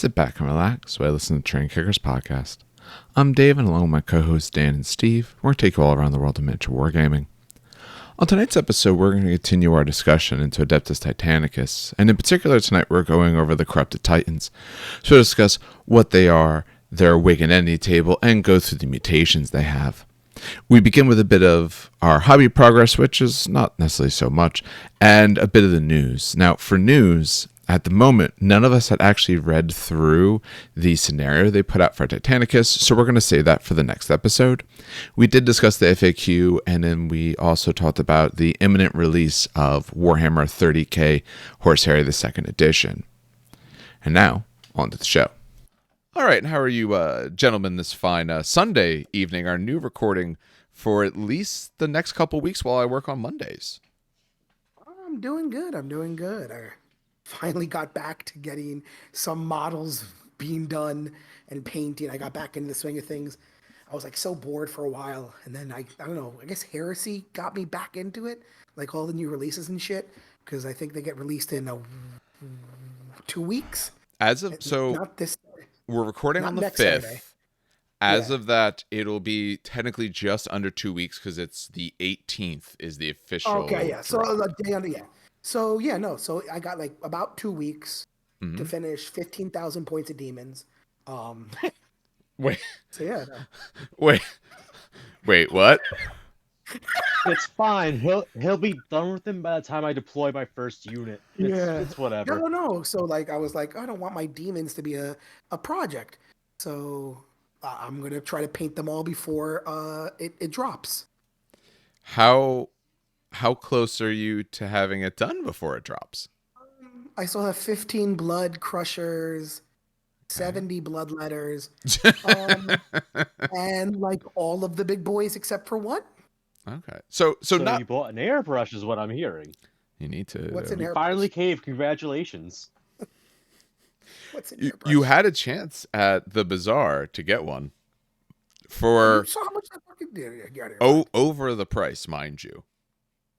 Sit back and relax while I listen to Train Kickers podcast. I'm Dave, and along with my co-hosts Dan and Steve, we're going to take you all around the world of miniature wargaming. On tonight's episode, we're going to continue our discussion into Adeptus Titanicus, and in particular tonight we're going over the Corrupted Titans. So we'll discuss what they are, their awakened entity table, and go through the mutations they have. We begin with a bit of our hobby progress, which is not necessarily so much, and a bit of the news. Now, for news, at the moment, none of us had actually read through the scenario they put out for Titanicus, so we're going to save that for the next episode. We did discuss the FAQ, and then we also talked about the imminent release of Warhammer 30k Horus Heresy 2nd Edition. And now, on to the show. All right, how are you gentlemen this fine Sunday evening, our new recording for at least the next couple weeks while I work on Mondays? I'm doing good. I finally got back to getting some models being done and painting. I got back into the swing of things. I was like so bored for a while, and then I don't know, I guess Heresy got me back into it, like all the new releases and shit, because I think they get released in 2 weeks. Not this. We're recording on the 5th. Saturday. As of that, it'll be technically just under 2 weeks because it's the 18th is the official. Okay, yeah. So a day under, yeah. So yeah, no. So I got like about 2 weeks to finish 15,000 points of demons. Wait. So yeah. No. Wait. What? It's fine. He'll be done with them by the time I deploy my first unit. It's whatever. No. So like I was like, I don't want my demons to be a project. So I'm gonna try to paint them all before it drops. How close are you to having it done before it drops? I still have 15 blood crushers, 70 blood letters, and like all of the big boys except for one. Okay. So not... you bought an airbrush is what I'm hearing. You need to. What's an airbrush? Finally caved. Congratulations. What's an airbrush? You had a chance at the bazaar to get one for how much I fucking did. Over the price, mind you.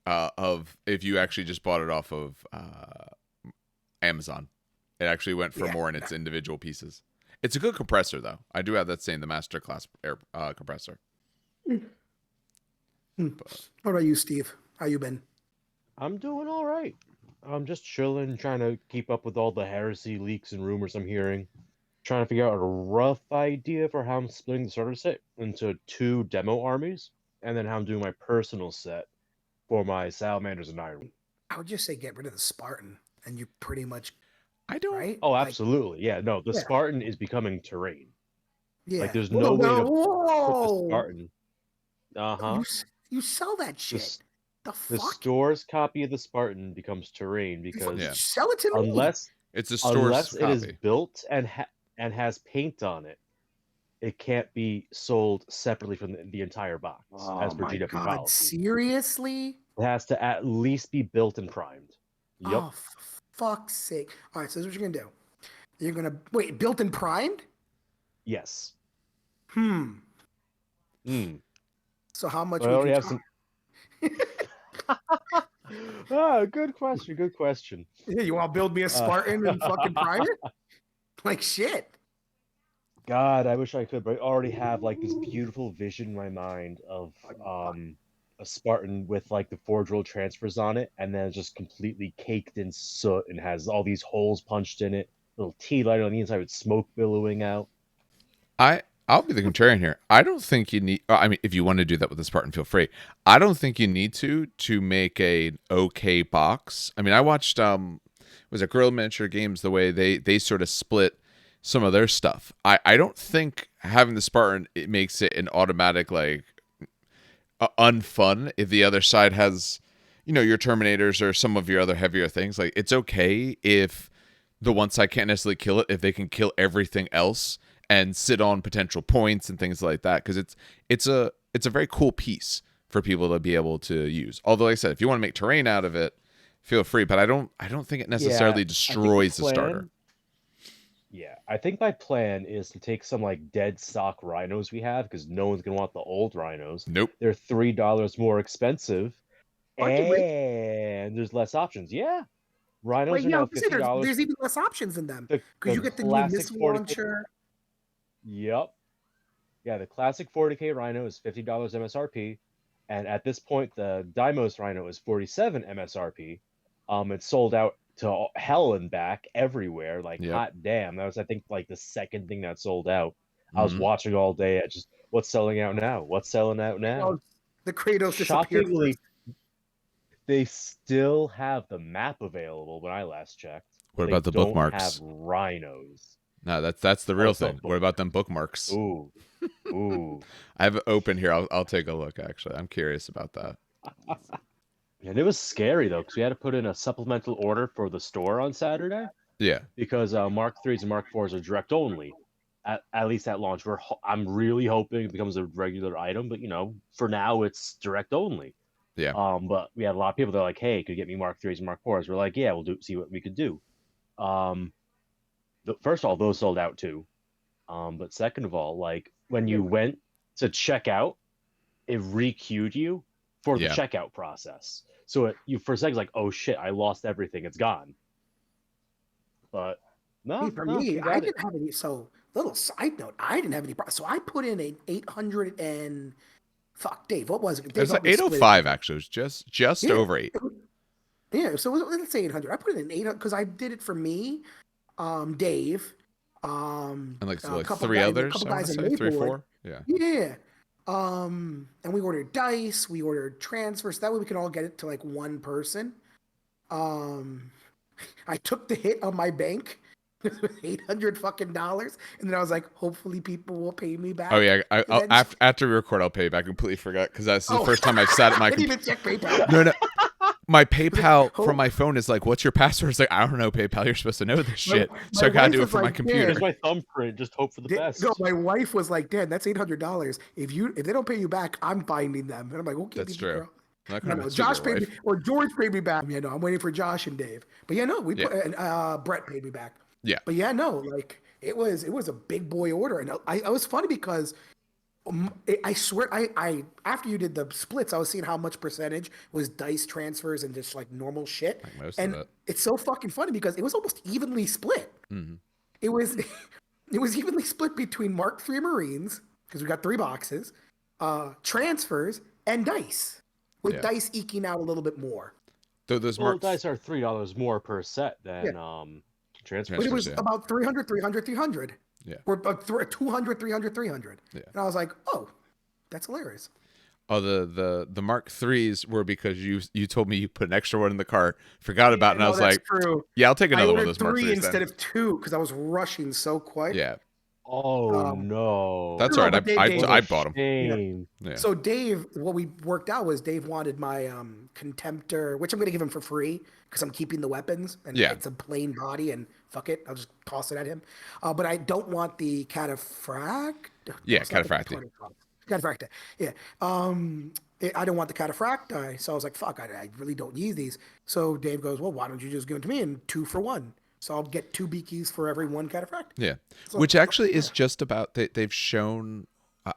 Of if you actually just bought it off of Amazon. It actually went for more in its individual pieces. It's a good compressor, though. I do have that same, the Master Class air compressor. What about you, Steve? How you been? I'm doing all right. I'm just chilling, trying to keep up with all the heresy leaks and rumors I'm hearing. Trying to figure out a rough idea for how I'm splitting the starter set into 2 demo armies, and then how I'm doing my personal set for my Salamanders and Iron. I would just say get rid of the Spartan, and you pretty much... I don't... Right? Oh, absolutely. The Spartan is becoming terrain. Yeah. Like, there's no way to put the Spartan... Uh-huh. You sell that shit. The fuck? The store's copy of the Spartan becomes terrain because... Sell it to me. Unless it's a store's copy. It is built and has paint on it, it can't be sold separately from the entire box, as per GW policy. Seriously? It has to at least be built and primed. Yep. Oh, for fuck's sake. All right, so this is what you're going to do. You're going to... Wait, built and primed? Yes. So how much would you have good question. Yeah, you want to build me a Spartan and fucking prime it? Like shit. God, I wish I could, but I already have like this beautiful vision in my mind of a Spartan with like the forge roll transfers on it, and then it's just completely caked in soot and has all these holes punched in it, little tea light on the inside with smoke billowing out. I'll be the contrarian here. I don't think you need... I mean, if you want to do that with the Spartan, feel free. I don't think you need to make an okay box. I mean, I watched was it Guerrilla Miniature Games, the way they sort of split some of their stuff. I don't think having the Spartan, it makes it an automatic like unfun if the other side has, your Terminators or some of your other heavier things. Like, it's okay if the one side can't necessarily kill it if they can kill everything else and sit on potential points and things like that, because it's a very cool piece for people to be able to use. Although, like I said, if you want to make terrain out of it, feel free. But I don't think it necessarily destroys the starter. Yeah, I think my plan is to take some like dead stock rhinos we have, because no one's gonna want the old rhinos. Nope, they're $3 more expensive, and there's less options. Yeah, Rhinos Wait, are yeah, I now was gonna say $50. there's even less options in them because The you get the new classic missile 40K. launcher. Yep. Yeah, the classic 40K Rhino is $50 MSRP, and at this point, the Deimos Rhino is 47 MSRP. It's sold out to hell and back everywhere. Like, Yep. hot damn, that was I think like the second thing that sold out. I was Mhm. watching all day at just what's selling out now. What's selling out now? The Kratos disappeared Shockingly, first. they still have the map available when I last checked. What They about the don't have bookmarks? rhinos. No, that's the Oh, real it's still thing. What about them bookmarks? ooh, ooh. I have it open here. I'll take a look. Actually, I'm curious about that. And it was scary though, because we had to put in a supplemental order for the store on Saturday Yeah. because Mark threes and Mark fours are direct only. At least at launch, I'm really hoping it becomes a regular item, but for now it's direct only. Yeah. But we had a lot of people that are like, "Hey, could you get me Mark threes and Mark fours?" We're like, "Yeah, we'll see what we could do." Um, First of all, those sold out too. But second of all, like when you went to check out, it re-queued you for the Yeah. checkout process. So you for a second like, oh shit, I lost everything, it's gone. But no, For no, me, we I got it. didn't have any. So, little side note, I didn't have any problems. So I put in an 800 and fuck, Dave. What was it? It Dave was like helped me split it. 805 actually. It was just Yeah, over 8. yeah. So let's say 800. I put it in 800 because I did it for me, Dave, And like a couple 3 guys, and a others, couple I want guys to in say 3 Mayboard. 4. Yeah. Yeah. And we ordered dice, we ordered transfers. That way we can all get it to like one person. Um, I took the hit on my bank with $800 fucking dollars, and then I was like, hopefully people will pay me back. Oh yeah, I'll, Eventually. after we record, I'll pay you back. I completely forgot because that's the Oh, first time I've sat at my I didn't computer. even check PayPal. No, my PayPal Oh. from my phone is like, "What's your password?" It's like, I don't know, PayPal. You're supposed to know this shit, so I my gotta wife do it was from my like, computer. Here's my thumbprint. Just hope for the best. No, my wife was like, "Dad, that's $800. If they don't pay you back, I'm finding them." And I'm like, "Okay, That's true. girl." I'm not No, gonna no, mess with Josh your paid me, wife. or George paid me back. Yeah, no, I'm waiting for Josh and Dave. But yeah, no, we Yeah. put, and Brett paid me back. Yeah. But yeah, no, like it was a big boy order, and I was funny because I swear I after you did the splits, I was seeing how much percentage was dice transfers and just like normal shit, Like most and of it. it's so fucking funny because it was almost evenly split. Mhm. It was it was evenly split between Mark III Marines because we got 3 boxes, transfers and dice, with Yeah. dice eking out a little bit more. Though those Well, marks, dice are $3 more per set Yeah, than transfers. but it transfers, was yeah. about 300, 300, 300. Yeah. Or 200, 300, 300. Yeah. And I was like, oh, that's hilarious. Oh, the Mark threes were because you told me you put an extra one in the cart, forgot about it, and I No, was that's like, true. yeah, I'll take I another one of ordered those Mark 3 threes instead then. of 2 because I was rushing so quick. Yeah. Oh Um, no. That's no, all but right. I What I a bought them. shame. Yeah. So Dave, what we worked out was Dave wanted my Contemptor, which I'm going to give him for free because I'm keeping the weapons and Yeah. it's a plain body and fuck it, I'll just toss it at him. But I don't want the Cataphract. Yeah, it's not the Cataphracti. 20 Cataphracta. Yeah. I don't want the Cataphracti, so I was like, fuck, I really don't need these. So Dave goes, well, why don't you just give them to me and 2 for 1? So I'll get 2 Beakies for every 1 Cataphract. Yeah. So, Which actually is just about they've shown.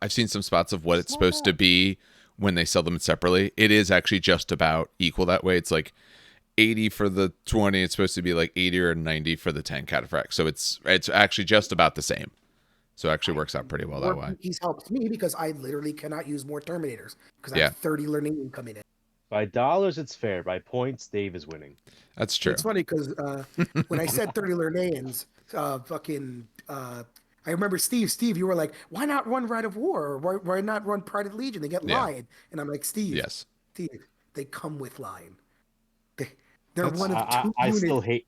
I've seen some spots of what it's supposed to be when they sell them separately. It is actually just about equal that way. It's like 80 for the 20. It's supposed to be like 80 or 90 for the 10 cataphract. So it's actually just about the same. So it actually works out pretty well that way. Beakies helps me because I literally cannot use more Terminators because I Yeah. have 30 learning coming in. By dollars, it's fair. By points, Dave is winning. That's true. It's funny because when I said 30 Lernaeans, I remember Steve, you were like, why not run Rite of War? Or why not run Pride of Legion? They get Yeah. Lion. And I'm like, Steve, Yes. they come with Lion. They're That's- one of 2 I units.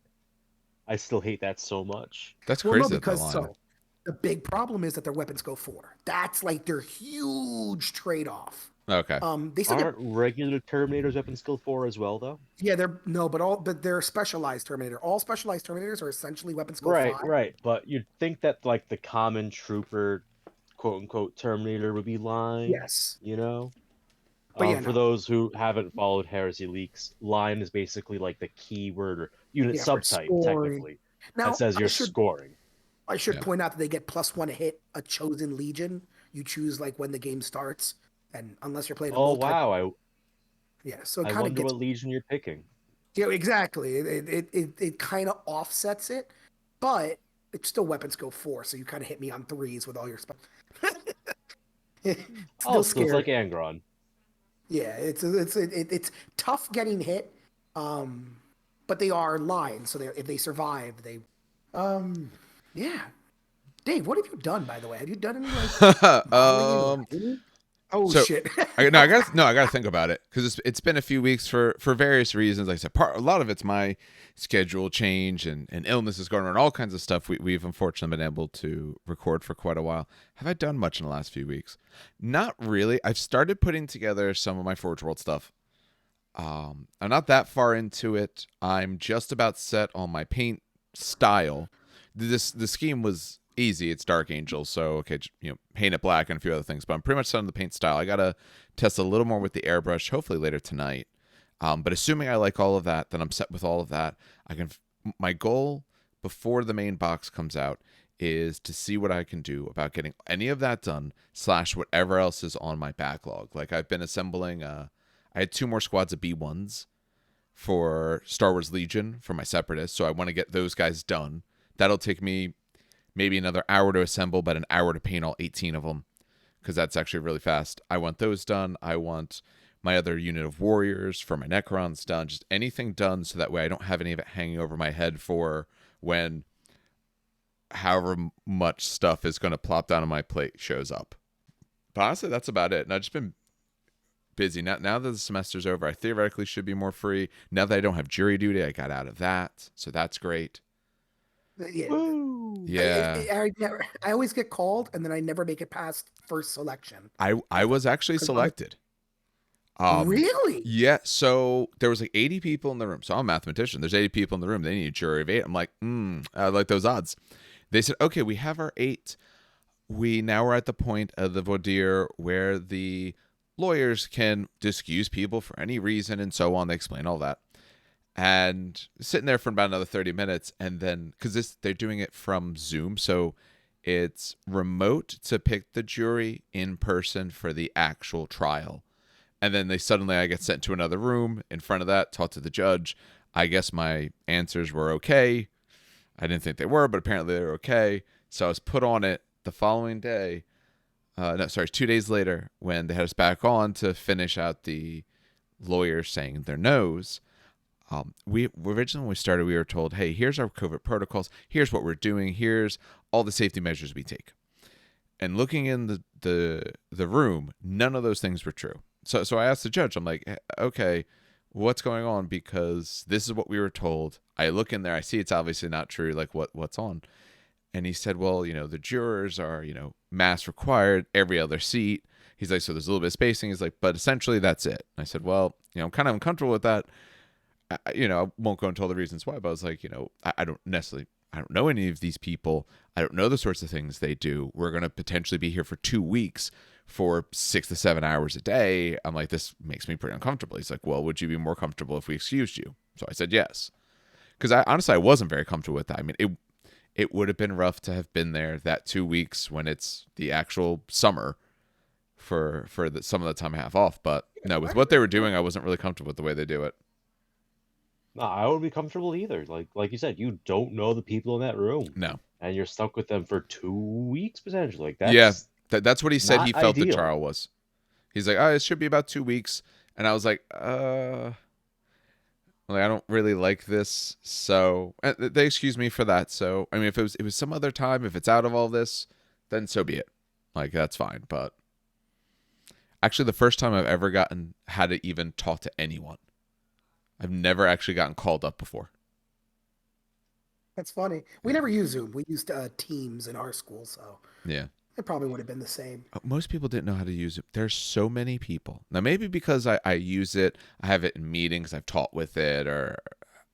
I still hate that so much. That's Well, crazy. no, that the because line. so the big problem is that their weapons go 4. That's like their huge trade-off. Okay. They still Aren't regular Terminators weapon skill 4 as well, though? yeah, they're specialized Terminator. All specialized Terminators are essentially weapon skill 5. Right. But you'd think that like the common trooper, quote unquote, Terminator would be line. Yes. You know? But yeah, For no. those who haven't followed Heresy Leaks, line is basically like the keyword or unit Yeah, for subtype, scoring. technically. Now, That says I you're should scoring. Yeah. point out that they get +1 to hit a chosen legion. You choose like when the game starts, and unless you're playing a Oh multi, wow, yeah. So it I kind of wonder gets what legion you're picking. Yeah, exactly. It kind of offsets it, but it's still weapon skill 4, so you kind of hit me on threes with all your spells. It's Oh, still so it's like scary. Angron. Yeah, it's tough getting hit, um, but they are lines, so if they survive, they, um, yeah. Dave, what have you done, by the way? Have you done any like modeling and um, writing? Oh so shit! I gotta think about it because it's been a few weeks for various reasons. Like I said, a lot of it's my schedule change and illnesses going on, all kinds of stuff. We've unfortunately been able to record for quite a while. Have I done much in the last few weeks? Not really. I've started putting together some of my Forge World stuff. I'm not that far into it. I'm just about set on my paint style. The scheme was easy. It's Dark Angel, so okay, paint it black and a few other things. But I'm pretty much set on the paint style. I gotta test a little more with the airbrush, hopefully later tonight. But assuming I like all of that, then I'm set with all of that. I can. My goal before the main box comes out is to see what I can do about getting any of that done / whatever else is on my backlog. Like I've been assembling. I had 2 more squads of B1s for Star Wars Legion for my Separatists, so I want to get those guys done. That'll take me maybe another hour to assemble, but an hour to paint all 18 of them, because that's actually really fast. I want those done. I want my other unit of warriors for my Necrons done. Just anything done so that way I don't have any of it hanging over my head for when however much stuff is going to plop down on my plate shows up. But honestly, that's about it. And I've just been busy. Now that the semester's over, I theoretically should be more free. Now that I don't have jury duty, I got out of that. So that's great. Yeah, Woo! Yeah. I always get called, and then I never make it past first selection. I was actually 'Cause selected. really? Yeah, so there was like 80 people in the room. So I'm a mathematician. There's 80 people in the room. They need a jury of 8. I'm like, I like those odds. They said, okay, we have our 8. We now are at the point of the voir dire where the lawyers can excuse people for any reason and so on. They explain all that. And sitting there for about another 30 minutes. And then, because they're doing it from Zoom, so it's remote to pick the jury, in person for the actual trial. And then I get sent to another room in front of that, talk to the judge. I guess my answers were okay. I didn't think they were, but apparently they were okay. So I was put on it the following day. 2 days later, when they had us back on to finish out the lawyers saying their no's. We originally when we started, we were told, hey, here's our COVID protocols. Here's what we're doing. Here's all the safety measures we take. And looking in the room, none of those things were true. So I asked the judge, I'm like, okay, what's going on? Because this is what we were told. I look in there, I see it's obviously not true. Like what's on? And he said, well, the jurors are, mask required, every other seat. He's like, so there's a little bit of spacing. He's like, but essentially that's it. And I said, well, I'm kind of uncomfortable with that. I won't go into all the reasons why, but I was like, I don't know any of these people. I don't know the sorts of things they do. We're going to potentially be here for 2 weeks for 6 to 7 hours a day. I'm like, this makes me pretty uncomfortable. He's like, well, would you be more comfortable if we excused you? So I said yes. Because I wasn't very comfortable with that. I mean, it would have been rough to have been there that 2 weeks when it's the actual summer for some of the time I have off. But no, with what they were doing, I wasn't really comfortable with the way they do it. No, I wouldn't be comfortable either. Like you said, you don't know the people in that room. No. And you're stuck with them for 2 weeks potentially. That's what he said he felt ideal. the trial was. He's like, it should be about 2 weeks. And I was like, I don't really like this. So they excused me for that. So, I mean, if it was some other time, if it's out of all this, then so be it. Like, that's fine. But actually, the first time I've ever had to even talk to anyone. I've never actually gotten called up before. That's funny. We never used Zoom. We used Teams in our school, so Yeah. it probably would have been the same. Most people didn't know how to use it. There's so many people. Now, maybe because I use it, I have it in meetings, I've taught with it, or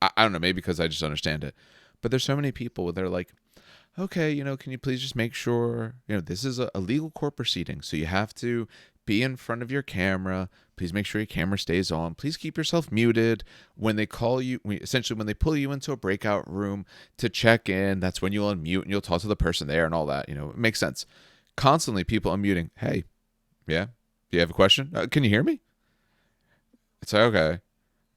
I don't know, maybe because I just understand it. But there's so many people where they're like, okay, can you please just make sure, this is a legal court proceeding, so you have to be in front of your camera. Please make sure your camera stays on. Please keep yourself muted. When they call you, essentially when they pull you into a breakout room to check in, that's when you'll unmute and you'll talk to the person there and all that. It makes sense. Constantly people unmuting. Hey, yeah, do you have a question? Can you hear me? It's like, okay.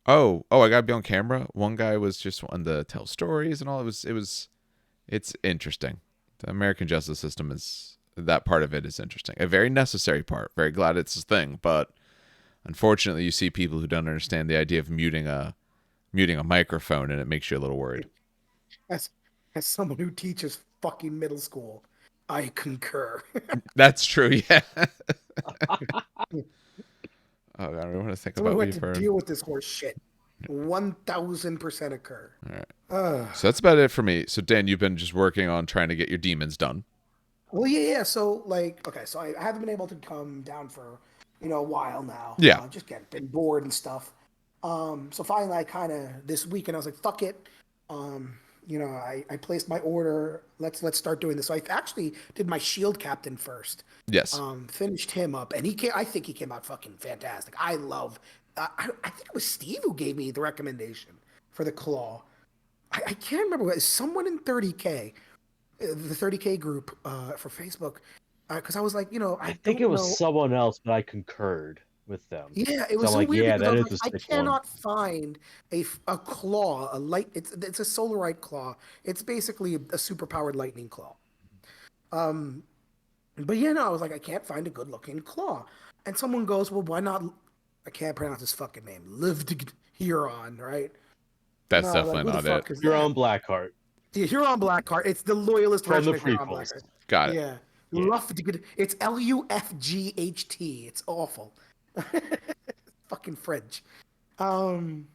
Oh, I gotta be on camera. One guy was just wanting to tell stories and all. It's interesting. The American justice system is, that part of it is interesting. A very necessary part. Very glad it's a thing, but unfortunately, you see people who don't understand the idea of muting a microphone, and it makes you a little worried. As as someone who teaches fucking middle school, I concur. That's true. Yeah. Oh God, I don't want to think Someone about who what had you've to heard. deal with this horse shit. 1000% occur. All right. Ugh. So that's about it for me. So Dan, you've been just working on trying to get your demons done. Well, yeah. So, like, okay, so I haven't been able to come down for, a while now. Yeah. Just been bored and stuff. So finally, I kind of this weekend I was like, fuck it. I placed my order. Let's start doing this. So I actually did my shield captain first. Yes. Finished him up, and I think he came out fucking fantastic. I love. I think it was Steve who gave me the recommendation for the claw. I can't remember. It was someone in 30K, the 30K group for Facebook, because I was like, I I think don't it was know. someone else, but I concurred with them. Yeah, it So was I'm so like, weird yeah, because I that was is like, a I sick one. cannot find a claw, a light. It's a solarite claw. It's basically a superpowered lightning claw. Um, but yeah, no, I was like, I can't find a good looking claw. And someone goes, well, why not? I can't pronounce his fucking name. Lived Huron, right? That's No, like definitely who the not it. fuck is Your that? own Blackheart The Huron Blackheart. It's the loyalist from version the of Huron prequels. Blackheart. Got it. Yeah. Yeah. It's Lufghgt. It's awful. Fucking French. Um,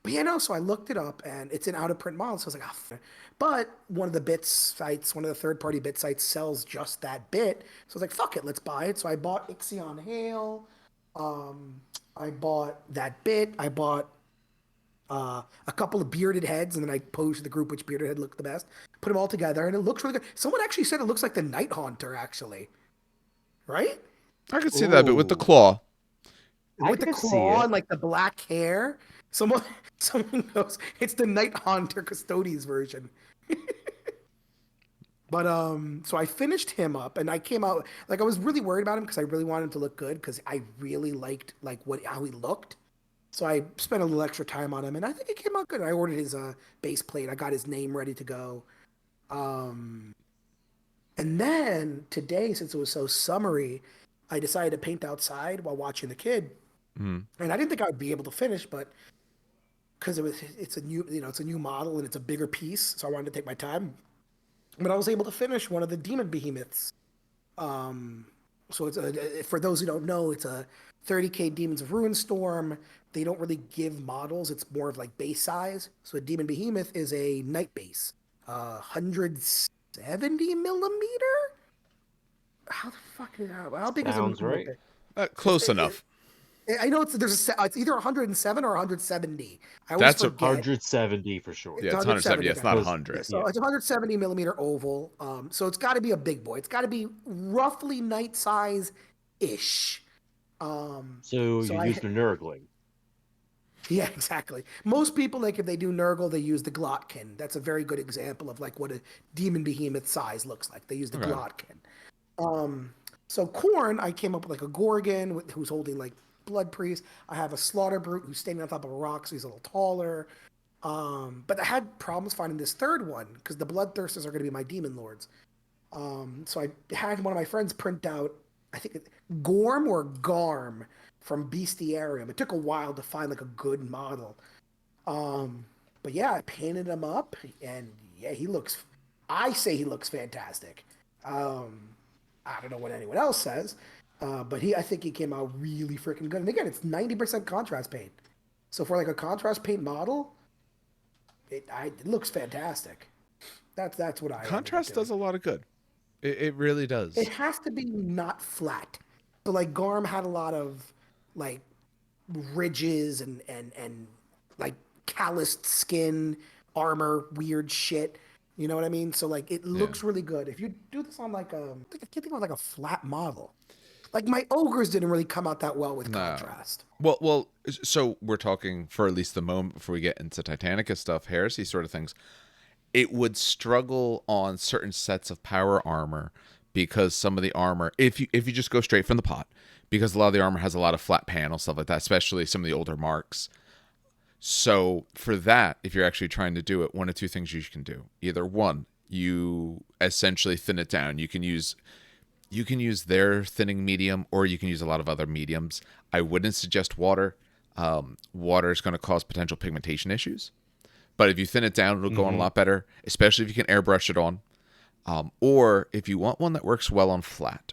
but so I looked it up and it's an out of print model. So I was like, but one of the bit sites, one of the third party bit sites sells just that bit. So I was like, fuck it, let's buy it. So I bought Ixion Hail. Um, I bought that bit. I bought a couple of bearded heads, and then I posed to the group which bearded head looked the best. Put them all together, and it looks really good. Someone actually said it looks like the Night Haunter, actually, right? I could see that, but with the Ooh, claw. I With the could see claw it. and like the black hair. Someone, someone goes, it's the Night Haunter Custodes version. But so I finished him up, and I came out like I was really worried about him because I really wanted him to look good because I really liked like how he looked. So I spent a little extra time on him, and I think it came out good. I ordered his base plate. I got his name ready to go. Um, and then today, since it was so summery, I decided to paint outside while watching the kid. Mm. And I didn't think I would be able to finish, but because it's a new, it's a new model and it's a bigger piece, so I wanted to take my time. But I was able to finish one of the demon behemoths. Um, so for those who don't know, it's a 30K Demons of Ruinstorm. They don't really give models; it's more of like base size. So a demon behemoth is a knight base, 170 millimeter. How the fuck is how big is a Sounds normal right. bit? It's, Close enough. I know it's either 107 or 170. I always That's a forget. 170 for sure. Yeah, It's it's 170. 170. Yeah, it's Okay. not Because 100. Yeah, yeah. so it's a 170 millimeter oval. So it's got to be a big boy. It's got to be roughly night size ish. So So you I, used a Nurgling. yeah, exactly. Most people, like if they do Nurgle, they use the Glotkin. That's a very good example of like what a demon behemoth size looks like. They use the Okay. Glotkin. So Corn, I came up with like a Gorgon who's holding like Blood Priest. I have a Slaughter Brute who's standing on top of a rock, so he's a little taller. But I had problems finding this third one because the Bloodthirsters are going to be my Demon Lords. So I had one of my friends print out, I think Gorm or Garm from Bestiarium. It took a while to find like a good model. But yeah, I painted him up, and yeah, I say he looks fantastic. Um, I don't know what anyone else says, but I think he came out really freaking good. And again, it's 90% contrast paint. So for like a contrast paint model, it looks fantastic. That's what I ended up Contrast doing. does a lot of good. It really It does. has to be not flat. So like Garm had a lot of like ridges and like calloused skin, armor, weird shit. You know what I mean? So like it Yeah. looks really good. If you do this on like I can't think of like a flat model. Like my ogres didn't really come out that well with No. contrast. Well, so we're talking for at least the moment before we get into Titanicus stuff, heresy sort of things. It would struggle on certain sets of power armor because some of the armor, if you just go straight from the pot, because a lot of the armor has a lot of flat panel stuff like that, especially some of the older marks. So for that, if you're actually trying to do it, one of two things you can do. Either one, you essentially thin it down. You can use their thinning medium, or you can use a lot of other mediums. I wouldn't suggest water. Water is going to cause potential pigmentation issues. But if you thin it down, it'll go on a lot better, especially if you can airbrush it on. Or if you want one that works well on flat.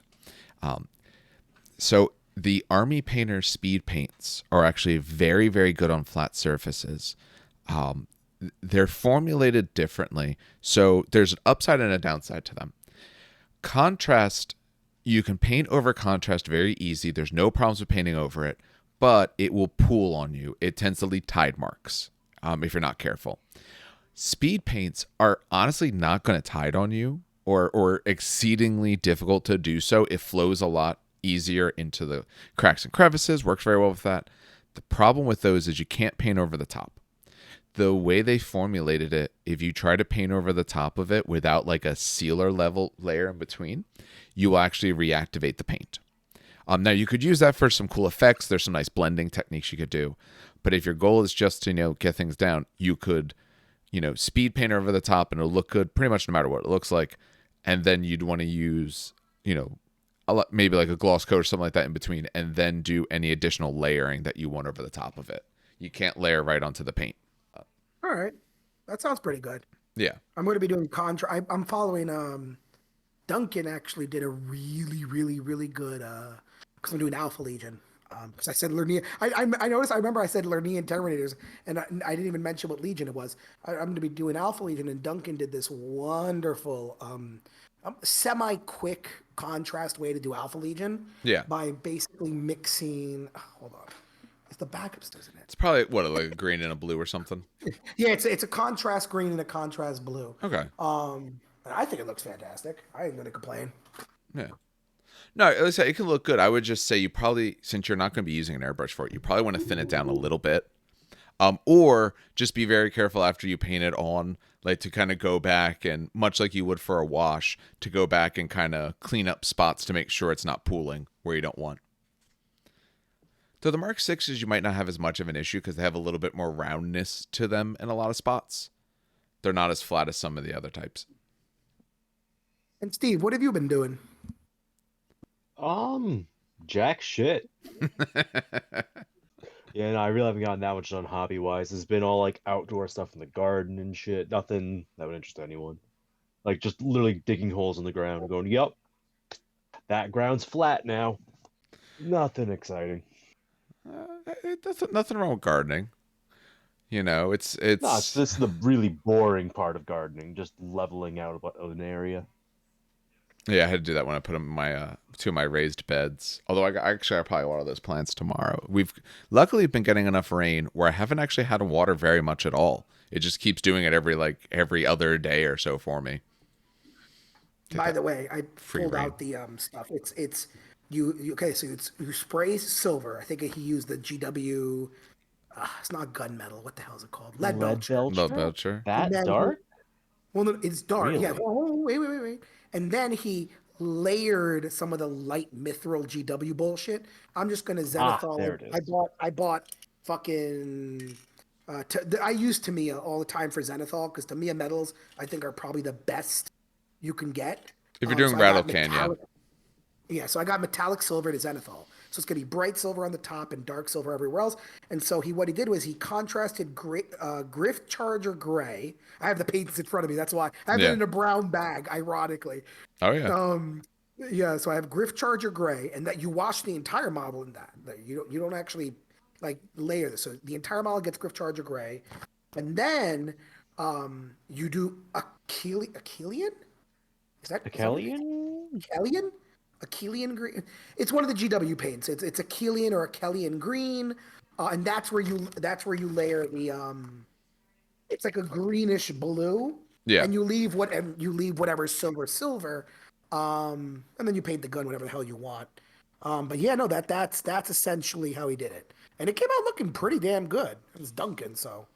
So the Army Painter Speed Paints are actually very, very good on flat surfaces. They're formulated differently. So there's an upside and a downside to them. Contrast, you can paint over contrast very easy. There's no problems with painting over it, but it will pool on you. It tends to leave tide marks if you're not careful. Speed paints are honestly not going to tide on you, or exceedingly difficult to do so. It flows a lot easier into the cracks and crevices, works very well with that. The problem with those is you can't paint over the top. The way they formulated it, if you try to paint over the top of it without like a sealer level layer in between, you will actually reactivate the paint. Now you could use that for some cool effects. There's some nice blending techniques you could do. But if your goal is just to, get things down, you could, speed paint over the top and it'll look good pretty much no matter what it looks like. And then you'd want to use, maybe like a gloss coat or something like that in between, and then do any additional layering that you want over the top of it. You can't layer right onto the paint. All right. That sounds pretty good. Yeah. I'm going to be doing I'm following, Duncan actually did a really, really, really good, because I'm doing Alpha Legion. Because I said Lernian. I noticed, I remember I said Lernian Terminators, and I didn't even mention what Legion it was. I'm going to be doing Alpha Legion, and Duncan did this wonderful, semi-quick contrast way to do Alpha Legion. Yeah. By basically mixing, hold on. It's the backups, doesn't it? It's probably, like a green and a blue or something? Yeah, it's a contrast green and a contrast blue. Okay. And I think it looks fantastic. I ain't going to complain. Yeah. No, listen, it can look good. I would just say you probably, since you're not going to be using an airbrush for it, you probably want to thin it down a little bit. Or just be very careful after you paint it on, like to kind of go back and, much like you would for a wash, to go back and kind of clean up spots to make sure it's not pooling where you don't want. So the Mark 6s, you might not have as much of an issue because they have a little bit more roundness to them in a lot of spots. They're not as flat as some of the other types. And Steve, what have you been doing? Jack shit. Yeah, and I really haven't gotten that much done hobby-wise. It's been all like outdoor stuff in the garden and shit. Nothing that would interest anyone. Like just literally digging holes in the ground and going, "Yep, that ground's flat now." Nothing exciting. Nothing wrong with gardening. It's No, it's just the really boring part of gardening, just leveling out of an area. Yeah, I had to do that when I put them in my two of my raised beds. Although I probably water those plants tomorrow. We've luckily been getting enough rain where I haven't actually had to water very much at all. It just keeps doing it every other day or so for me. By the way, I pulled rain. out the stuff. It's you okay? So you spray silver. I think he used the GW. It's not gunmetal. What the hell is it called? Lead belcher. Lead belcher. That then dark? Well, no, it's dark. Really? Yeah. Oh, wait. And then he layered some of the light mithril GW bullshit. I'm just gonna zenithal. There it is. I bought fucking. I use Tamiya all the time for zenithal because Tamiya metals I think are probably the best you can get. If you're doing rattle can, yeah. Yeah, so I got metallic silver to zenithal. So it's gonna be bright silver on the top and dark silver everywhere else. And so what he did was he contrasted Griff Charger gray. I have the paints in front of me. That's why I have it in a brown bag. Ironically. Oh yeah. Yeah. So I have Griff Charger gray, and that you wash the entire model in that. You don't actually like layer this. So the entire model gets Griff Charger gray, and then you do Achillean. Is that Achillean? Achillean green. It's one of the GW paints. It's Achillean or Achillean green, and that's where you layer the It's like a greenish blue. Yeah. And you leave whatever silver, and then you paint the gun whatever the hell you want. But yeah, no, that's essentially how he did it, and it came out looking pretty damn good. It was Duncan, so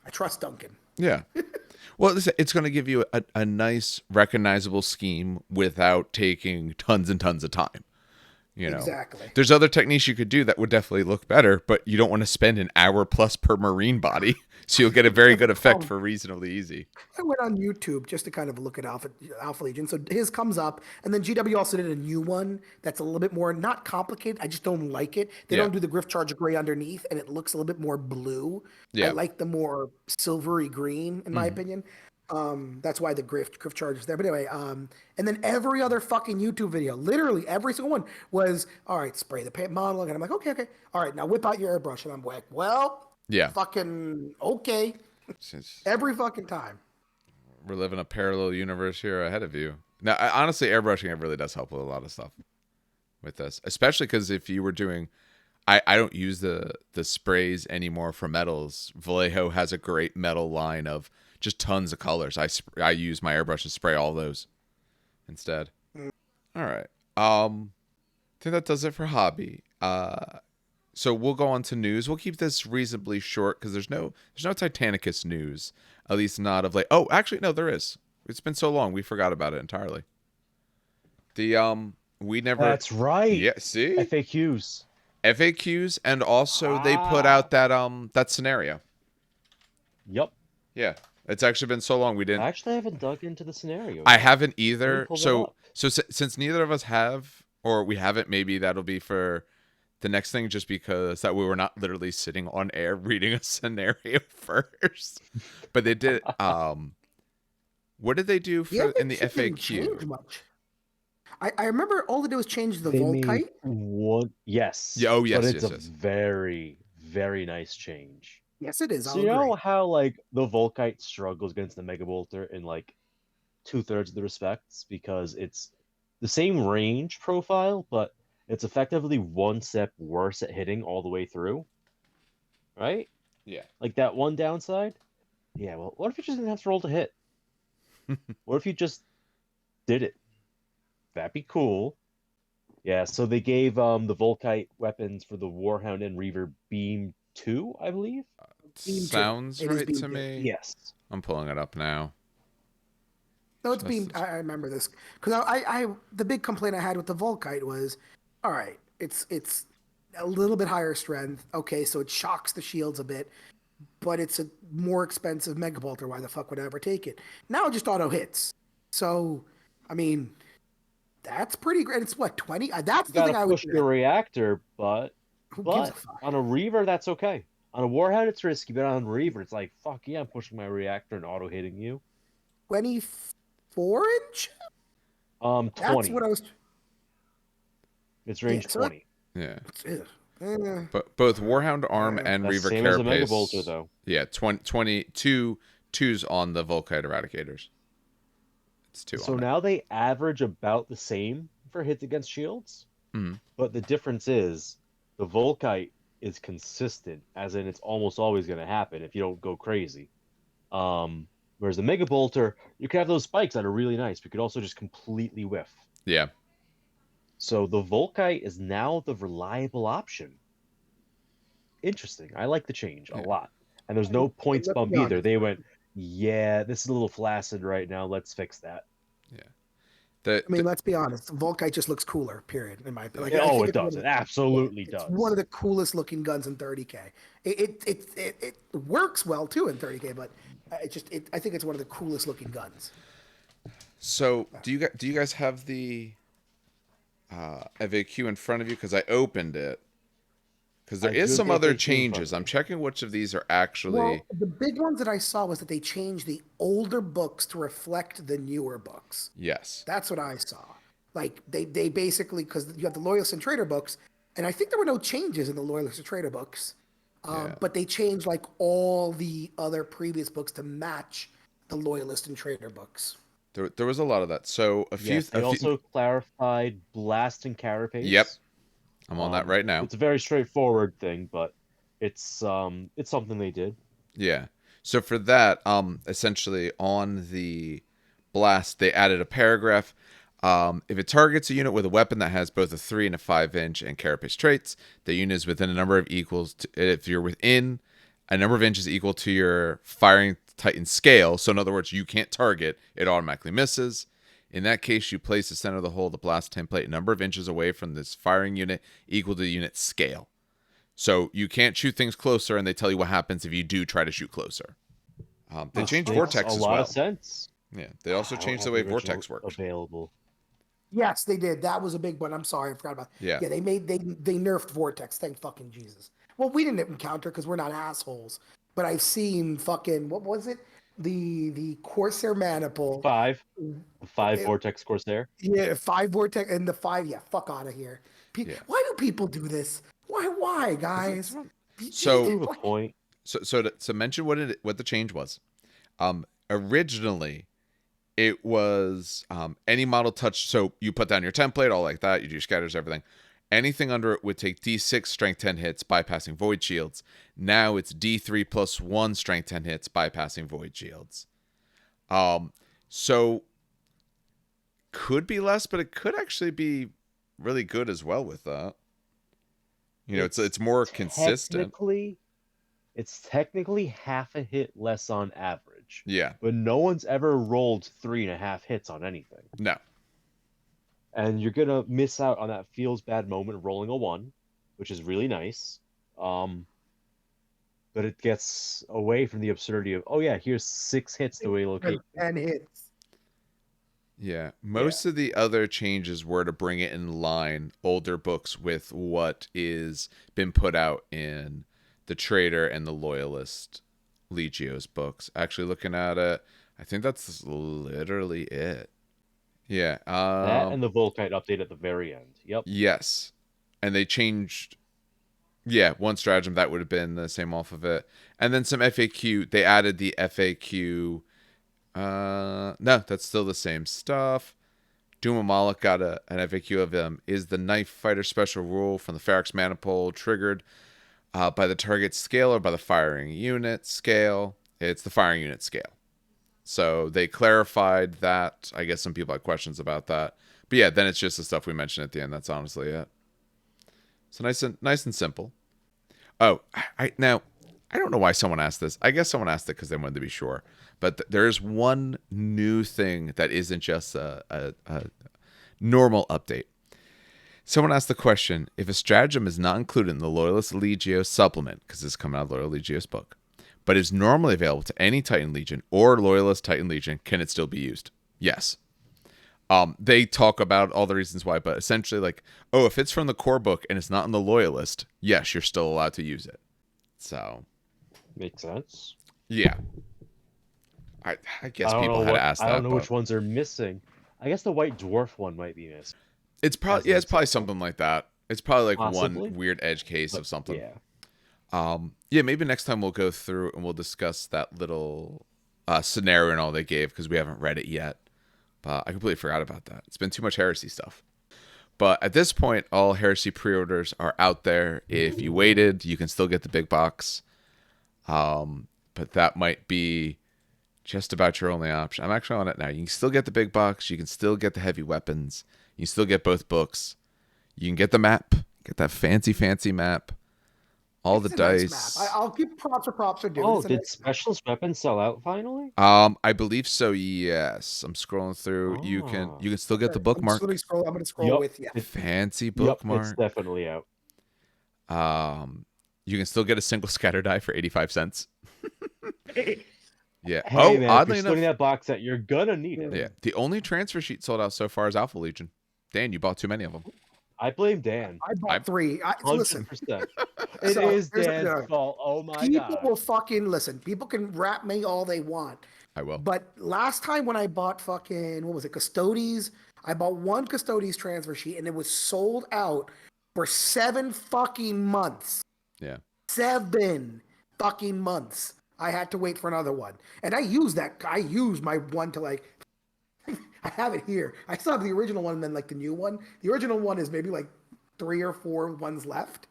I trust Duncan. Yeah. Well, it's going to give you a nice, recognizable scheme without taking tons and tons of time. You know, Exactly. there's other techniques you could do that would definitely look better, but you don't want to spend an hour plus per marine body, so you'll get a very good effect for reasonably easy. I went on YouTube just to kind of look at Alpha Legion. So his comes up, and then GW also did a new one that's a little bit more not complicated. I just don't like it. They Yeah. don't do the Griff Charger gray underneath, and it looks a little bit more blue. I Yeah. like the more silvery green, in my opinion. That's why the Griff Charger's there. But anyway, and then every other fucking YouTube video, literally every single one was, all right, spray the paint model, and I'm like, okay, all right, now whip out your airbrush, and I'm like, well, Yeah. fucking okay, every fucking time. We're living a parallel universe here ahead of you. Now, honestly, airbrushing it really does help with a lot of stuff with this, especially because if you were doing, I don't use the sprays anymore for metals. Vallejo has a great metal line of just tons of colors. I use my airbrush to spray all those instead. All right. I think that does it for hobby. So we'll go on to news. We'll keep this reasonably short because there's no Titanicus news. At least not of like. Oh, actually, no, there is. It's been so long we forgot about it entirely. We never. That's right. Yeah. See. FAQs. And also they put out that scenario. Yep. Yeah. It's actually been so long we didn't. I actually haven't dug into the scenario. I haven't either. Let me pull that So up. since neither of us have, or we haven't, maybe that'll be for the next thing, just because that we were not literally sitting on air reading a scenario first. But they did. What did they do for in the Didn't change FAQ? much. I remember all they did was change the They made Volkite. one. Yes. Yeah, oh, yes, But it's yes, a yes. very, very nice change. Yes, it is. So I'll you know agree. how like the Volkite struggles against the Mega Bolter in like 2/3 of the respects because it's the same range profile, but it's effectively one step worse at hitting all the way through. Right? Yeah. Like that one downside? Yeah, well, what if you just didn't have to roll to hit? What if you just did it? That'd be cool. Yeah, so they gave the Volkite weapons for the Warhound and Reaver Beam 2, I believe? Beam 2. Sounds It is right Beam to 2. me. Yes. I'm pulling it up now. No, it's being. I remember this because I the big complaint I had with the Volkite was, all right, it's a little bit higher strength. Okay, so it shocks the shields a bit, but it's a more expensive Mega Bolter. Why the fuck would I ever take it? Now it just auto hits. So, I mean, that's pretty great. It's what 20. That's You the thing gotta I would. push your reactor, but Who gives a fuck? on a Reaver, that's okay. On a Warhound, it's risky, but on a Reaver, it's like, fuck yeah, I'm pushing my reactor and auto hitting you. 24 inch. 20. That's what I was. It's range Yeah, so 20. Yeah. Eh, But both Warhound Arm and That's Reaver same as a Mega Carapace. Bolter, though. Yeah, 22 twos on the Volkite Eradicators. It's 2 So on now they average about the same for hits against shields, Mhm. but the difference is the Volkite is consistent, as in it's almost always going to happen if you don't go crazy. Whereas the Mega Bolter, you can have those spikes that are really nice, but you could also just completely whiff. Yeah. So the Volkite is now the reliable option. Interesting. I like the change a lot. And there's no points let's bump be either. honest. They went, yeah, this is a little flaccid right now. Let's fix that. The, I mean, let's be honest. Volkite just looks cooler. Period. In my opinion, I Oh, think it it's one does. of It absolutely it's does. one of the coolest looking guns in 30K. It works well too in 30K, but I think it's one of the coolest looking guns. so do you guys have the FAQ in front of you? Because I opened it. Because there I is do some have other FAQ in front changes. of I'm me. checking which of these are actually. Well, the big ones that I saw was that they changed the older books to reflect the newer books. Yes. That's what I saw. Like they basically, because you have the Loyalist and Traitor books, and I think there were no changes in the Loyalist and Traitor books, Yeah. but they changed like all the other previous books to match the Loyalist and Traitor books. There was a lot of that. So a few. Yes, they also clarified Blast and Carapace. Yep. I'm on that right now. It's a very straightforward thing, but it's something they did. Yeah. So for that, essentially on the blast, they added a paragraph. If it targets a unit with a weapon that has both a 3 and a 5-inch and carapace traits, the unit is within a number of equals. If you're within a number of inches equal to your firing Titan scale, so in other words, you can't target, it automatically misses. In that case, you place the center of the hole of the blast template a number of inches away from this firing unit equal to the unit's scale. So you can't shoot things closer, and they tell you what happens if you do try to shoot closer. They changed vortex as well. A lot of sense. Yeah, they also I don't changed the have way the original vortex works. available. Yes, they did. That was a big one. I'm sorry, I forgot about. Yeah. Yeah, they nerfed vortex. Thank fucking Jesus. Well, we didn't encounter because we're not assholes. But I've seen fucking what was it? The Corsair Maniple. 5 Vortex Corsair. Yeah, 5 vortex and the 5. Yeah, fuck out of here. Yeah. Why do people do this? Why, guys? So Prove a point. So to mention what the change was, originally it was any model touch. So you put down your template, all like that. You do your scatters, everything. Anything under it would take D6 strength 10 hits, bypassing void shields. Now it's D3 plus 1 strength 10 hits, bypassing void shields. So could be less, but it could actually be really good as well with that. You know, it's more consistent. It's technically half a hit less on average. Yeah. But no one's ever rolled 3.5 hits on anything. No. And you're going to miss out on that feels bad moment rolling a 1, which is really nice. But it gets away from the absurdity of, oh yeah, here's 6 hits the way locate. 10 hits. Yeah. Most of the other changes were to bring it in line, older books, with what is been put out in the Traitor and the Loyalist Legios books. Actually, looking at it, I think that's literally it. Yeah. That and the Volkite update at the very end. Yep. Yes. And they changed, one stratagem that would have been the same off of it. And then some FAQ. They added the FAQ. No, that's still the same stuff. Doom Malik got an FAQ of is the knife fighter special rule from the Pharaoh's Maniple triggered by the target scale or by the firing unit scale? It's the firing unit scale. So they clarified that. I guess some people had questions about that. But yeah, then it's just the stuff we mentioned at the end. That's honestly it. So nice and simple. Oh, I don't know why someone asked this. I guess someone asked it because they wanted to be sure. But there's one new thing that isn't just a normal update. Someone asked the question, if a stratagem is not included in the Loyalist Legios supplement, because this is coming out of the Loyal Legios book, but is normally available to any Titan Legion or Loyalist Titan Legion, can it still be used? Yes. They talk about all the reasons why, but essentially if it's from the core book and it's not in the Loyalist, yes, you're still allowed to use it. So. Makes sense. Yeah. I guess people had to ask that. I don't know which ones are missing. I guess the White Dwarf one might be missing. It's probably it's probably something like that. It's probably Possibly. one weird edge case of something. Yeah. Maybe next time we'll go through and we'll discuss that little scenario and all they gave because we haven't read it yet. But I completely forgot about that. It's been too much Heresy stuff. But at this point, all Heresy pre-orders are out there. If you waited, you can still get the big box. But that might be just about your only option. I'm actually on it now. You can still get the big box. You can still get the heavy weapons. You can still get both books. You can get the map. Get that fancy map. All the dice. Nice map. I'll give props where props are due. Oh, did Specialist Weapons sell out finally? I believe so. Yes. I'm scrolling through. Oh. You can still get the bookmark. I'm going to scroll with you. Fancy bookmark. It's definitely out. You can still get a single scatter die for 85 cents. Yeah. Hey, man, oddly if you're enough, that box set, you're gonna need it. Yeah. The only transfer sheet sold out so far is Alpha Legion. Dan, you bought too many of them. I blame Dan. I bought 3. Listen, 100%. It is Dan's fault. Oh my god. People will fucking listen. People can rap me all they want. I will. But last time when I bought fucking, what was it, Custodes, I bought 1 Custodes transfer sheet and it was sold out for 7 fucking months. Yeah. 7 fucking months. I had to wait for another one. And I used my one to I have it here. I still have the original one and then the new one. The original one is maybe 3 or 4 ones left.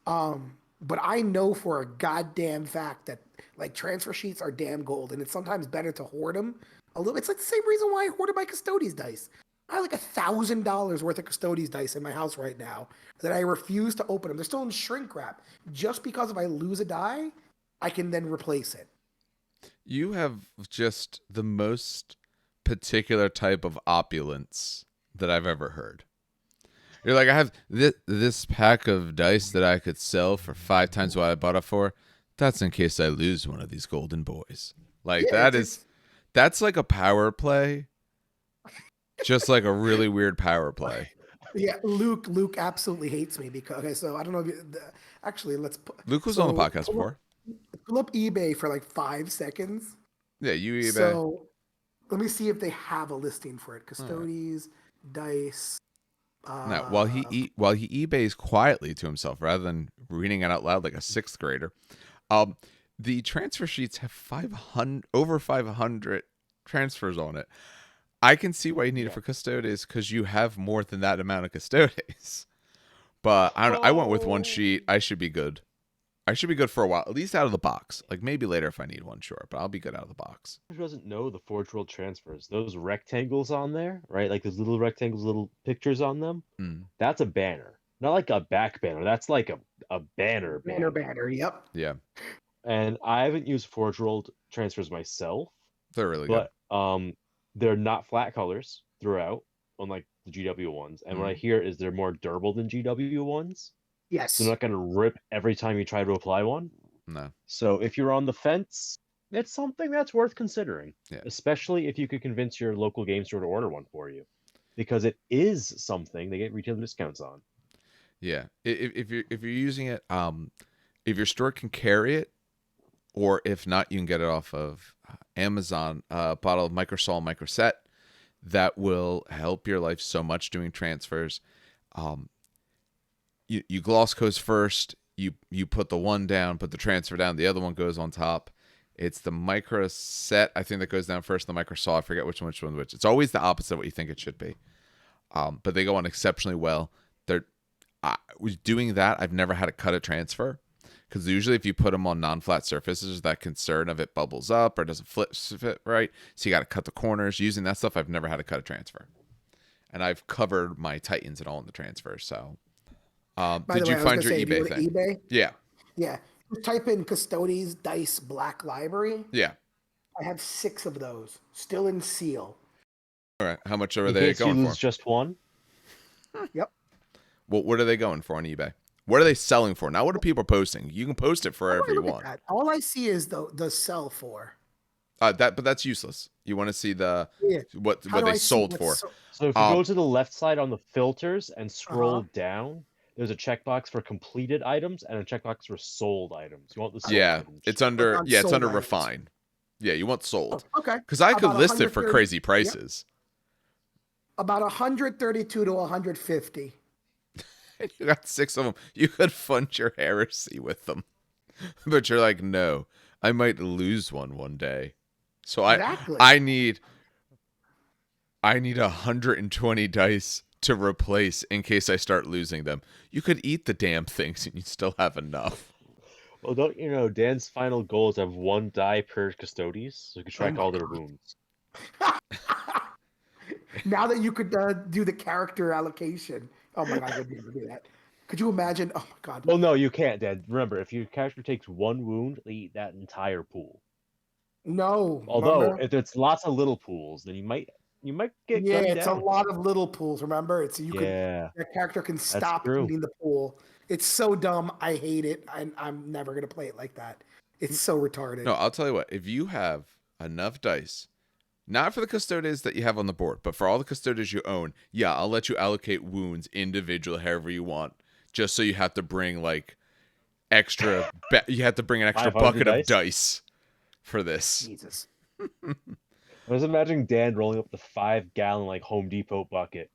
But I know for a goddamn fact that transfer sheets are damn gold, and it's sometimes better to hoard them a little. It's the same reason why I hoarded my Custodes dice. I have $1,000 worth of Custodes dice in my house right now that I refuse to open them. They're still in shrink wrap, just because if I lose a die, I can then replace it. You have just the most particular type of opulence that I've ever heard. You're like, I have this pack of dice that I could sell for 5 times what I bought it for. That's in case I lose one of these golden boys. Like, Yeah, that's like a power play. Just like a really weird power play. Yeah, Luke absolutely hates me because, okay, so I don't know if you, actually, let's put, Luke was so on the podcast pull before. pull up eBay for like 5 seconds. Yeah, you eBay. So let me see if they have a listing for it. Right. Custodes, dice. Now, while he eBays quietly to himself rather than reading it out loud like a 6th grader, the transfer sheets have over 500 transfers on it. I can see why you need it for Custodes because you have more than that amount of Custodes. But I went with 1 sheet. I should be good. I should be good for a while, at least out of the box. Like maybe later if I need one, sure, but I'll be good out of the box. Who doesn't know the Forge World transfers? Those rectangles on there, right? Like those little rectangles, little pictures on them. That's a banner, not like a back banner. That's like a banner. Banner. Yep. Yeah. And I haven't used Forge World transfers myself. They're really good. But they're not flat colors throughout, unlike the GW ones. And what I hear is they're more durable than GW ones. Yes. So they're not going to rip every time you try to apply one. No. So if you're on the fence, it's something that's worth considering. Yeah. Especially if you could convince your local game store to order one for you. Because it is something they get retail discounts on. Yeah. If you're using it, if your store can carry it, or if not, you can get it off of Amazon, a bottle of Microsol Microset that will help your life so much doing transfers. You gloss codes first, you put the one down, put the transfer down, the other one goes on top. It's the Microset, I think, that goes down first, the Microsol, I forget which one's which. It's always the opposite of what you think it should be. But they go on exceptionally well. Doing that, I've never had to cut a transfer. Because usually if you put them on non-flat surfaces, there's that concern of it bubbles up or doesn't fit right. So you got to cut the corners. Using that stuff, I've never had to cut a transfer. And I've covered my Titans and all in the transfer. So did you find your eBay thing? eBay? Yeah. Yeah. Just type in Custodes Dice Black Library. Yeah. I have 6 of those still in seal. All right. How much are they going for? Just one? Yep. Well, what are they going for on eBay? What are they selling for? Now, what are people posting? You can post it for wherever you want. All I see is the sell for. But that's useless. You want to see what they sold for. So if you go to the left side on the filters and scroll down, there's a checkbox for completed items and a checkbox for sold items. You want the sold items. It's under items. refine. Yeah, you want sold. Oh, okay. Because I could list it for crazy prices. Yep. About 132 to 150. You got 6 of them. You could fund your heresy with them. But you're like, no, I might lose one day. So I need 120 dice to replace in case I start losing them. You could eat the damn things and you'd still have enough. Well, don't you know, Dan's final goal is to have 1 die per Custodes, so you can track all their wounds. Now that you could do the character allocation. Oh my God, I would never do that. Could you imagine? Oh my God. Well, no, you can't, Dad. Remember, if your character takes 1 wound, they eat that entire pool. No. Although, if it's lots of little pools, then you might get gunned it's down. a lot of little pools. Remember, your character can stop eating the pool. It's so dumb. I hate it. I'm never gonna play it like that. It's so retarded. No, I'll tell you what. If you have enough dice, not for the Custodes that you have on the board, but for all the Custodes you own, yeah, I'll let you allocate wounds individually, however you want. Just so you have to bring like extra. You have to bring an extra bucket of dice for this. Jesus. I was imagining Dan rolling up the 5-gallon like Home Depot bucket,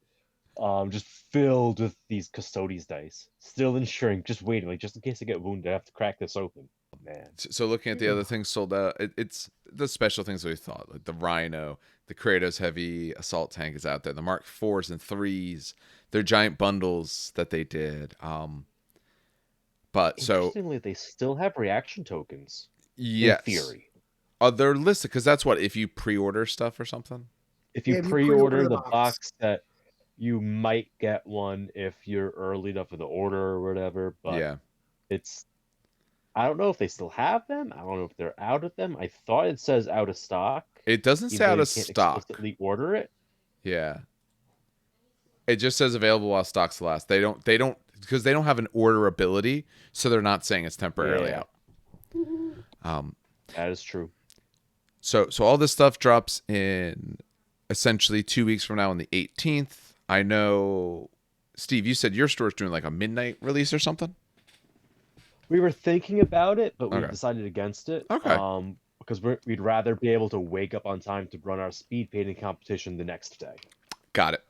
just filled with these Custodes dice, still in shrink, just waiting, like just in case I get wounded, I have to crack this open. Oh, man. So looking at the other things sold out, it's the special things we thought, like the Rhino, the Kratos Heavy Assault Tank is out there, the Mark 4s and 3s, their giant bundles that they did. But interestingly, they still have reaction tokens. Yes. In theory. They're listed because that's what, if you pre-order stuff or something. If you pre-order the box set, you might get one if you're early enough for the order or whatever. But it's I don't know if they still have them. I don't know if they're out of them. I thought it says out of stock, It doesn't even say though out you of can't stock. explicitly order it. Yeah. It just says available while stocks last. They don't because they don't have an order ability, so they're not saying it's temporarily Yeah, out. Um that is true. so all this stuff drops in essentially 2 weeks from now on the 18th. I know Steve, you said your store's doing like a midnight release or something? We were thinking about it, but we Okay. decided against it. Okay. Because we'd rather be able to wake up on time to run our speed painting competition the next day. Got it.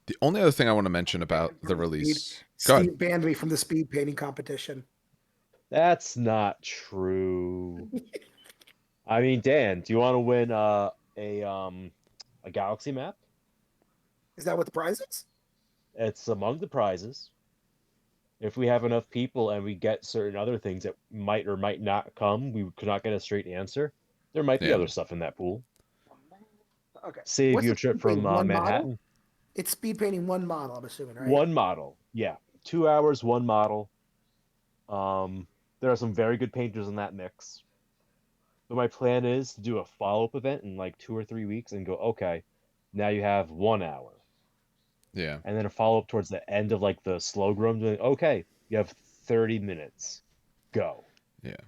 The only other thing I want to mention about the release. Go ahead. Steve banned me from the speed painting competition. That's not true. I mean, Dan, do you want to win a galaxy map? Is that what the prize is? It's among the prizes. If we have enough people and we get certain other things that might or might not come, we could not get a straight answer. There might be Yeah. other stuff in that pool. Okay. Save What's you the a trip speed painting? from One model? Manhattan. It's speed painting one model, I'm assuming, right? One model, yeah, 2 hours, one model. There are some very good painters in that mix. But my plan is to do a follow-up event in like 2 or 3 weeks and go, okay, now you have 1 hour. Yeah. And then a follow-up towards the end of like the slow groom doing, okay, you have 30 minutes. Go. Yeah.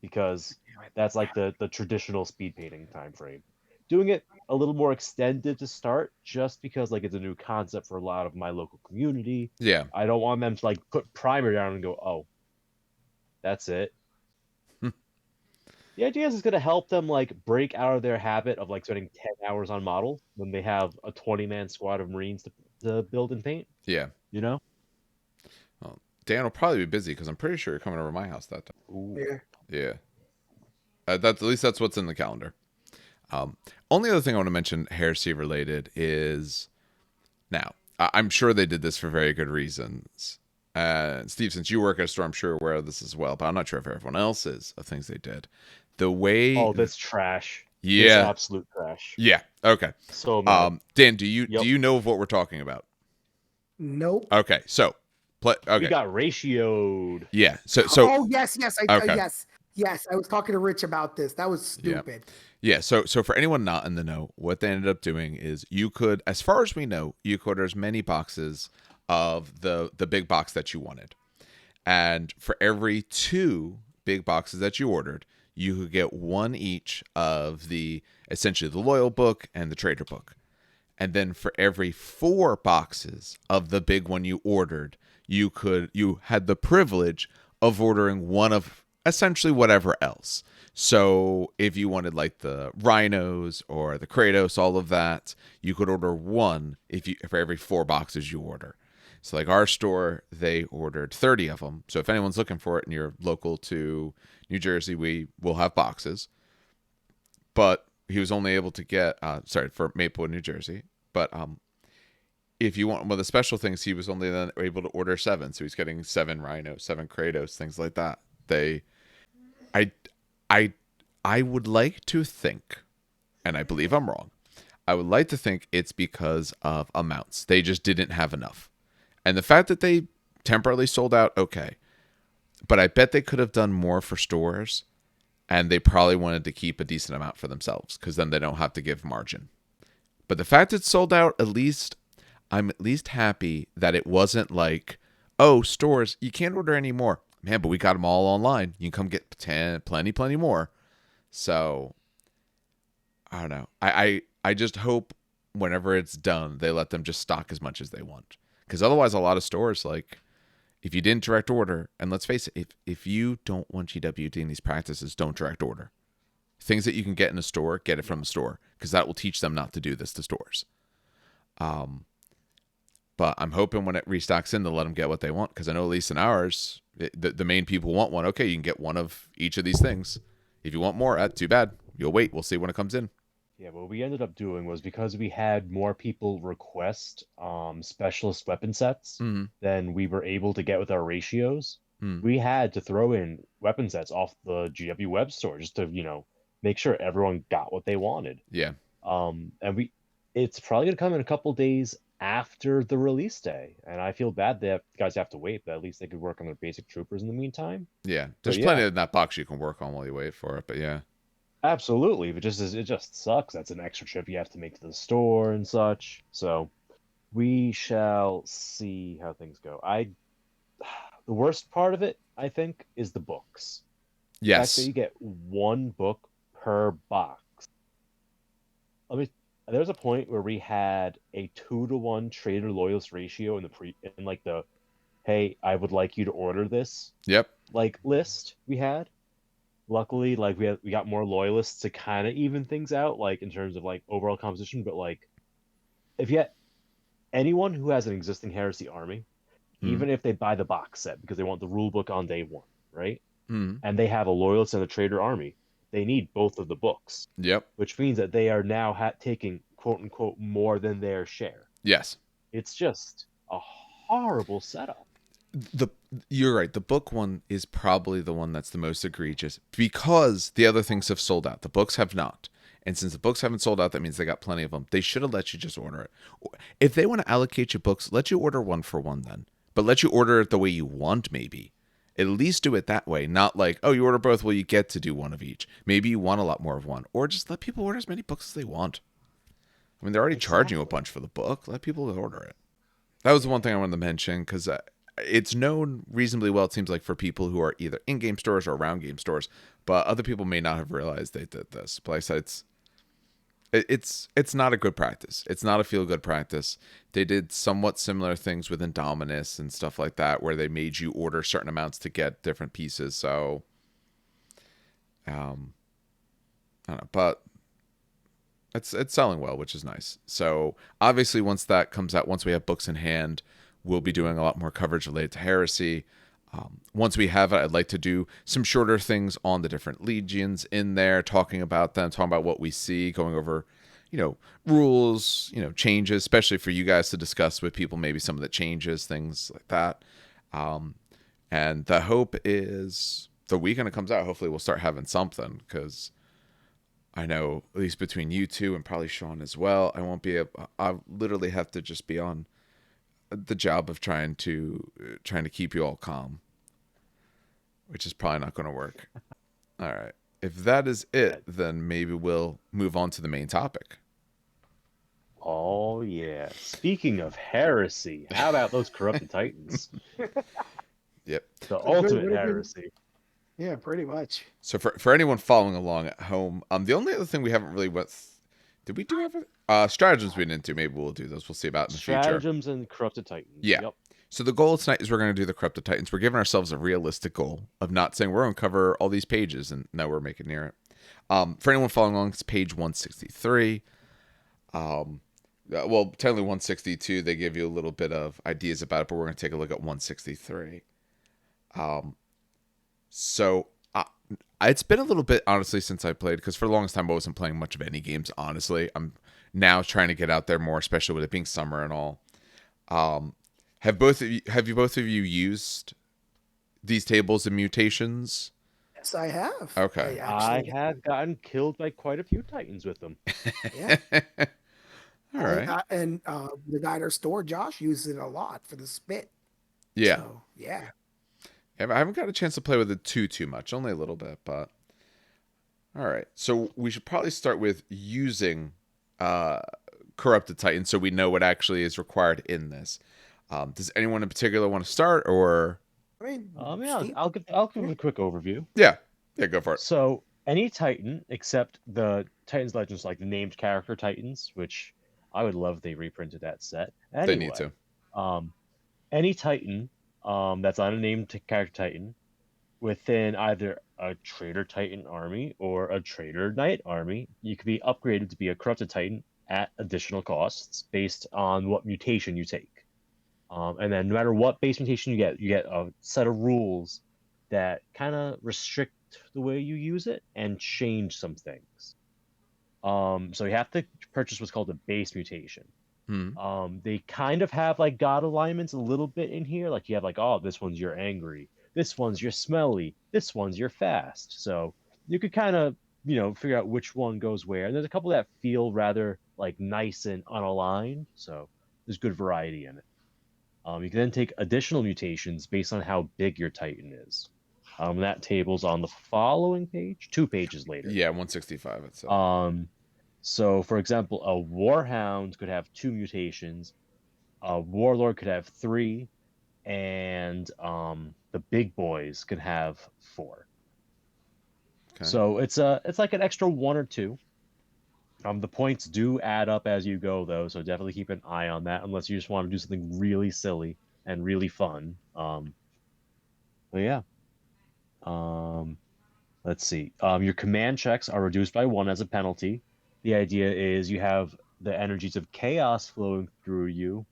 Because that's like the traditional speed painting time frame. Doing it a little more extended to start just because like it's a new concept for a lot of my local community. Yeah. I don't want them to like put primer down and go, oh, that's it. The idea is it's going to help them like break out of their habit of like spending 10 hours on model when they have a 20-man squad of Marines to build and paint, Yeah. you know? Well, Dan will probably be busy because I'm pretty sure you're coming over to my house that time. Ooh. Yeah. Yeah. At least that's what's in the calendar. Only other thing I want to mention, heresy related, is now I'm sure they did this for very good reasons. Steve, since you work at a store, I'm sure you're aware of this as well, but I'm not sure if everyone else is of things they did. The way, Oh, that's trash. This yeah, absolute trash. yeah, okay. So mad. Dan, do you Yep. know of what we're talking about? Nope. Okay, so We okay, got ratioed. yeah, so Oh yes, okay, yes. I was talking to Rich about this. That was yeah. stupid. Yeah, so for anyone not in the know, what they ended up doing is you could, as far as we know, you could order as many boxes of the big box that you wanted. And for every 2 big boxes that you ordered, you could get 1 each of the essentially the loyal book and the trader book. And then for every 4 boxes of the big one you ordered, you had the privilege of ordering one of essentially whatever else. So if you wanted like the rhinos or the Kratos, all of that, you could order one for every 4 boxes you order. So like our store, they ordered 30 of them. So if anyone's looking for it and you're local to New Jersey, we will have boxes. But he was only able to get for Maplewood, New Jersey. But if you want one of the special things, he was only then able to order 7. So he's getting 7 rhinos, 7 Kratos, things like that. I I would like to think, and I believe I'm wrong, I would like to think it's because of amounts. They just didn't have enough. And the fact that they temporarily sold out, okay. But I bet they could have done more for stores, and they probably wanted to keep a decent amount for themselves because then they don't have to give margin. But the fact it's sold out, I'm at least happy that it wasn't like, oh, stores, you can't order any more. Man, but we got them all online. You can come get plenty more. So, I don't know. I just hope whenever it's done, they let them just stock as much as they want. Because otherwise, a lot of stores, like, if you didn't direct order, and let's face it, if you don't want GW doing these practices, don't direct order. Things that you can get in a store, get it from the store. Because that will teach them not to do this to stores. But I'm hoping when it restocks in, they'll let them get what they want. Because I know at least in ours, the main people want one. Okay, you can get one of each of these things. If you want more, that's too bad. You'll wait. We'll see when it comes in. Yeah, what we ended up doing was because we had more people request specialist weapon sets than we were able to get with our ratios, we had to throw in weapon sets off the GW web store just to, make sure everyone got what they wanted. Yeah. And it's probably gonna come in a couple days after the release day, and I feel bad that guys have to wait, but at least they could work on their basic troopers in the meantime. Yeah, But there's plenty yeah, in that box you can work on while you wait for it. But yeah, absolutely. But it just sucks. That's an extra trip you have to make to the store and such. So we shall see how things go. The worst part of it, I think, is the books. The fact that yes, you get one book per box. I mean, there was a point where we had a 2-to-1 Traitor Loyalist ratio in like the hey, I would like you to order this yep, like list we had. Luckily, like we got more loyalists to kind of even things out, like in terms of like overall composition. But like, if you had anyone who has an existing Heresy army, mm, even if they buy the box set because they want the rule book on day one, right? mm, And they have a loyalist and a traitor army, they need both of the books, yep, which means that they are now taking quote unquote more than their share. yes. It's just a horrible setup. The You're right. The book one is probably the one that's the most egregious because the other things have sold out. The books have not. And since the books haven't sold out, that means they got plenty of them. They should have let you just order it. If they want to allocate you books, let you order one for one then. But let you order it the way you want, maybe. At least do it that way. Not like, oh, you order both, well, you get to do one of each. Maybe you want a lot more of one. Or just let people order as many books as they want. I mean, they're already charging you a Exactly. bunch for the book. Let people order it. That was the one thing I wanted to mention because it's known reasonably well, it seems like, for people who are either in game stores or around game stores, but other people may not have realized they did this. But like I said, it's not a good practice. It's not a feel good practice. They did somewhat similar things with Indominus and stuff like that, where they made you order certain amounts to get different pieces. So, I don't know, but it's selling well, which is nice. So obviously, once that comes out, once we have books in hand, we'll be doing a lot more coverage related to Heresy. Once we have it, I'd like to do some shorter things on the different legions in there, talking about them, talking about what we see, going over, rules, changes, especially for you guys to discuss with people, maybe some of the changes, things like that. Um, and the hope is the weekend it comes out, hopefully we'll start having something because I know at least between you two and probably Sean as well, I won't be able. I literally have to just be on the job of trying to keep you all calm, which is probably not going to work. All right. If that is it, then maybe we'll move on to the main topic. Oh yeah. Speaking of heresy, how about those corrupted titans? Yep. The So good. ultimate What have you? heresy. Yeah, pretty much. So for anyone following along at home, the only other thing we haven't really went, did we do ever? Stratagems we didn't do. Maybe we'll do those. We'll see about in the future. Stratagems and corrupted titans. Yeah. Yep. So the goal tonight is we're going to do the Corrupted Titans. We're giving ourselves a realistic goal of not saying we're going to cover all these pages, and no, we're making near it. For anyone following along, it's page 163. Well, technically 162. They give you a little bit of ideas about it, but we're going to take a look at 163. So it's been a little bit, honestly, since I played, because for the longest time I wasn't playing much of any games, honestly. I'm now trying to get out there more, especially with it being summer and all. Have you both of you used these tables and mutations? Yes, I have. Okay. I Actually, have gotten killed by quite a few titans with them. yeah. All right. And the guy at our store, Josh, uses it a lot for the spit. Yeah. So yeah. I haven't got a chance to play with it too much, only a little bit, but all right. So we should probably start with using Corrupted Titan so we know what actually is required in this. Does anyone in particular want to start, or? I mean, Yeah, Steve, I'll give a quick overview. Yeah, go for it. So any Titan except the Titans Legends, like the named character Titans, which I would love if they reprinted that set. They need Anyway, to. um, any Titan that's not a named character Titan within either a Traitor Titan army or a Traitor Knight army, you could be upgraded to be a Corrupted Titan at additional costs based on what mutation you take. And then no matter what base mutation you get a set of rules that kind of restrict the way you use it and change some things. So you have to purchase what's called a base mutation. Hmm. They kind of have like god alignments a little bit in here. Like you have like, oh, this one's you're angry, this one's you're smelly, this one's you're fast. So you could kind of figure out which one goes where. And there's a couple that feel rather like nice and unaligned. So there's good variety in it. You can then take additional mutations based on how big your Titan is. That table's on the following page, 2 pages later. Yeah, 165. It's So, for example, a Warhound could have 2 mutations, a Warlord could have 3, and the big boys could have 4. Okay. So it's like an extra 1 or 2. The points do add up as you go, though, so definitely keep an eye on that, unless you just want to do something really silly and really fun. But yeah. Let's see. Your command checks are reduced by 1 as a penalty. The idea is you have the energies of chaos flowing through you.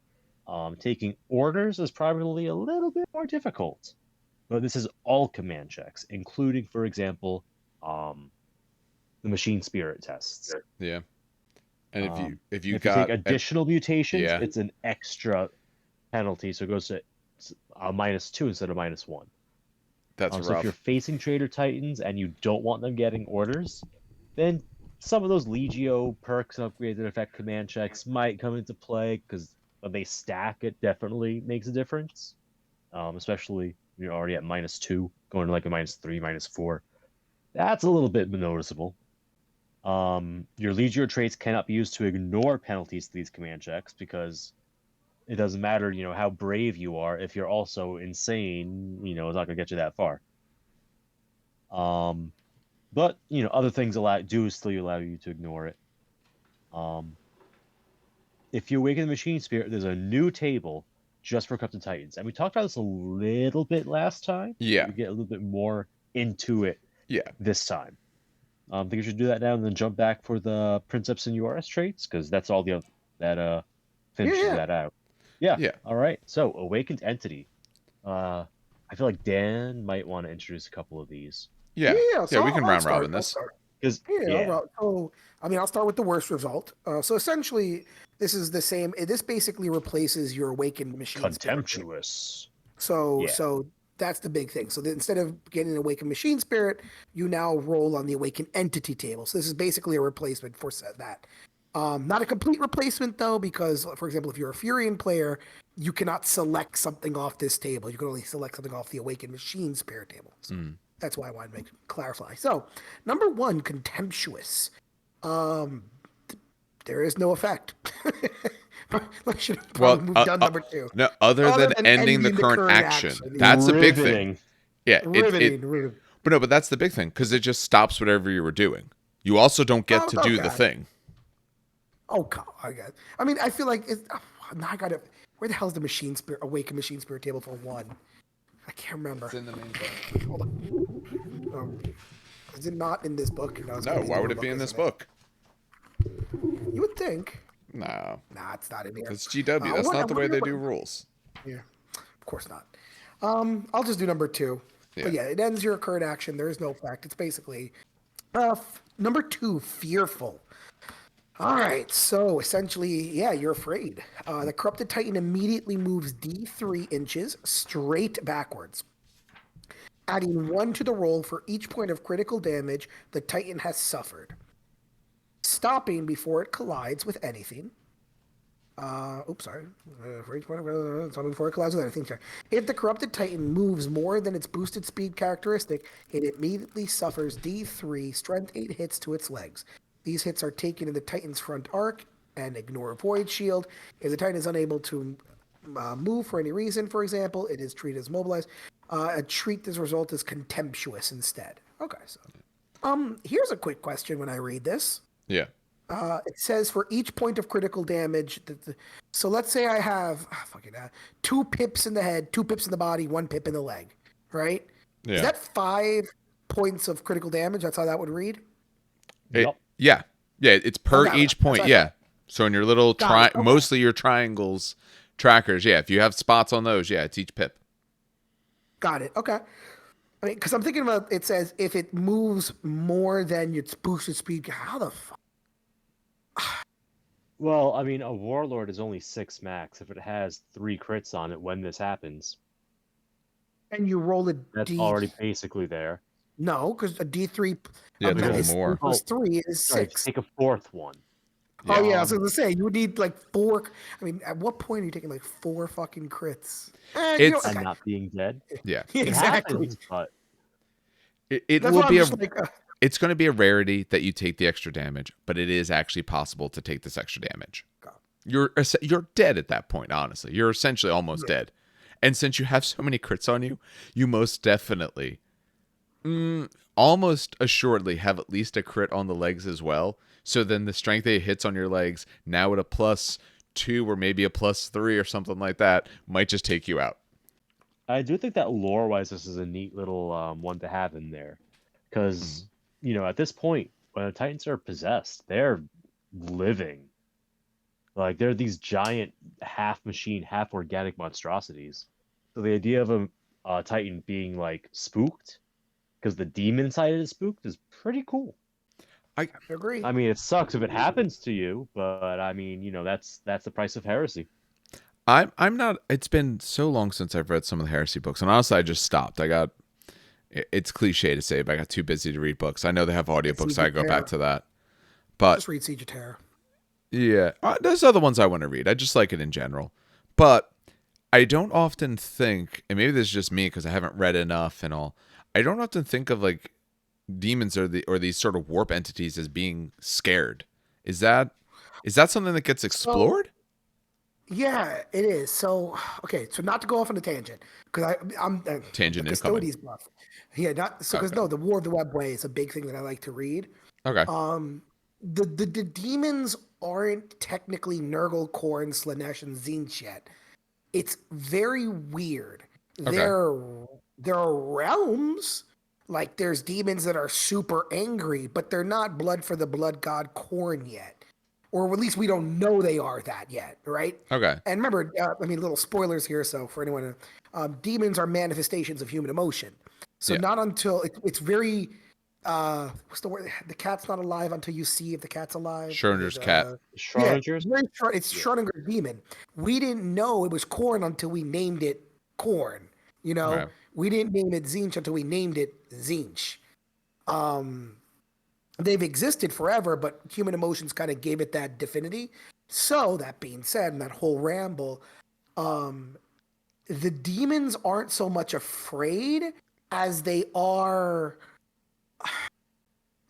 Taking orders is probably a little bit more difficult. But this is all command checks, including, for example, the machine spirit tests. Yeah. And if you take additional mutations, yeah. it's an extra penalty, so it goes to -2 instead of -1. That's So rough. if you're facing Traitor Titans and you don't want them getting orders, then some of those Legio perks and upgrades that affect command checks might come into play, because when they stack, it definitely makes a difference. Especially when you're already at -2, going to like a -3, -4. That's a little bit noticeable. Your Legio traits cannot be used to ignore penalties to these command checks, because it doesn't matter, how brave you are. If you're also insane, it's not going to get you that far. But, other things do still allow you to ignore it. If you awaken the Machine Spirit, there's a new table just for Corrupted Titans. And we talked about this a little bit last time. Yeah. We get a little bit more into it this time. I think we should do that now and then jump back for the Princeps and URS traits, because that's all that finishes that out. Yeah. All right. So, Awakened Entity. I feel like Dan might want to introduce a couple of these. Yeah. So we can round robin this. So, I'll start with the worst result. So essentially, this is the same. This basically replaces your Awakened Machine Contemptuous. Spirit. So that's the big thing. So instead of getting an Awakened Machine Spirit, you now roll on the Awakened Entity table. So this is basically a replacement for that. Not a complete replacement, though, because, for example, if you're a Furion player, you cannot select something off this table. You can only select something off the Awakened Machine Spirit table. So that's why I wanted to clarify. So, number 1, Contemptuous. There is no effect. I should have probably moved on number 2. No, other than ending the current action. That's a big thing. Yeah. Riveting. But that's the big thing, because it just stops whatever you were doing. You also don't get to do the thing. Oh, God. I feel like now I got it. Where the hell is the Machine Spirit, Awakened Machine Spirit table for 1? I can't remember. It's in the main book. Hold on. Is it not in this book? No, why would it be in this book? You would think. No. Nah, it's not in here. It's GW. That's not the way they do rules. Yeah, of course not. I'll just do number 2. Yeah. But yeah, it ends your current action. There is no effect. It's basically number 2, Fearful. All right, so essentially, you're afraid. The Corrupted Titan immediately moves D3 inches straight backwards, adding 1 to the roll for each point of critical damage the Titan has suffered, stopping before it collides with anything. For each point stopping before it collides with anything. If the Corrupted Titan moves more than its boosted speed characteristic, it immediately suffers D3 Strength 8 hits to its legs. These hits are taken in the Titan's front arc and ignore Void Shield. If the Titan is unable to move for any reason, for example, it is treated as mobilized. Treat this result as Contemptuous instead. Okay, so here's a quick question when I read this. Yeah. It says for each point of critical damage. So let's say I have 2 pips in the head, 2 pips in the body, 1 pip in the leg, right? Yeah. Is that 5 points of critical damage? That's how that would read? Yeah. It's per each point. Yeah. So in your little mostly your triangles trackers. Yeah. If you have spots on those, it's each pip. Got it. Okay. Because I'm thinking about, it says if it moves more than its boosted speed. How the fuck? Well, a Warlord is only 6 max if it has 3 crits on it when this happens. And you roll a That's already basically there. No, because a D3. Yeah, more. Plus 3 is 6. Take a 4th one. Oh yeah, I was gonna say you would need like 4. I mean, at what point are you taking like 4 fucking crits? It's And Okay. not being dead. yeah. It Exactly. happens, but It That's will why I'm be just like, it's going to be a rarity that you take the extra damage, but it is actually possible to take this extra damage. You're dead at that point, honestly. You're essentially almost dead. And since you have so many crits on you, you most definitely, almost assuredly have at least a crit on the legs as well. So then the strength that hits on your legs, now at a +2 or maybe a +3 or something like that, might just take you out. I do think that lore-wise, this is a neat little one to have in there, because at this point, when the Titans are possessed, they're living. Like they're these giant half machine, half organic monstrosities. So the idea of a Titan being like spooked, because the demon inside it is spooked, is pretty cool. I agree. I mean, it sucks if it happens to you, but I mean, that's the price of heresy. I'm not. It's been so long since I've read some of the heresy books, and honestly, I just stopped. It's cliche to say, but I got too busy to read books. I know they have audiobooks, so I go back to that. But just read Siege of Terror. Yeah, there's other ones I want to read. I just like it in general, but I don't often think, and maybe this is just me because I haven't read enough and all. I don't often think of like demons or these sort of warp entities as being scared. Is that something that gets explored? Yeah, it is. So, okay, so not to go off on a tangent, because I'm Tangent the incoming. Custodes buff. Yeah, not so because Okay. no, the War of the Webway is a big thing that I like to read. Okay. The demons aren't technically Nurgle, Khorne, Slanesh, and Tzeentch yet. It's very weird. Okay. There are realms, like there's demons that are super angry, but they're not blood for the blood god Khorne yet. Or at least we don't know they are that yet, right? Okay. And remember, little spoilers here. So for anyone, demons are manifestations of human emotion. So Yeah. not until it's very, what's the word? The cat's not alive until you see if the cat's alive. Schrodinger's cat. Schrodinger's? Yeah, it's Schrodinger's demon. We didn't know it was Khorne until we named it Khorne. Right. We didn't name it Tzeentch until we named it Tzeentch. They've existed forever, but human emotions kind of gave it that divinity. So that being said, in that whole ramble, the demons aren't so much afraid as they are.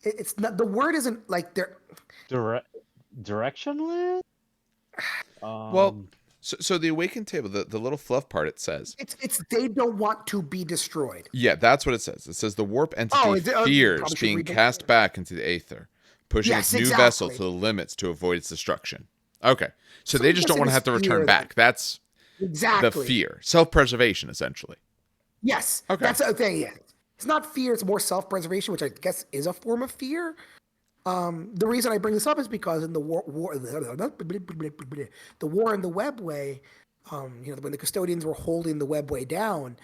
It's not, the word isn't like they're Directionless. Well, so the awakened table, the little fluff part, it says it's they don't want to be destroyed. Yeah, that's what it says. It says the warp entity fears being cast back into the aether, pushing its new vessel to the limits to avoid its destruction. Okay, so they just don't want to have to return back. That's the fear, self-preservation, essentially. Yes, okay. That's the thing. Yeah, it's not fear; it's more self-preservation, which I guess is a form of fear. The reason I bring this up is because in the war in the Webway, when the custodians were holding the Webway down,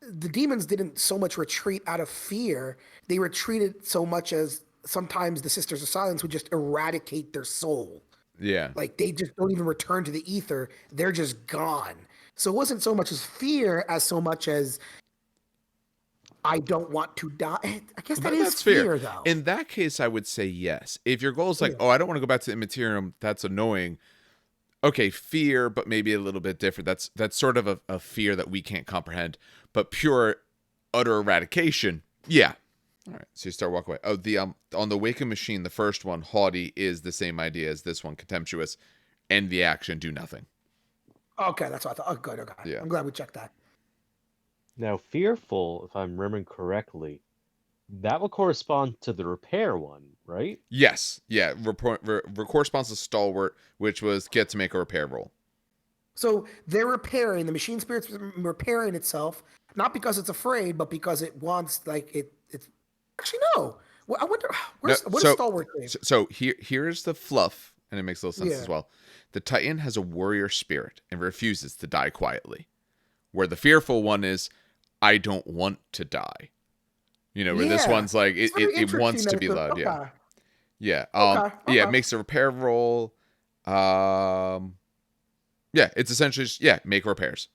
the demons didn't so much retreat out of fear. They retreated so much as sometimes the Sisters of Silence would just eradicate their soul. Yeah. Like they just don't even return to the ether. They're just gone. So it wasn't so much as fear as so much as I don't want to die. I guess that's fear, though. In that case, I would say yes. If your goal is like, I don't want to go back to the Immaterium, that's annoying. Okay, fear, but maybe a little bit different. That's sort of a fear that we can't comprehend. But pure, utter eradication, yeah. All right, so you start walking away. Oh, on the Awakened Machine, the first one, haughty, is the same idea as this one, contemptuous. End the action, do nothing. Okay, that's what I thought. Oh, good. Okay. Yeah. I'm glad we checked that. Now, fearful, if I'm remembering correctly, that will correspond to the repair one, right? Yes. Yeah. Corresponds to stalwart, which was get to make a repair roll. So they're repairing, the machine spirit's repairing itself, not because it's afraid, but because it wants, it's actually, no. Well, I wonder, what is stalwart doing? So here's the fluff, and it makes a little sense as well. The Titan has a warrior spirit and refuses to die quietly, where the fearful one is, I don't want to die. Where this one's like, it wants to be loud. Yeah. Yeah. Yeah, it makes a repair roll. Yeah, it's essentially just, make repairs.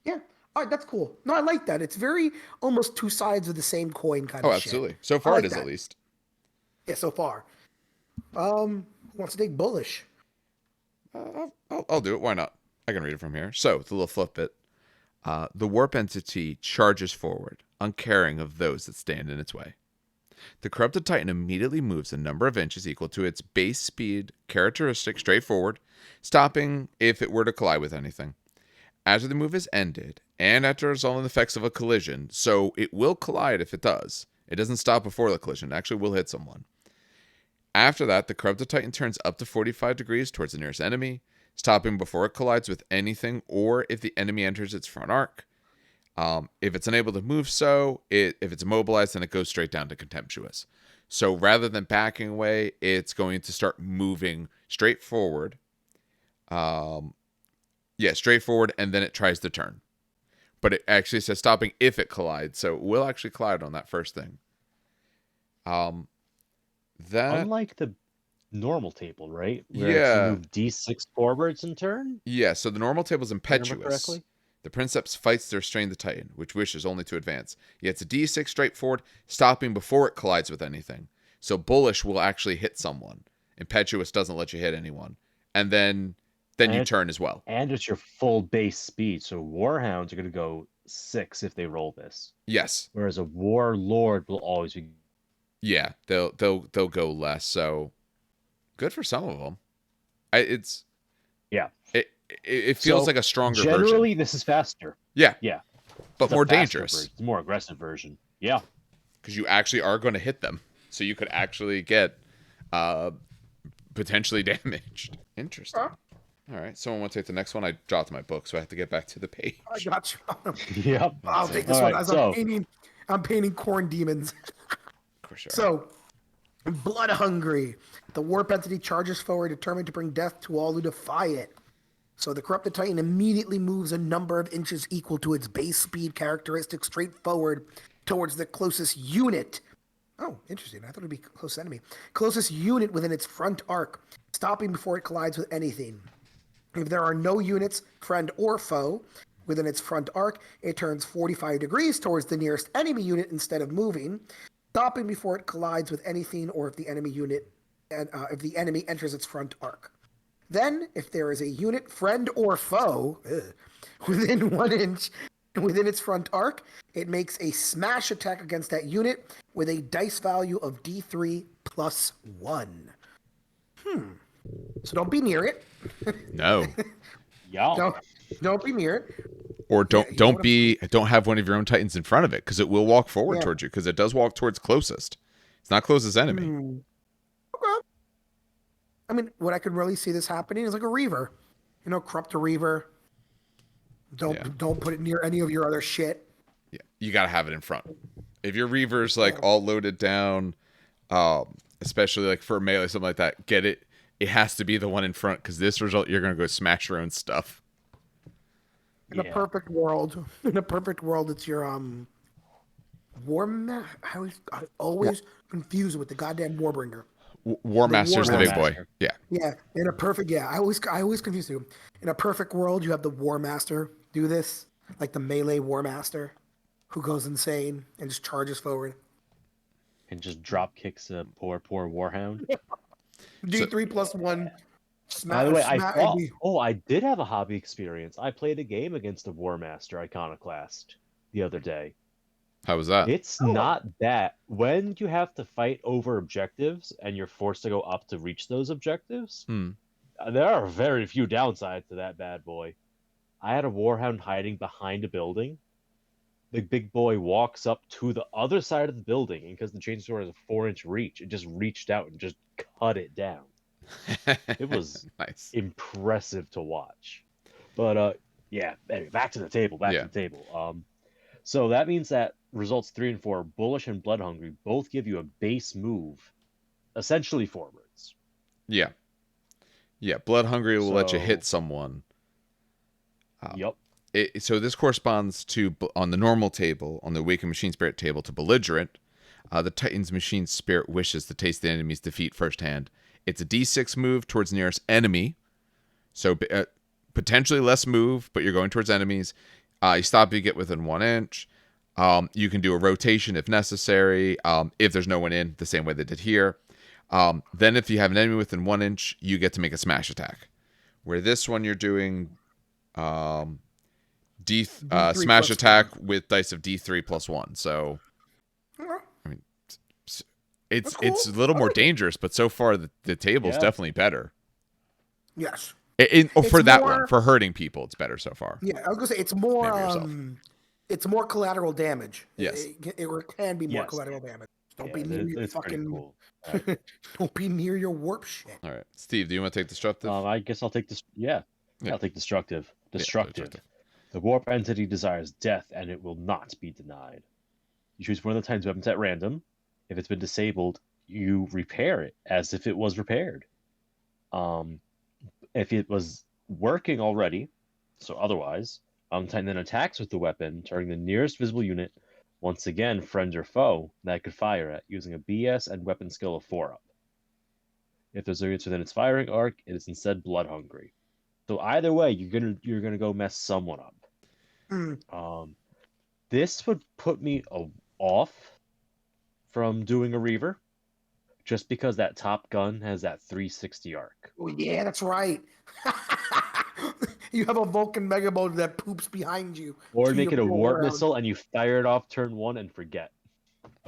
Yeah. All right, that's cool. No, I like that. It's very almost two sides of the same coin kind of shit. Oh, absolutely. So far it is, at least. Yeah, so far. Who wants to take bullish? I'll do it. Why not? I can read it from here. So, the little flip bit. The warp entity charges forward, uncaring of those that stand in its way. The corrupted titan immediately moves a number of inches equal to its base speed characteristic straight forward, stopping if it were to collide with anything. After the move is ended, and after resolving the effects of a collision, so it will collide if it does. It doesn't stop before the collision. It actually will hit someone. After that, the corrupted titan turns up to 45 degrees towards the nearest enemy, stopping before it collides with anything or if the enemy enters its front arc. If it's unable to move if it's immobilized, then it goes straight down to contemptuous. So rather than backing away, it's going to start moving straight forward. Straight forward, and then it tries to turn. But it actually says stopping if it collides, so it will actually collide on that first thing. Unlike the normal table, right? Where Yeah. you move D6 forwards in turn? Yeah, so the normal table is impetuous. Remember correctly? The Princeps fights to restrain the Titan, which wishes only to advance. Yet it's a D6 straight forward, stopping before it collides with anything. So bullish will actually hit someone. Impetuous doesn't let you hit anyone. And then you turn as well. And it's your full base speed. So Warhounds are going to go 6 if they roll this. Yes. Whereas a Warlord will always be... Yeah, they'll go less. So good for some of them. It feels like a stronger version. Generally, this is faster. Yeah. Yeah. But more dangerous. It's a more aggressive version. Yeah. Because you actually are going to hit them. So you could actually get potentially damaged. Interesting. All right. Someone want to take the next one? I dropped my book, so I have to get back to the page. I got you. Yep. I'll take this one. As I'm painting corn demons. For sure. So, blood hungry. The warp entity charges forward, determined to bring death to all who defy it. So the corrupted titan immediately moves a number of inches equal to its base speed characteristic straight forward towards the closest unit. Oh, interesting. I thought it'd be close enemy. Closest unit within its front arc, stopping before it collides with anything. If there are no units, friend or foe, within its front arc, it turns 45 degrees towards the nearest enemy unit instead of moving, stopping before it collides with anything or if the enemy enters its front arc. Then, if there is a unit, friend or foe, within 1 inch within its front arc, it makes a smash attack against that unit with a dice value of D3 plus 1. So don't be near it. No. Yeah. Don't be near it. Or don't have one of your own titans in front of it, because it will walk forward towards you, because it does walk towards closest. It's not closest enemy. Okay. I mean, what I could really see this happening is like a Reaver. Corrupt a Reaver. Don't put it near any of your other shit. Yeah, you gotta have it in front. If your Reaver's all loaded down, especially for melee, something like that, get it. It has to be the one in front, because this result you're gonna go smash your own stuff. In a perfect world, it's your I always confuse it with the goddamn Warbringer. War Master's the big boy. Yeah. Yeah. In a perfect, I always confuse you. In a perfect world, you have the War Master do this, like the melee War Master, who goes insane and just charges forward and just drop kicks a poor Warhound. D3 plus 1. By the way, I did have a hobby experience. I played a game against a War Master Iconoclast the other day. How was that? It's not that. When you have to fight over objectives and you're forced to go up to reach those objectives, there are very few downsides to that bad boy. I had a Warhound hiding behind a building. The big boy walks up to the other side of the building, and because the chainsaw has a 4-inch reach, it just reached out and just cut it down. It was nice, impressive to watch. But anyway, back to the table. So that means that results 3 and 4, bullish and blood hungry, both give you a base move, essentially forwards. Yeah. Blood hungry will let you hit someone. Yep. So this corresponds to, on the normal table, on the Awakened Machine Spirit table, to belligerent. The Titan's Machine Spirit wishes to taste the enemy's defeat firsthand. It's a D6 move towards nearest enemy. So potentially less move, but you're going towards enemies. You stop, you get within 1 inch. You can do a rotation if necessary. If there's no one in, the same way they did here. Then if you have an enemy within 1 inch, you get to make a smash attack. Where this one you're doing D3 smash plus attack with dice of D3 plus 1. So, one. I mean, That's cool. it's a little I more like it. dangerous, but so far the table's Yeah. definitely better. Yes. For that more- one, for hurting people, it's better so far. Yeah, I was gonna say it's more. Maybe yourself. It's more collateral damage. Yes. It can be more Yes. collateral damage. Don't Yeah, be near your it's pretty fucking. cool. Don't be near your warp shit. All right, Steve, do you want to take destructive? I guess I'll take this. Yeah. Yeah. I'll take destructive. Yeah, Destructive. The warp entity desires death, and it will not be denied. You choose one of the Titan's weapons at random. If it's been disabled, you repair it as if it was repaired. If it was working already, so otherwise, Titan then attacks with the weapon, targeting the nearest visible unit, once again, friend or foe, that it could fire at, using a BS and weapon skill of 4-up. If there's units within its firing arc, it is instead blood hungry. So either way, you're gonna go mess someone up. This would put me off from doing a Reaver, just because that Top Gun has that 360 arc. Oh yeah, that's right. You have a Vulcan mega mode that poops behind you. Or so make you it a roll warp around. missile and you fire it off turn 1 and forget.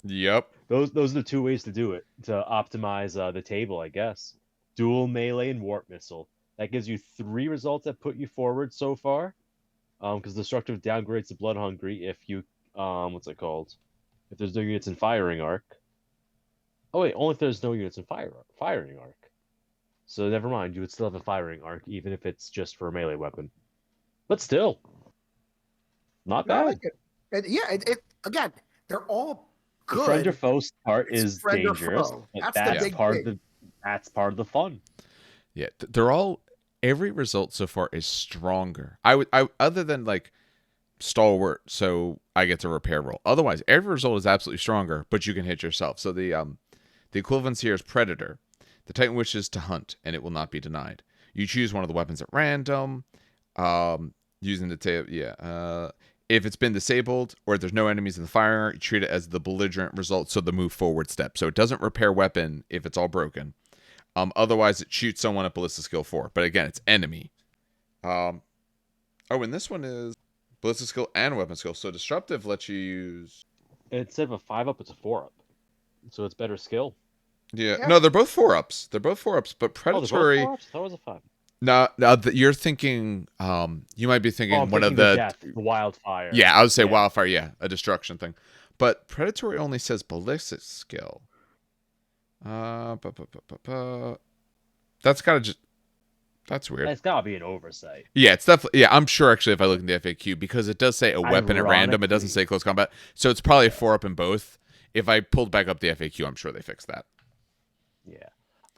Yep. Those are the two ways to do it, to optimize the table, I guess. Dual melee and warp missile. That gives you 3 results that put you forward so far. Because destructive downgrades to blood hungry if you what's it called? If there's no units in firing arc. Oh wait, only if there's no units in firing arc. So never mind, you would still have a firing arc, even if it's just for a melee weapon. But still, not No, I bad. like it. It again, they're all The good. friend or foe part It's is friend or dangerous, foe. but That's the big part thing. of that's part of the fun. Yeah, they're all. Every result so far is stronger. I other than like stalwart, so I get to repair roll. Otherwise, every result is absolutely stronger, but you can hit yourself. So the equivalence here is predator. The Titan wishes to hunt, and it will not be denied. You choose one of the weapons at random, using the tail. Yeah. If it's been disabled or if there's no enemies in the fire, you treat it as the belligerent result, so the move forward step. So it doesn't repair weapon if it's all broken. Otherwise, it shoots someone at Ballista Skill 4. But again, it's enemy. And this one is Ballista Skill and Weapon Skill. So Disruptive lets you use... Instead of a 5-up, it's a 4-up. So it's better skill. Yeah. Yeah. No, they're both 4-ups. But Oh, they're both Predatory... 4-ups? That was a 5. No, you're thinking... you might be thinking I'm one thinking of the... death, the wildfire. Yeah, I would say Yeah. Wildfire, yeah. A destruction thing. But Predatory only says Ballistic Skill. That's gotta just... That's weird. It's gotta be an oversight. Yeah, it's definitely... Yeah, I'm sure actually if I look in the FAQ, because it does say a weapon at random, it doesn't Ironically. say close combat. So it's probably a 4-up in both. If I pulled back up the FAQ, I'm sure they fixed that. Yeah.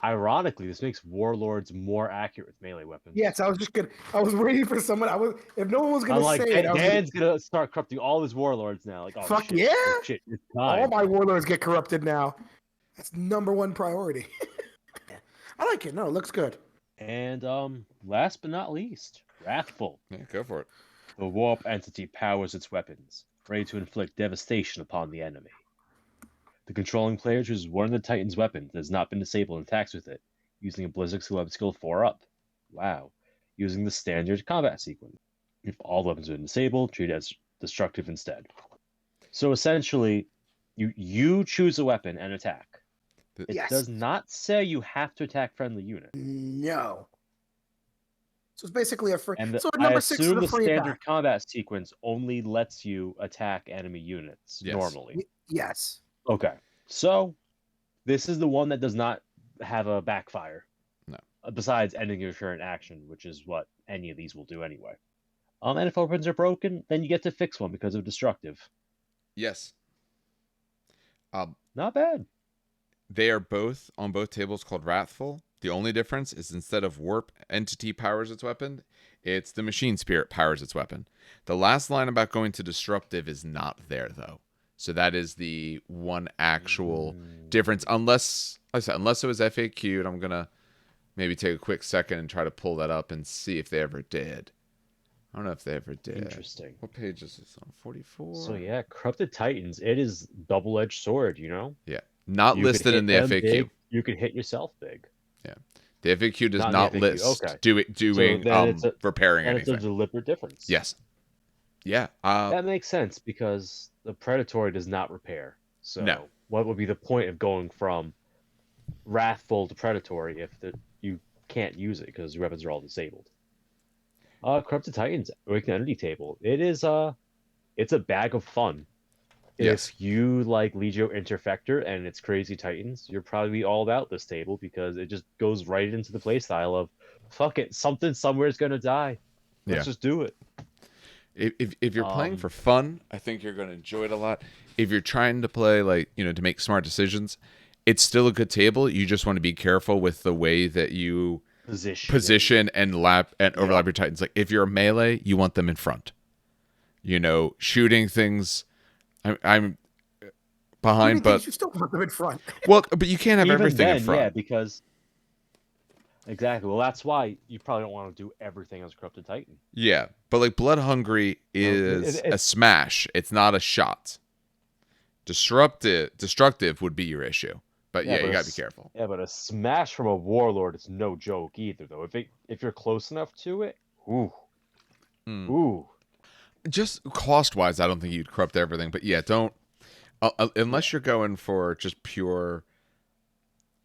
Ironically, this makes warlords more accurate with melee weapons. Yes, I was waiting for someone. If no one was gonna I'm like, say it, I was Dan's gonna start corrupting all his warlords now. Like, oh, Fuck shit, yeah! oh, shit, it's all time. my warlords get corrupted now. That's #1 priority. I like it. No, it looks good. And last but not least, Wrathful. Yeah, go for it. The warp entity powers its weapons, ready to inflict devastation upon the enemy. The controlling player chooses one of the Titan's weapons that has not been disabled and attacks with it, using a ballistic skill 4-up. Wow. Using the standard combat sequence. If all weapons have been disabled, treat it as destructive instead. So essentially, you choose a weapon and attack. It Yes. does not say you have to attack friendly units. No. So it's basically a free. And so I number 6 is assume a the free standard attack. combat sequence only lets you attack enemy units Yes. normally. Yes. Okay, so this is the one that does not have a backfire. No. Besides ending your current action, which is what any of these will do anyway. And if weapons are broken, then you get to fix one because of destructive. Yes. Not bad. They are both on both tables called Wrathful. The only difference is instead of Warp Entity powers its weapon, it's the Machine Spirit powers its weapon. The last line about going to Disruptive is not there, though. So that is the one actual difference. Unless, like I said, unless it was FAQ'd, I'm going to maybe take a quick second and try to pull that up and see if they ever did. I don't know if they ever did. Interesting. What page is this on? 44? So yeah, Corrupted Titans. It is double-edged sword, you know? Yeah. Not You could listed in hit the them FAQ. big, you could hit yourself big. Yeah. The FAQ does Not not in the FAQ. list Okay. doing So then repairing it's a anything. deliberate difference. Yes. Yeah. That makes sense because the Predatory does not repair. So No. what would be the point of going from Wrathful to Predatory if you can't use it because your weapons are all disabled? Corrupted Titans Awakened Entity table. It's a bag of fun. Yes. If you like Legio Interfector and it's Crazy Titans, you're probably all about this table because it just goes right into the playstyle of fuck it, something somewhere is gonna die. Let's just do it. If you're playing for fun, I think you're going to enjoy it a lot. If you're trying to play to make smart decisions, it's still a good table. You just want to be careful with the way that you position and overlap your Titans. Like if you're a melee, you want them in front. Shooting things. I'm behind, but you still want them in front. Well, but you can't have Even everything then, in front. Yeah, because exactly. Well, that's why you probably don't want to do everything as a Corrupted Titan. Yeah, but like Blood Hungry is a smash. It's not a shot. Destructive would be your issue. But yeah, you gotta be careful. Yeah, but a smash from a Warlord is no joke either, though. If you're close enough to it, ooh. Just cost-wise, I don't think you'd corrupt everything. But yeah, don't unless you're going for just pure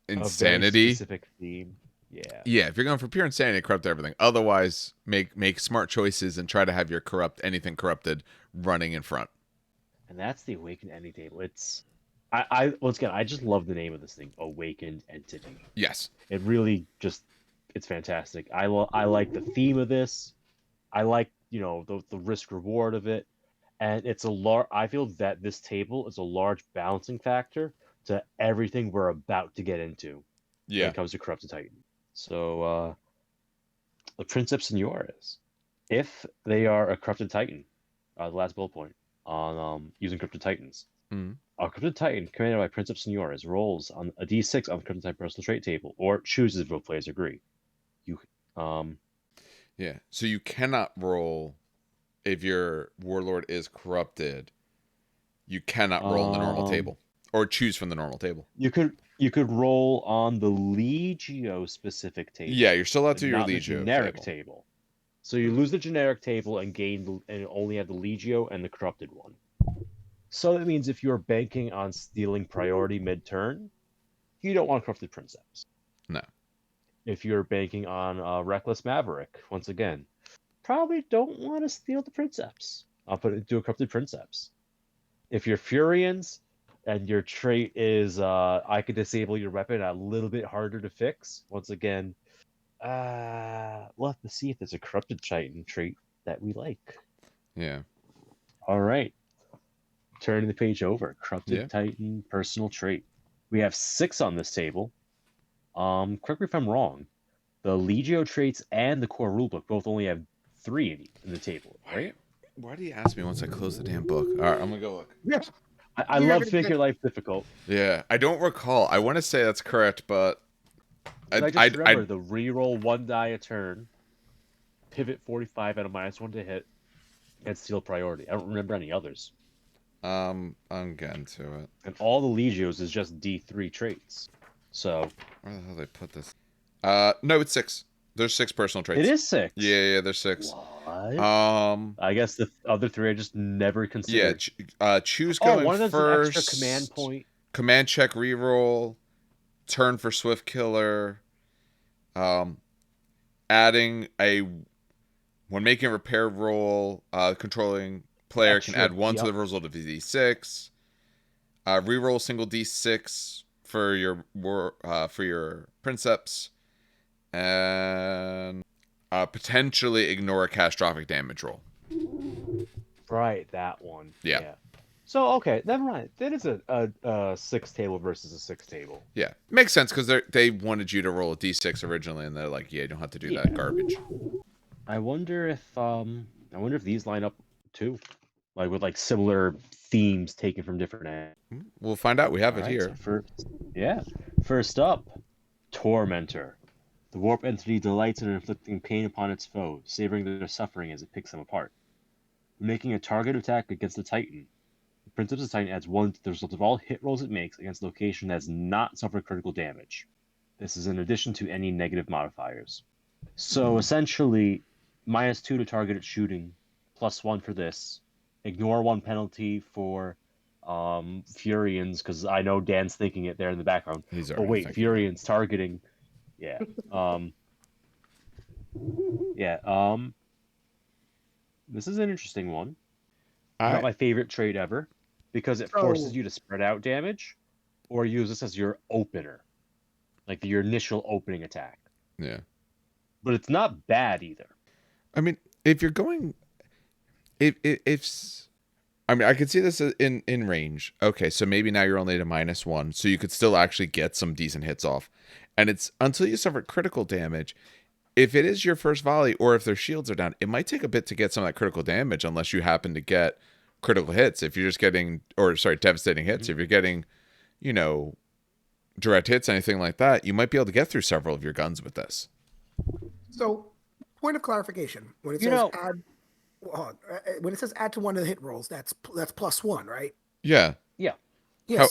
insanity. A very specific theme. Yeah. Yeah, if you're going for pure insanity, corrupt everything. Otherwise, make smart choices and try to have your anything corrupted running in front. And that's the Awakened Entity table. I once again, I just love the name of this thing, Awakened Entity. Yes. It really it's fantastic. I like the theme of this. I like, the risk reward of it. And I feel that this table is a large balancing factor to everything we're about to get into when it comes to Corrupted Titan. So, the Princeps Seniores, if they are a Corrupted Titan, the last bullet point on using Corrupted Titans, a Corrupted Titan commanded by Princeps Seniores rolls on a D6 on the Corrupted Titan personal trait table, or chooses if both players agree. So you cannot roll if your Warlord is corrupted. You cannot roll on the normal table or choose from the normal table. You could roll on the Legio specific table. Yeah, you're still allowed to your not Legio the generic table. So you lose the generic table and only have the Legio and the corrupted one. So that means if you're banking on stealing priority mid-turn, you don't want corrupted Princeps. No. If you're banking on Reckless Maverick, once again, probably don't want to steal the Princeps. I'll put it into a corrupted Princeps. If you're Furians and your trait is I could disable your weapon a little bit harder to fix, once again, we'll have to see if there's a corrupted Titan trait that we like. Yeah. All right. Turning the page over. Corrupted Titan personal trait. We have 6 on this table. Correct me if I'm wrong. The Legio traits and the core rulebook both only have 3 in the table, right? Why do you ask me once I close the damn book? All right, I'm gonna go look. Yeah. I love to make your life difficult. Yeah, I don't recall. I want to say that's correct, but I just remember the reroll 1 die a turn, pivot 45 at a -1 to hit, and steal priority. I don't remember any others. I'm getting to it. And all the Legios is just D3 traits. So where the hell did they put this? No, it's 6. There's 6 personal traits. It is 6. Yeah, there's 6. What? I guess the other 3 I just never considered. Yeah, choose going one of them's first. An extra command point. Command check reroll. Turn for Swift Killer. Adding when making a repair roll, controlling player can add 1 to the result of D6. Reroll single D6 for your Princeps, and potentially ignore a catastrophic damage roll. Right, that one. Yeah. So okay, never mind. That is a 6 table versus a 6 table. Yeah, makes sense because they wanted you to roll a D6 originally, and they're like, yeah, you don't have to do that garbage. I wonder if these line up too, like with like similar themes taken from different ends. We'll find out. We have it here. First up, Tormentor. The warp entity delights in inflicting pain upon its foe, savoring their suffering as it picks them apart. When making a target attack against the Titan, the Princeps of Titan adds 1 to the result of all hit rolls it makes against a location that has not suffered critical damage. This is in addition to any negative modifiers. So essentially, -2 to targeted shooting, +1 for this. Ignore 1 penalty for Furians, because I know Dan's thinking it there in the background. He's Oh already wait, thinking it. Furians targeting. Yeah. This is an interesting one. Not my favorite trait ever, because it forces you to spread out damage, or use this as your opener, like your initial opening attack. Yeah. But it's not bad either. I mean, if you're going, if I mean, I could see this in range. Okay, so maybe now you're only at a -1, so you could still actually get some decent hits off. And it's until you suffer critical damage. If it is your first volley, or if their shields are down, it might take a bit to get some of that critical damage, unless you happen to get critical hits. If you're just getting, devastating hits. Mm-hmm. If you're getting, direct hits, anything like that, you might be able to get through several of your guns with this. So, point of clarification: when it says when it says add to 1 of the hit rolls, that's +1, right? Yeah. Yeah. Yeah.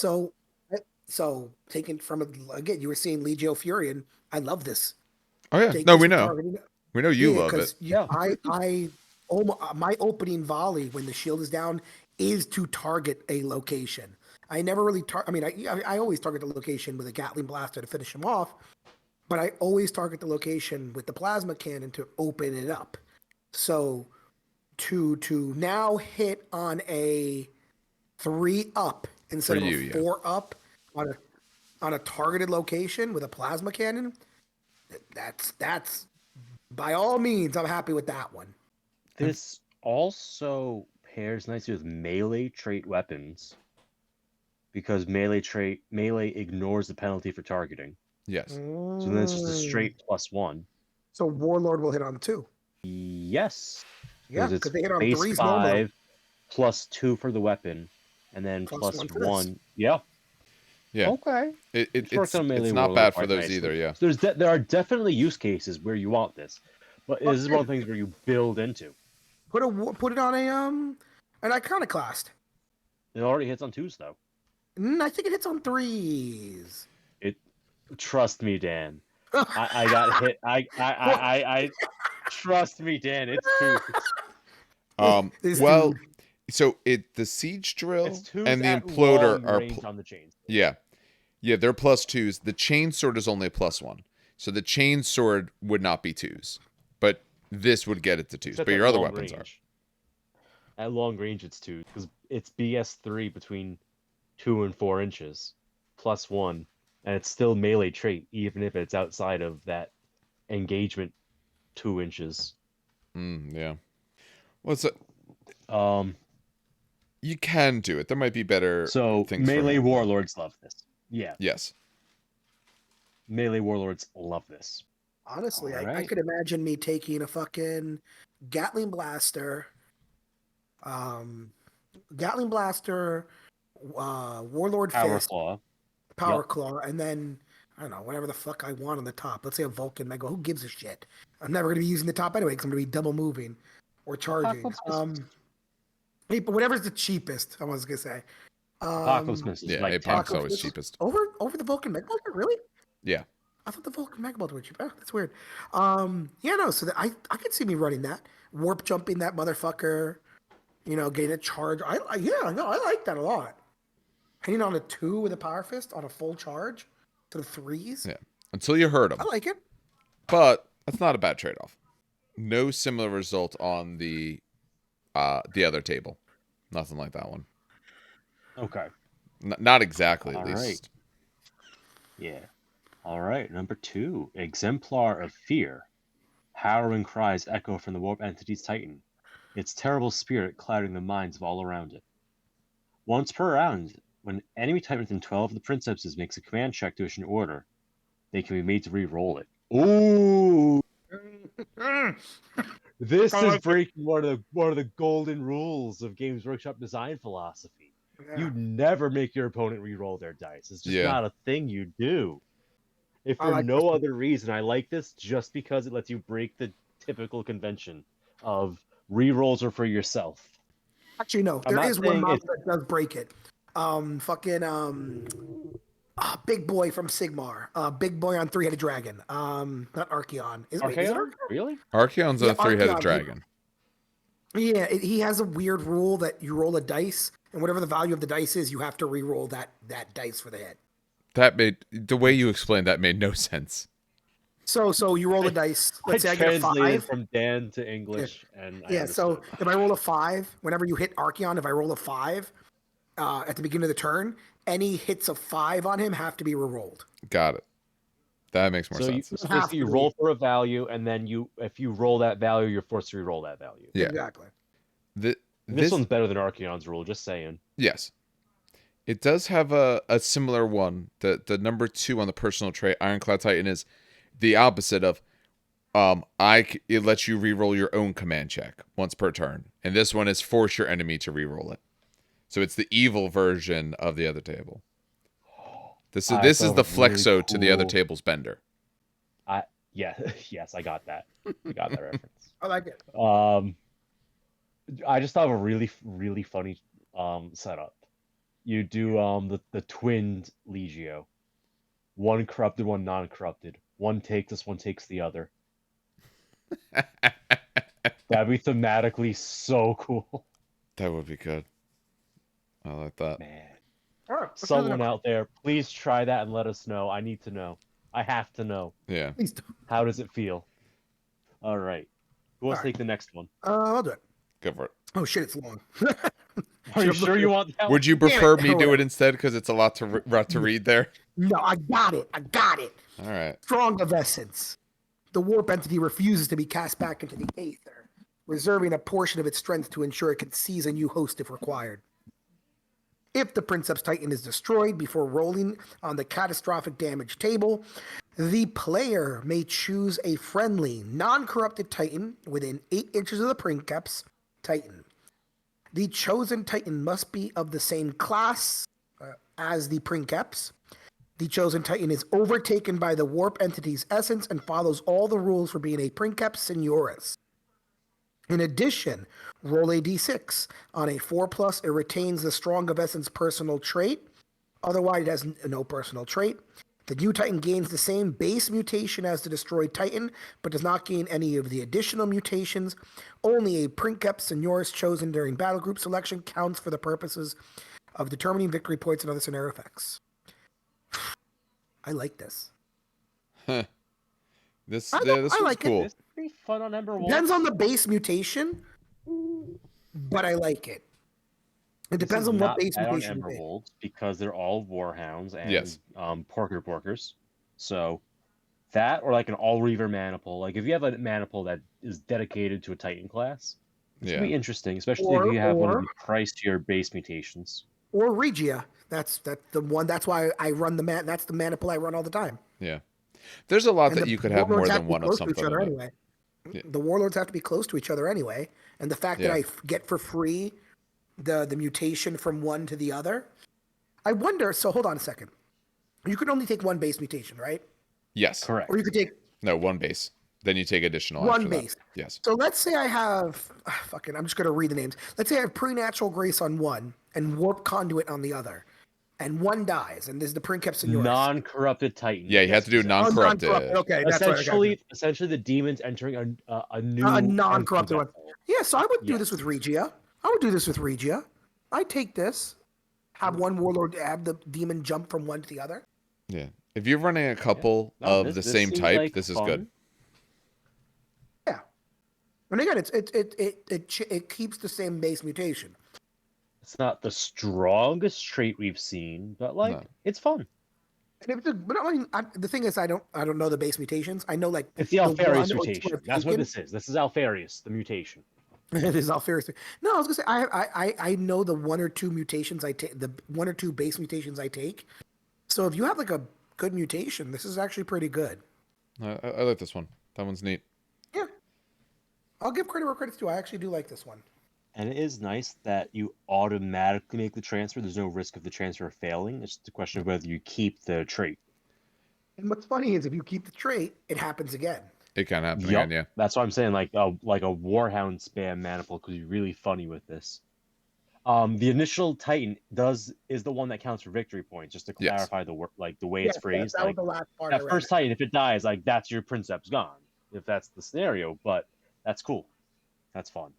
So taken from again, you were saying Legio Furian. I love this. Oh yeah. No, we know. We know you love it. My opening volley when the shield is down is to target a location. I never really I always target the location with a Gatling blaster to finish him off, but I always target the location with the plasma cannon to open it up. So to now hit on a 3 up instead of a 4 up on a targeted location with a plasma cannon, that's by all means, I'm happy with that one. This also pairs nicely with melee trait weapons, because melee ignores the penalty for targeting. Yes. So then it's just a straight +1. So Warlord will hit on 2. Yes. Yeah, because they hit on base 3s 5 normally. +2 for the weapon, and then +1. Yeah. Yeah. Okay. It's not bad for those either. Yeah. So there are definitely use cases where you want this, but this is one of the things where you build into. Put it on an iconoclast. It already hits on 2s though. I think it hits on 3s. Trust me, Dan. I got hit. I trust me, Dan. It's 2s. Well, so the siege drill and the imploder are range on the chains. Yeah, they're +2s. The chain sword is only a +1, so the chain sword would not be 2s, but this would get it to 2s. Except but your other weapons are. At long range, it's 2 because it's BS3 between 2 and 4 inches, +1, and it's still melee trait even if it's outside of that engagement 2 inches. Yeah. What's it? You can do it. There might be better. So things melee warlords love this. Yeah. Yes. Melee warlords love this. Honestly, I could imagine me taking a fucking Gatling blaster, Warlord Fist, Power Claw, and then I don't know, whatever the fuck I want on the top. Let's say a Vulcan Mega. Who gives a shit? I'm never gonna be using the top anyway because I'm gonna be double moving or charging. But whatever's the cheapest, I was gonna say. Apocalypse Missile. Yeah, Apocalypse is always cheapest. Over the Vulcan Mega Bolter, really? Yeah. I thought the Vulcan Mega Bolter were cheap. Oh, that's weird. So I could see me running that. Warp jumping that motherfucker, getting a charge. I like that a lot. Hitting on a 2 with a Power Fist on a full charge to the 3s. Yeah. Until you hurt them. I like it. But that's not a bad trade-off. No similar result on the other table. Nothing like that one. Okay. Not exactly, at least. Right. Yeah. All right. Number 2, Exemplar of Fear. Harrowing cries echo from the warp entity's Titan, its terrible spirit clouding the minds of all around it. Once per round, when enemy Titan within 12 of the Princesses makes a command check to issue an order, they can be made to re-roll it. Ooh! This is breaking one of the golden rules of Games Workshop design philosophy. Yeah. You never make your opponent re-roll their dice. It's just not a thing you do. If I for like no this one. other reason, I like this just because it lets you break the typical convention of rerolls are for yourself. Actually, no. I'm There not is one saying model it's that does break it. Big Boy from Sigmar. Big Boy on Three-Headed Dragon. Not Archeon. Wait, is it Archaon. Archeon? Really? Archeon's Yeah, a three-headed Archeon. dragon. He has a weird rule that you roll a dice, and whatever the value of the dice is, you have to re-roll that dice for the hit. That made the way you explained that made no sense. So you roll the dice. I Let's say I get a translated 5. from Dan to English, and I Yeah, so understood. if I roll a 5, whenever you hit Archeon, if I roll a 5 at the beginning of the turn, any hits of 5 on him have to be re-rolled. Got it. That makes more So sense. so Have basically, you to roll be. for a value, and then if you roll that value, you're forced to re-roll that value. Yeah. Exactly. This This one's better than Archeon's rule. Just saying. yes. It does have a similar one. The number 2 on the personal trait, Ironclad Titan, is the opposite of it lets you re-roll your own command check once per turn. And this one is force your enemy to re-roll it. So it's the evil version of the other table. This is thought the it was really flexo to the other cool. table's bender. Yes, I got that. I got that reference. I like it. I just thought of a really really funny setup. You do the twinned Legio, one corrupted, one non-corrupted. One takes this, one takes the other. That'd be thematically so cool, That would be good. I like that. man. All right. Someone out there, please try that and let us know. I need to know. I have to know. Yeah. Please do. How does it feel? All right. Who wants All to right. take the next one? I'll do it. Go for it. Oh shit, it's long. Are you sure you want that? Would you Damn it. prefer me do Whatever. it instead because it's a lot to read there? No, I got it. All right. Strong of Essence. The warp entity refuses to be cast back into the aether, reserving a portion of its strength to ensure it can seize a new host if required. If the Princeps Titan is destroyed before rolling on the catastrophic damage table, the player may choose a friendly, non-corrupted Titan within 8 inches of the Princeps Titan. The chosen Titan must be of the same class as the Princeps. The chosen Titan is overtaken by the warp entity's essence and follows all the rules for being a Princeps Senioris. In addition, roll a d6. On a 4+, it retains the Strong of Essence personal trait. Otherwise, it has no personal trait. The new Titan gains the same base mutation as the destroyed Titan, but does not gain any of the additional mutations. Only a Princeps Senioris chosen during battle group selection counts for the purposes of determining victory points and other scenario effects. I like this. This I one's like it. cool. This would be fun on Ember Wolf. Depends on the base mutation, but I like it. It depends on what base bad on mutation you Ember take. Wolves because they're all Warhounds and Yes. Porkers. So that or like an All Reaver Maniple. Like if you have a Maniple that is dedicated to a Titan class, it's gonna be interesting, especially if you have one of the pricier base mutations. Or Regia. That's the one. That's why I run that's the Maniple I run all the time. Yeah. There's a lot And that the you could have more warlords have than to be one of close to something. each other in it. anyway. Yeah. The warlords have to be close to each other anyway, and the fact that I get for free the mutation from one to the other. I wonder. So hold on a second. You can only take one base mutation, right? Yes. Correct. Or you could take No, one base. Then you take additional one after that. base. Yes. So let's say I have I'm just gonna read the names. Let's say I have Preternatural Grace on one and Warp Conduit on the other, and one dies, and this is the Princeps Senioris. Non-corrupted Titan. Yeah, you have to do non-corrupted. Okay, that's right. Essentially, the demons entering a new A non-corrupted one. empty vessel. Yeah, so I would do Yes. this with Regia. I take this, have one warlord add the demon jump from one to the other. Yeah. If you're running a couple No, of the same seems type, like this is fun. good. Yeah, and again, it keeps the same base mutation. It's not the strongest trait we've seen, but No. it's fun. And but I mean, the thing is, I don't know the base mutations. I know like It's the Alfarius one or two mutation. I've That's what taken. this is. This is Alfarius, the mutation. It is Alfarius. No, I was gonna say I know the one or two mutations I take, the one or two base mutations I take. So if you have like a good mutation, this is actually pretty good. I like this one. That one's neat. Yeah, I'll give credit where credit's due. I actually do like this one. And it is nice that you automatically make the transfer. There's no risk of the transfer failing. It's just a question of whether you keep the trait. And what's funny is if you keep the trait, it happens again. It can happen Yup. again, yeah. That's why I'm saying like a Warhound spam maniple could be really funny with this. The initial Titan is the one that counts for victory points, just to Yes. clarify the way Yes, it's phrased. that was Like the last part. that first Titan, if it dies, like that's your Princeps gone. If that's the scenario, but that's cool. That's fun.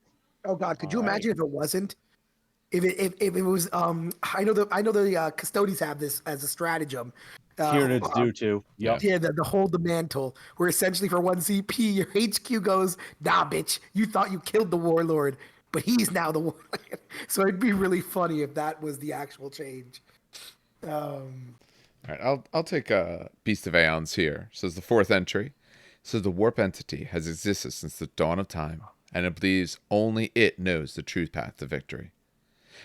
Oh God, could you All right. imagine if it wasn't? If it was, I know the custodies have this as a stratagem. Tyranids do too. Yep. Yeah, the hold the mantle, where essentially for 1 CP, your HQ goes, nah, bitch, you thought you killed the warlord, but he's now the warlord. So it'd be really funny if that was the actual change. All right, I'll take Beast of Aeons here. Says the fourth entry. Says the warp entity has existed since the dawn of time, and it believes only it knows the true path to victory.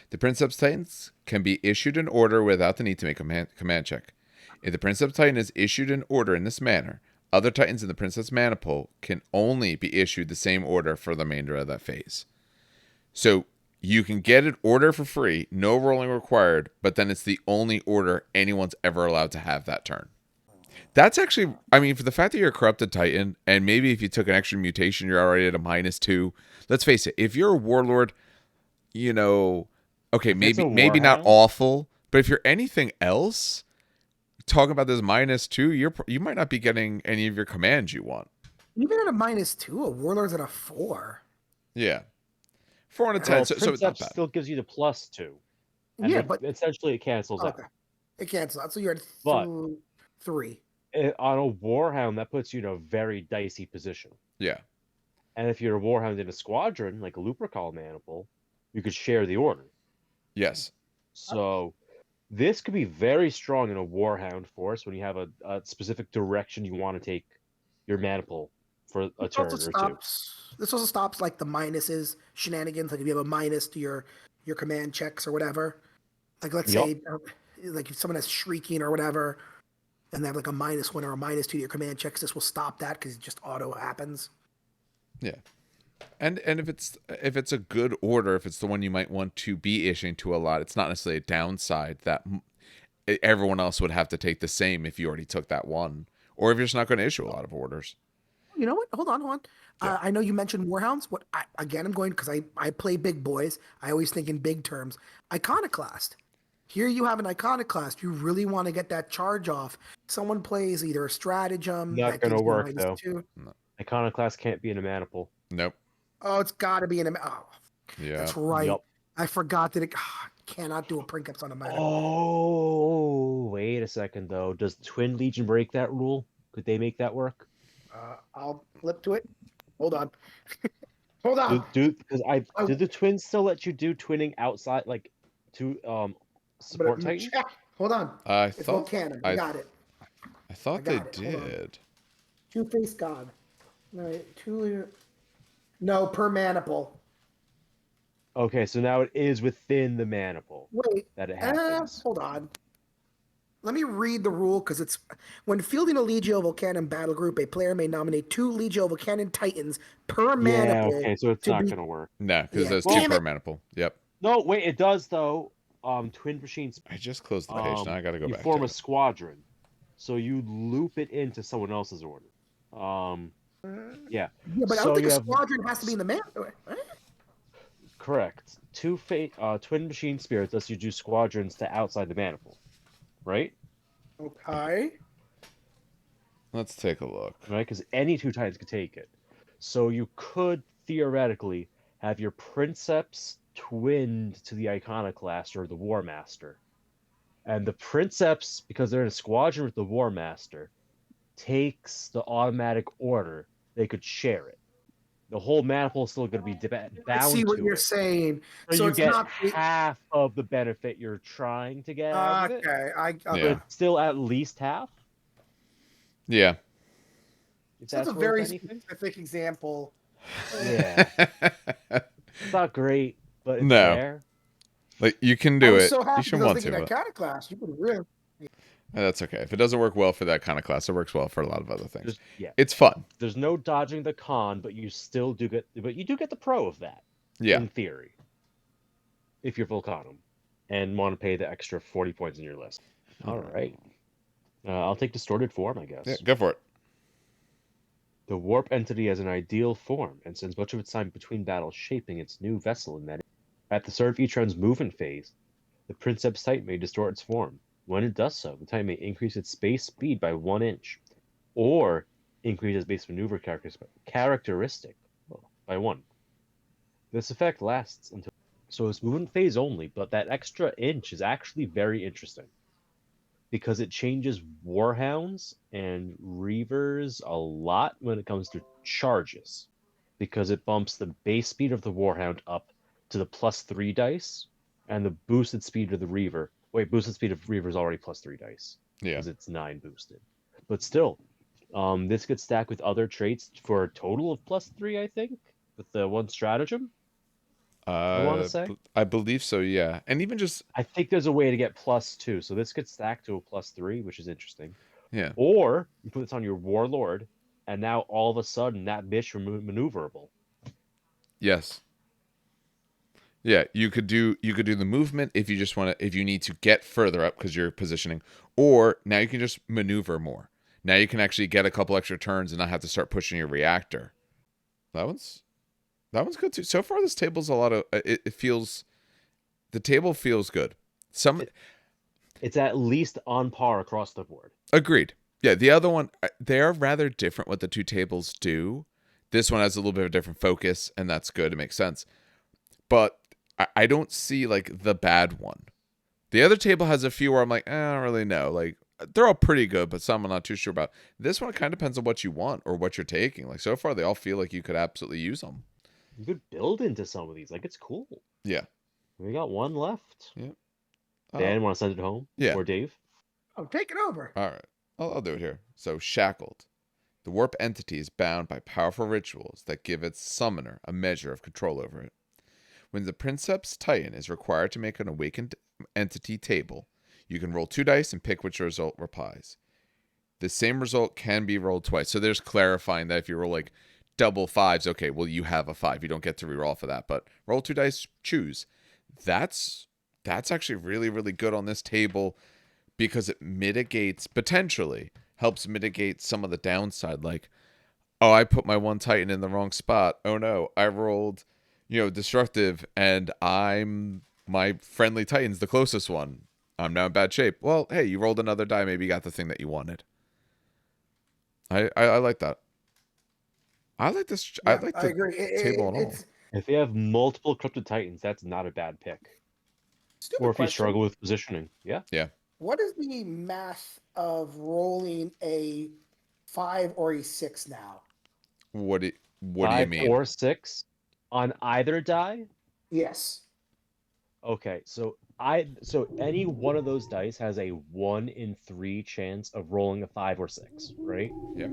The Princeps Titans can be issued an order without the need to make a command check. If the Princeps Titan is issued an order in this manner, other Titans in the Princeps Maniple can only be issued the same order for the remainder of that phase. So you can get an order for free, no rolling required, but then it's the only order anyone's ever allowed to have that turn. That's actually, I mean, for the fact that you're a corrupted Titan, and maybe if you took an extra mutation, you're already at a -2. Let's face it, if you're a warlord, you know, okay, maybe not awful, but if you're anything else, talking about this -2, you might not be getting any of your commands you want. Even at a -2, a warlord's at a 4. Yeah, 4 and a 10. So it's not Princeps bad. still gives you the +2. And Yeah, but essentially it cancels okay, out. it cancels out. So you're at But 3. on a Warhound, that puts you in a very dicey position. Yeah. And if you're a Warhound in a squadron, like a Lupercal Maniple, you could share the order. Yes. So this could be very strong in a Warhound force when you have a specific direction you want to take your Maniple for a turn or two. This also stops like the minuses shenanigans. Like if you have a minus to your command checks or whatever. Like let's say, like if someone has shrieking or whatever, and they have like a -1 or a -2 to your command checks, this will stop that because it just auto happens. Yeah. And if it's a good order, if it's the one you might want to be issuing to a lot, it's not necessarily a downside that everyone else would have to take the same if you already took that one, or if you're just not going to issue a lot of orders. You know what? Hold on. Yeah. I know you mentioned Warhounds. I'm going because I play big boys. I always think in big terms. Iconoclast. Here you have an Iconoclast. You really want to get that charge off. Someone plays either a stratagem. Not going to work, though. -2. No. Iconoclast can't be in a Maniple. Nope. Oh, it's got to be in a. Oh, Yeah. that's right. Yep. I forgot that it cannot do a Princeps on a Maniple. Oh, wait a second, though. Does Twin Legion break that rule? Could they make that work? I'll flip to it. Hold on. Hold on. Did the Twins still let you do twinning outside, like to support Titan? Check. Hold on. It's Volcanic. I got it. I thought they did. Two-Face God. No, per Maniple. Okay, so now it is within the Maniple. Wait. That it happens. Hold on. Let me read the rule because it's when fielding a Legio Volcanon battle group, a player may nominate 2 Legio Volcanon Titans per Maniple. Yeah, okay, so it's not going to work. No, because there's 2 per Maniple. Yep. No, wait, it does though. Twin Machines. I just closed the page. Now I got to go back. You form to a squadron, so you loop it into someone else's order. Yeah. Yeah, but I don't think a squadron has to be in the Maniple. Correct. Twin Machine Spirits lets you do squadrons to outside the Maniple. Right? Okay. Let's take a look. Right? Because any 2 Titans could take it. So you could theoretically have your Princeps twinned to the Iconoclast or the War Master. And the Princeps, because they're in a squadron with the War Master, takes the automatic order. They could share it. The whole Maniple is still going to be bound to it. I see what you're saying. So you get half of the benefit you're trying to get out of it. Okay, but still at least half. Yeah. That's a very specific example. Yeah. It's not great, but it's No. there. Like you can do it. So happy you should want to. Iconoclast. You could really. That's okay. If it doesn't work well for that kind of class, it works well for a lot of other things. Yeah. It's fun. There's no dodging the con, but you still do get the pro of that. Yeah. In theory. If you're Volcanum and want to pay the extra 40 points in your list. All right. I'll take distorted form, I Yeah, guess. go for it. The warp entity has an ideal form and spends much of its time between battles shaping its new vessel in that. At the start of each round's movement phase, the Princeps Titan may distort its form. When it does so, the Titan may increase its base speed by 1 inch, or increase its base maneuver characteristic by 1. This effect lasts until so it's movement phase only, but that extra inch is actually very interesting because it changes Warhounds and Reavers a lot when it comes to charges, because it bumps the base speed of the Warhound up to the +3 dice, and the boosted speed of the Reaver. Wait, boosted speed of Reaver is already +3 dice Yeah. because it's 9 boosted. But still, this gets stacked with other traits for a total of +3, I think, with the one stratagem. I want to say. I believe so, yeah. And even just, I think there's a way to get +2, so this gets stacked to a +3, which is interesting. yeah. Or you put this on your Warlord, and now all of a sudden that bitch maneuverable. Yes. Yeah, you could do the movement if you just want to, if you need to get further up because you're positioning, or now you can just maneuver more. Now you can actually get a couple extra turns and not have to start pushing your reactor. That one's good too. So far, this table's a lot of it feels. The table feels good. It's at least on par across the board. Agreed. Yeah, the other one, they are rather different what the two tables do. This one has a little bit of a different focus, and that's good. It makes sense. But I don't see like the bad one. The other table has a few where I'm like, I don't really know. Like they're all pretty good, but some I'm not too sure about. This one kind of depends on what you want or what you're taking. Like so far, they all feel like you could absolutely use them. You could build into some of these. Like, it's cool. Yeah. We got one left. Yeah. Dan, want to send it home? Yeah. Or Dave? Oh, take it over. All right. I'll do it here. So shackled. The warp entity is bound by powerful rituals that give its summoner a measure of control over it. When the Princeps Titan is required to make an awakened entity table, you can roll 2 dice and pick which result replies. The same result can be rolled twice. So there's clarifying that if you roll like double 5s, okay, well, you have a 5. You don't get to reroll for that, but roll 2 dice, choose. That's actually really, really good on this table because it potentially helps mitigate some of the downside. Like, oh, I put my one Titan in the wrong spot. Oh no, I rolled, destructive, and my friendly Titan's the closest one. I'm now in bad shape. Well, hey, you rolled another die. Maybe you got the thing that you wanted. I like that. I like this. Yeah, I like the agree. table and all. It's If you have multiple Cryptid Titans, that's not a bad pick. stupid Or if you question. struggle with positioning. Yeah. Yeah. What is the math of rolling a 5 or a 6 now? What do you 5 mean? or 6 on either die? Yes. Okay, so any one of those dice has a 1 in 3 chance of rolling a 5 or 6, right? Yeah.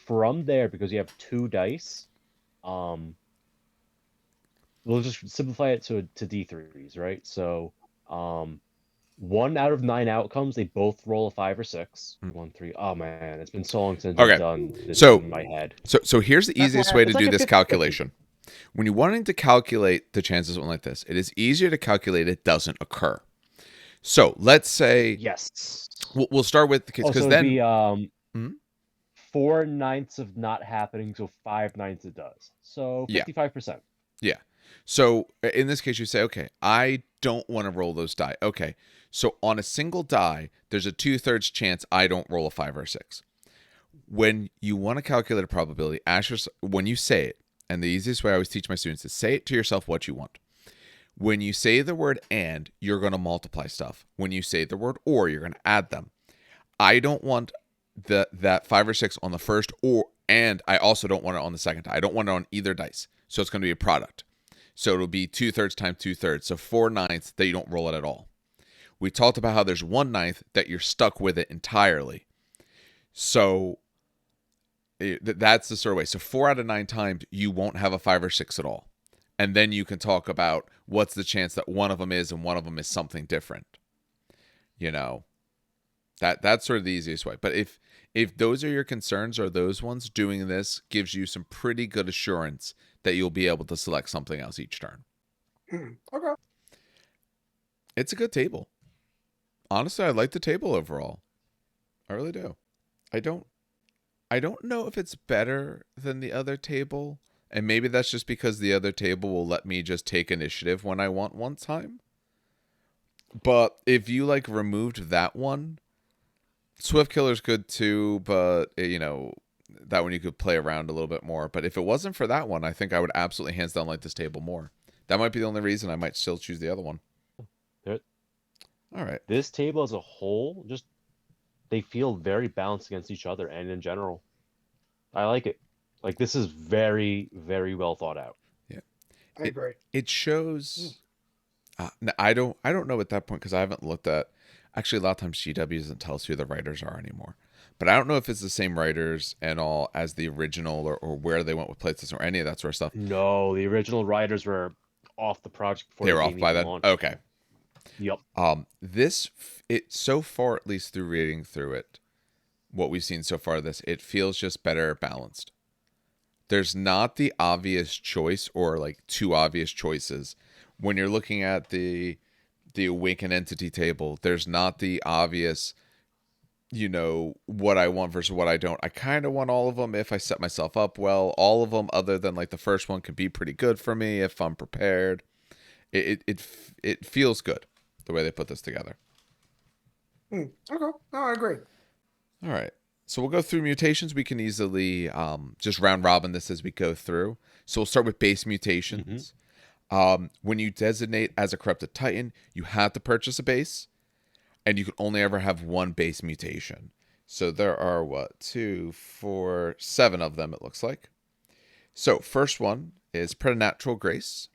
From there, because you have 2 dice, we'll just simplify it to D3s, right? So, 1 out of 9 outcomes, they both roll a 5 or 6. 1, 3. Oh man, it's been so long since I've done this in my head. So here's the easiest way to do this 50-50. calculation. When you're wanting to calculate the chances of one like this, it is easier to calculate it doesn't occur. So let's say Yes. we'll start with the case because it'd then be 4 ninths of not happening, so 5 ninths it does. So 55%. Yeah. So in this case, you say, okay, I don't want to roll those die. Okay. So on a single die, there's a 2/3 chance I don't roll a 5 or a 6. When you want to calculate a probability, ask yourself, when you say it, and the easiest way I always teach my students is say it to yourself what you want. When you say the word and, you're going to multiply stuff. When you say the word or, you're going to add them. I don't want that 5 or 6 on the first and I also don't want it on the second die. I don't want it on either dice. So it's going to be a product. So it'll be 2/3 times 2/3. So 4 ninths that you don't roll it at all. We talked about how there's 1 ninth that you're stuck with it entirely. So that's the sort of way. So 4 out of 9 times you won't have a 5 or 6 at all. And then you can talk about what's the chance that one of them is and one of them is something different. That's sort of the easiest way. But if those are your concerns or those ones, doing this gives you some pretty good assurance that you'll be able to select something else each turn. Okay. It's a good table. Honestly, I like the table overall. I really do. I don't know if it's better than the other table, and maybe that's just because the other table will let me just take initiative when I want one time. But if you like removed that one, Swift Killer's good too, but that one you could play around a little bit more. But if it wasn't for that one, I think I would absolutely hands down like this table more. That might be the only reason I might still choose the other one. All right. This table as a whole, just they feel very balanced against each other and in general. I like it. Like, this is very, very well thought out. Yeah. I agree. It shows... I don't know at that point because I haven't looked at... Actually, a lot of times GW doesn't tell us who the writers are anymore. But I don't know if it's the same writers and all as the original or where they went with playsystem or any of that sort of stuff. No, the original writers were off the project before they were off by then? launched. Okay. Yep. It so far, at least through reading through it, what we've seen so far, it feels just better balanced. There's not the obvious choice or like two obvious choices when you're looking at the Awakened Entity table. There's not the obvious, what I want versus what I don't. I kind of want all of them if I set myself up well. All of them, other than like the first one, could be pretty good for me if I'm prepared. It feels good the way they put this together. Okay, no, I agree. All right, so we'll go through mutations. We can easily just round robin this as we go through. So we'll start with base mutations. When you designate as a corrupted titan, you have to purchase a base, and you can only ever have one base mutation. So there are 2, 4, 7 of them, it looks like. So first one is Preternatural Grace.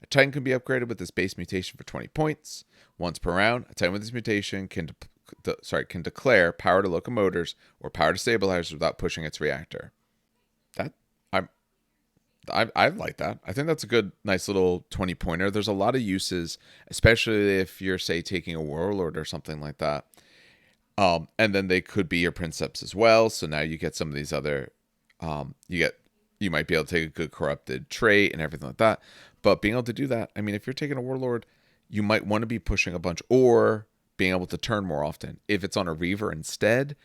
A Titan can be upgraded with this base mutation for 20 points. Once per round, a Titan with this mutation can declare power to locomotors or power to stabilizers without pushing its reactor. I like that. I think that's a good, nice little 20-pointer. There's a lot of uses, especially if you're, say, taking a Warlord or something like that. And then they could be your Princeps as well. So now you get some of these other, you might be able to take a good corrupted trait and everything like that. But being able to do that, I mean, if you're taking a Warlord, you might want to be pushing a bunch or being able to turn more often. If it's on a Reaver instead,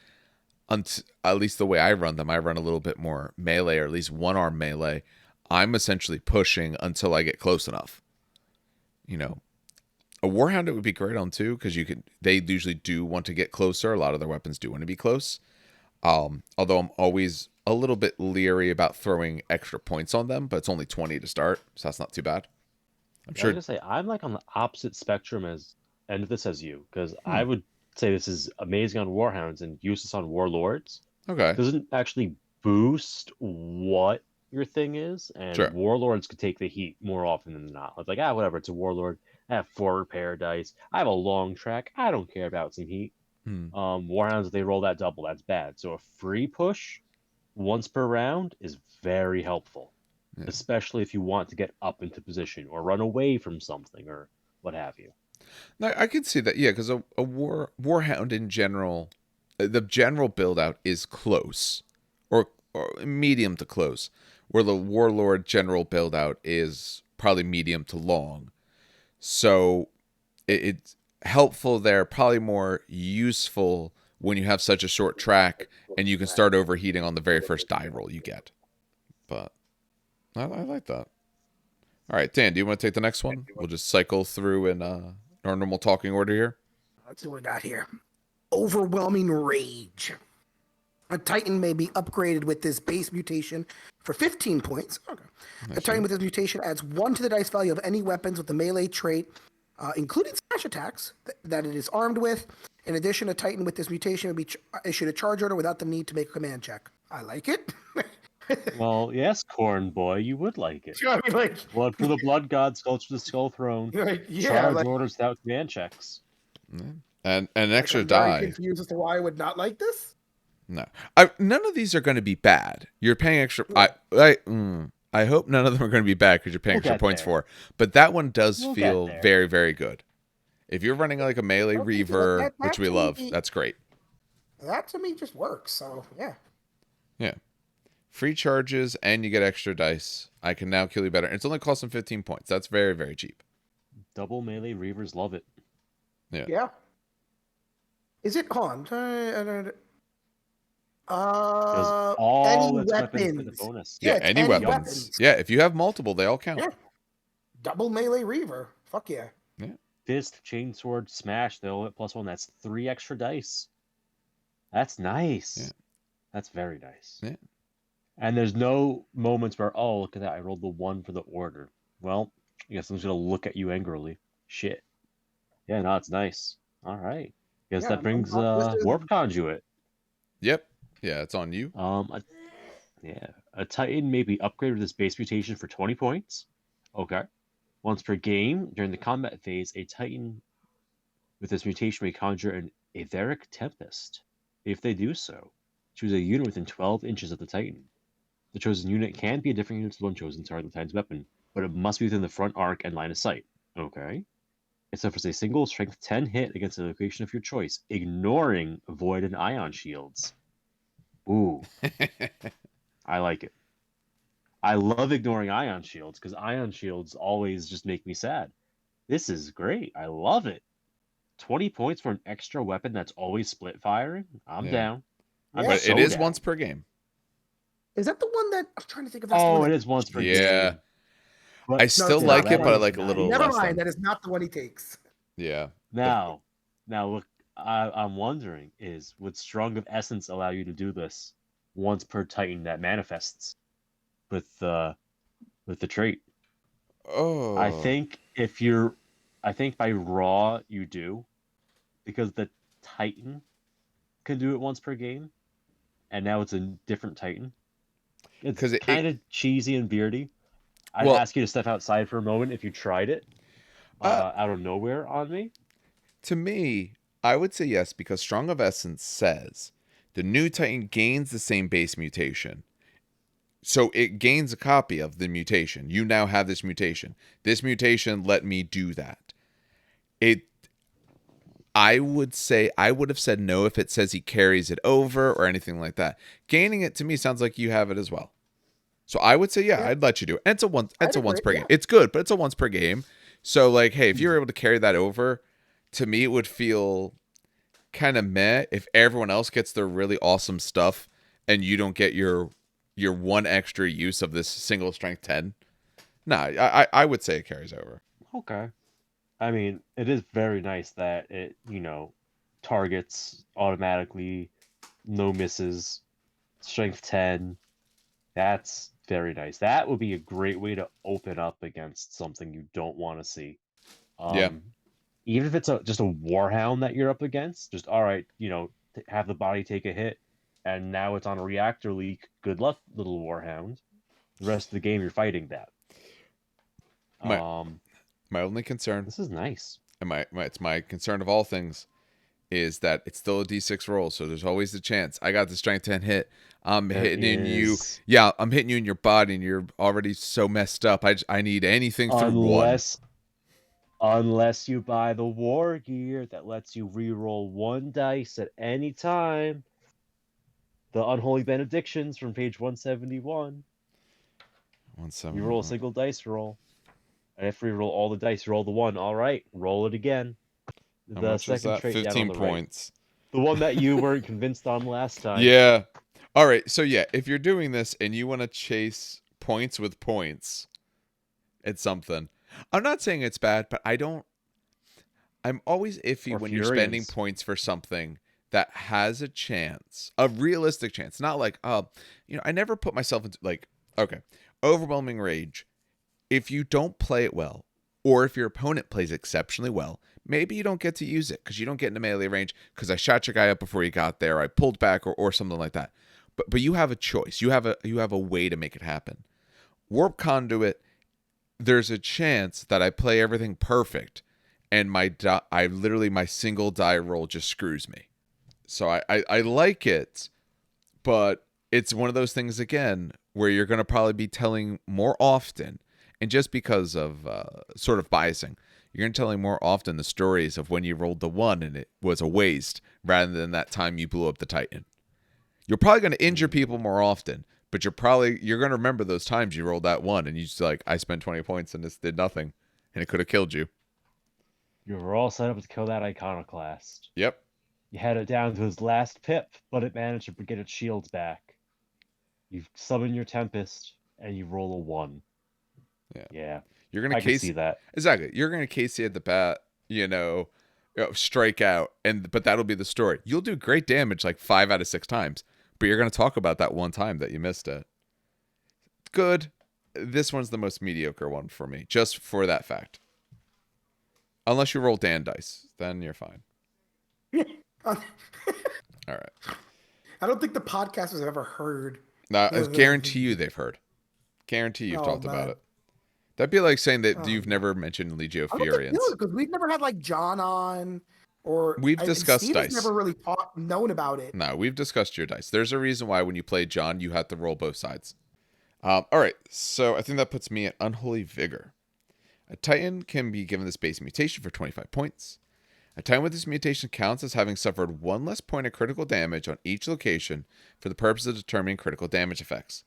at least the way I run them, I run a little bit more melee, or at least one-arm melee. I'm essentially pushing until I get close enough. A Warhound it would be great on too, because they usually do want to get closer. A lot of their weapons do want to be close. Although I'm always a little bit leery about throwing extra points on them, but it's only 20 to start, so that's not too bad. I'm sure. I was gonna say I'm like on the opposite spectrum end of this as you, because I would say this is amazing on Warhounds and useless on Warlords. Okay. It doesn't actually boost what your thing is, and Sure. Warlords could take the heat more often than not. It's like, whatever, it's a Warlord. I have 4 repair dice. I have a long track. I don't care about some heat. Warhounds, if they roll that double, that's bad. So a free push once per round is very helpful, especially if you want to get up into position or run away from something or what have you. No, I can see that, yeah, because a Warhound in general, the general build out is close or medium to close, where the Warlord general build out is probably medium to long. So it's helpful there, probably more useful when you have such a short track and you can start overheating on the very first die roll you get. But I like that. All right, Dan, do you want to take the next one? We'll just cycle through in our normal talking order here. Let's see what we got here. Overwhelming Rage. A Titan may be upgraded with this base mutation for 15 points. Okay. A Titan with this mutation adds 1 to the dice value of any weapons with the melee trait, including slash attacks, that it is armed with. In addition, a Titan with this mutation will be issued a charge order without the need to make a command check. I like it. Well, yes, Corn Boy, you would like it. I mean, like, Blood for the Blood God, Skulls for the Skull Throne. Charge orders without command checks. And an extra I'm die. very confused as to why I would not like this. No, none of these are going to be bad. You're paying extra. I hope none of them are going to be bad because you're paying extra points for. But that one does feel very, very good. If you're running like a melee Reaver, which we love, that's great. That to me just works. So yeah. Yeah. Free charges and you get extra dice. I can now kill you better. It's only costing 15 points. That's very, very cheap. Double melee Reavers love it. Yeah. Yeah. Is it? Hold on. Because Any all its weapons get a weapons. bonus. Yeah, Yeah, it's any any weapons. weapons. Yeah, if you have multiple, they all count. Yeah. Double melee reaver. Fuck yeah. Yeah. Fist, chainsword, smash, they'll hit +1. That's 3 extra dice. That's nice. Yeah. That's very nice. Yeah. And there's no moments where, oh, look at that, I rolled the 1 for the order. Well, I guess I'm just going to look at you angrily. Shit. Yeah, no, it's nice. All right. Guess Yeah, that brings this is Warp Conduit. Yep. Yeah, it's on you. A Titan may be upgraded with this base mutation for 20 points. Okay. Once per game, during the combat phase, a Titan with this mutation may conjure an Etheric Tempest. If they do so, choose a unit within 12 inches of the Titan. The chosen unit can be a different unit to the one chosen to target the Titan's weapon, but it must be within the front arc and line of sight. Okay. It suffers a single strength 10 hit against a location of your choice, ignoring void and ion shields. Ooh, I like it. I love ignoring ion shields because ion shields always just make me sad. This is great. I love it. 20 points for an extra weapon that's always split firing. I'm Yeah. down. I'm Yeah. But so it is down. once per game. Is that the one that I'm trying to think of? That's the Oh, one it that, is once per Yeah. game. But I still it's like not it, that but I one. like a little Never less mind. than. That is not the one he takes. Yeah. Now look, I'm wondering would Strong of Essence allow you to do this once per Titan that manifests with the trait? Oh. I think by Raw you do, because the Titan can do it once per game, and now it's a different Titan. It's 'Cause kind of cheesy and beardy. I'd Well- ask you to step outside for a moment if you tried it out of nowhere on me. To me, I would say yes, because Strong of Essence says the new Titan gains the same base mutation. So it gains a copy of the mutation. You now have this mutation. This mutation let me do that. I would have said no if it says he carries it over or anything like that. Gaining it to me sounds like you have it as well. So I would say, yeah, I'd let you do it. And it's a once per game. It's good, but it's a once per game. So like, hey, if you're able to carry that over, to me it would feel kind of meh if everyone else gets their really awesome stuff and you don't get your one extra use of this single strength 10. Nah, I would say it carries over. Okay. I mean, it is very nice that it, targets automatically, no misses, strength 10. That's very nice. That would be a great way to open up against something you don't want to see. Yeah. Even if it's just a Warhound that you're up against, just, all right, have the body take a hit, and now it's on a reactor leak. Good luck, little Warhound. The rest of the game, you're fighting that. My only concern, This is nice. and it's my concern of all things, is that it's still a D6 roll, so there's always the chance. I got the strength 10 hit. I'm hitting in you. Yeah, I'm hitting you in your body, and you're already so messed up. I need anything through one. Unless you buy the war gear that lets you reroll 1 dice at any time. The Unholy Benedictions from page 171. You roll a single dice roll. And if you roll all the dice, you roll the 1. All right, roll it again. How The much was second that? trait 15 down on the points. Right. The one that you weren't convinced on last time. Yeah. All right. So yeah, if you're doing this and you want to chase points with points, it's something. I'm not saying it's bad, but I'm always iffy when you're spending points for something that has a chance, a realistic chance. Not like, I never put myself into okay, overwhelming rage. If you don't play it well, or if your opponent plays exceptionally well, maybe you don't get to use it because you don't get into melee range because I shot your guy up before you got there, I pulled back, or something like that. But you have a choice. You have a way to make it happen. Warp Conduit, there's a chance that I play everything perfect, and my single die roll just screws me. So I like it, but it's one of those things again where you're going to probably be telling more often. And just because of sort of biasing, you're going to telling more often the stories of when you rolled the 1 and it was a waste rather than that time you blew up the Titan. You're probably going to injure people more often, but you're going to remember those times you rolled that 1 and you just I spent 20 points and this did nothing and it could have killed you. You were all set up to kill that iconoclast. Yep. You had it down to his last pip, but it managed to get its shields back. You summon your Tempest, and you roll a 1. Yeah. Yeah, You're gonna I can see case that. exactly. You're gonna Casey at the bat, strike out, but that'll be the story. You'll do great damage like 5 out of 6 times, but you're gonna talk about that one time that you missed it. Good. This one's the most mediocre one for me, just for that fact. Unless you roll Dan dice, then you're fine. All right. I don't think the podcasters have ever heard. Now, I guarantee you they've heard. Guarantee you've talked about it. That'd be like saying that you've never mentioned Legio Furians. No, because we've never had like John on, or we've discussed Steve dice. Never really known about it. No, we've discussed your dice. There's a reason why when you play John, you have to roll both sides. All right, so I think that puts me at Unholy Vigor. A Titan can be given this base mutation for 25 points. A Titan with this mutation counts as having suffered 1 less point of critical damage on each location for the purpose of determining critical damage effects,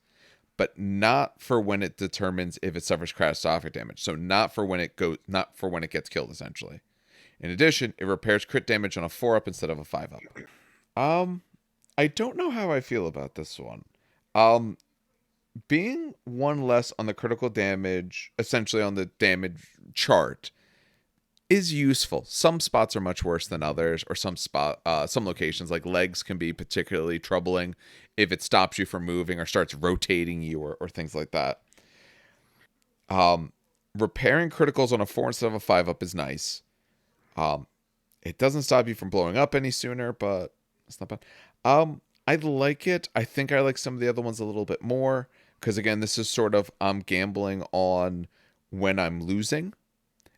but not for when it determines if it suffers catastrophic damage. So not for when it gets killed, essentially. In addition, it repairs crit damage on a 4-up instead of a 5-up. I don't know how I feel about this one. Being 1 less on the critical damage, essentially on the damage chart, is useful. Some spots are much worse than others, or some locations like legs can be particularly troubling if it stops you from moving or starts rotating you or things like that. Repairing criticals on a 4 instead of a 5-up is nice. It doesn't stop you from blowing up any sooner, but it's not bad. I like it. I think I like some of the other ones a little bit more because, again, this is sort of I'm gambling on when I'm losing.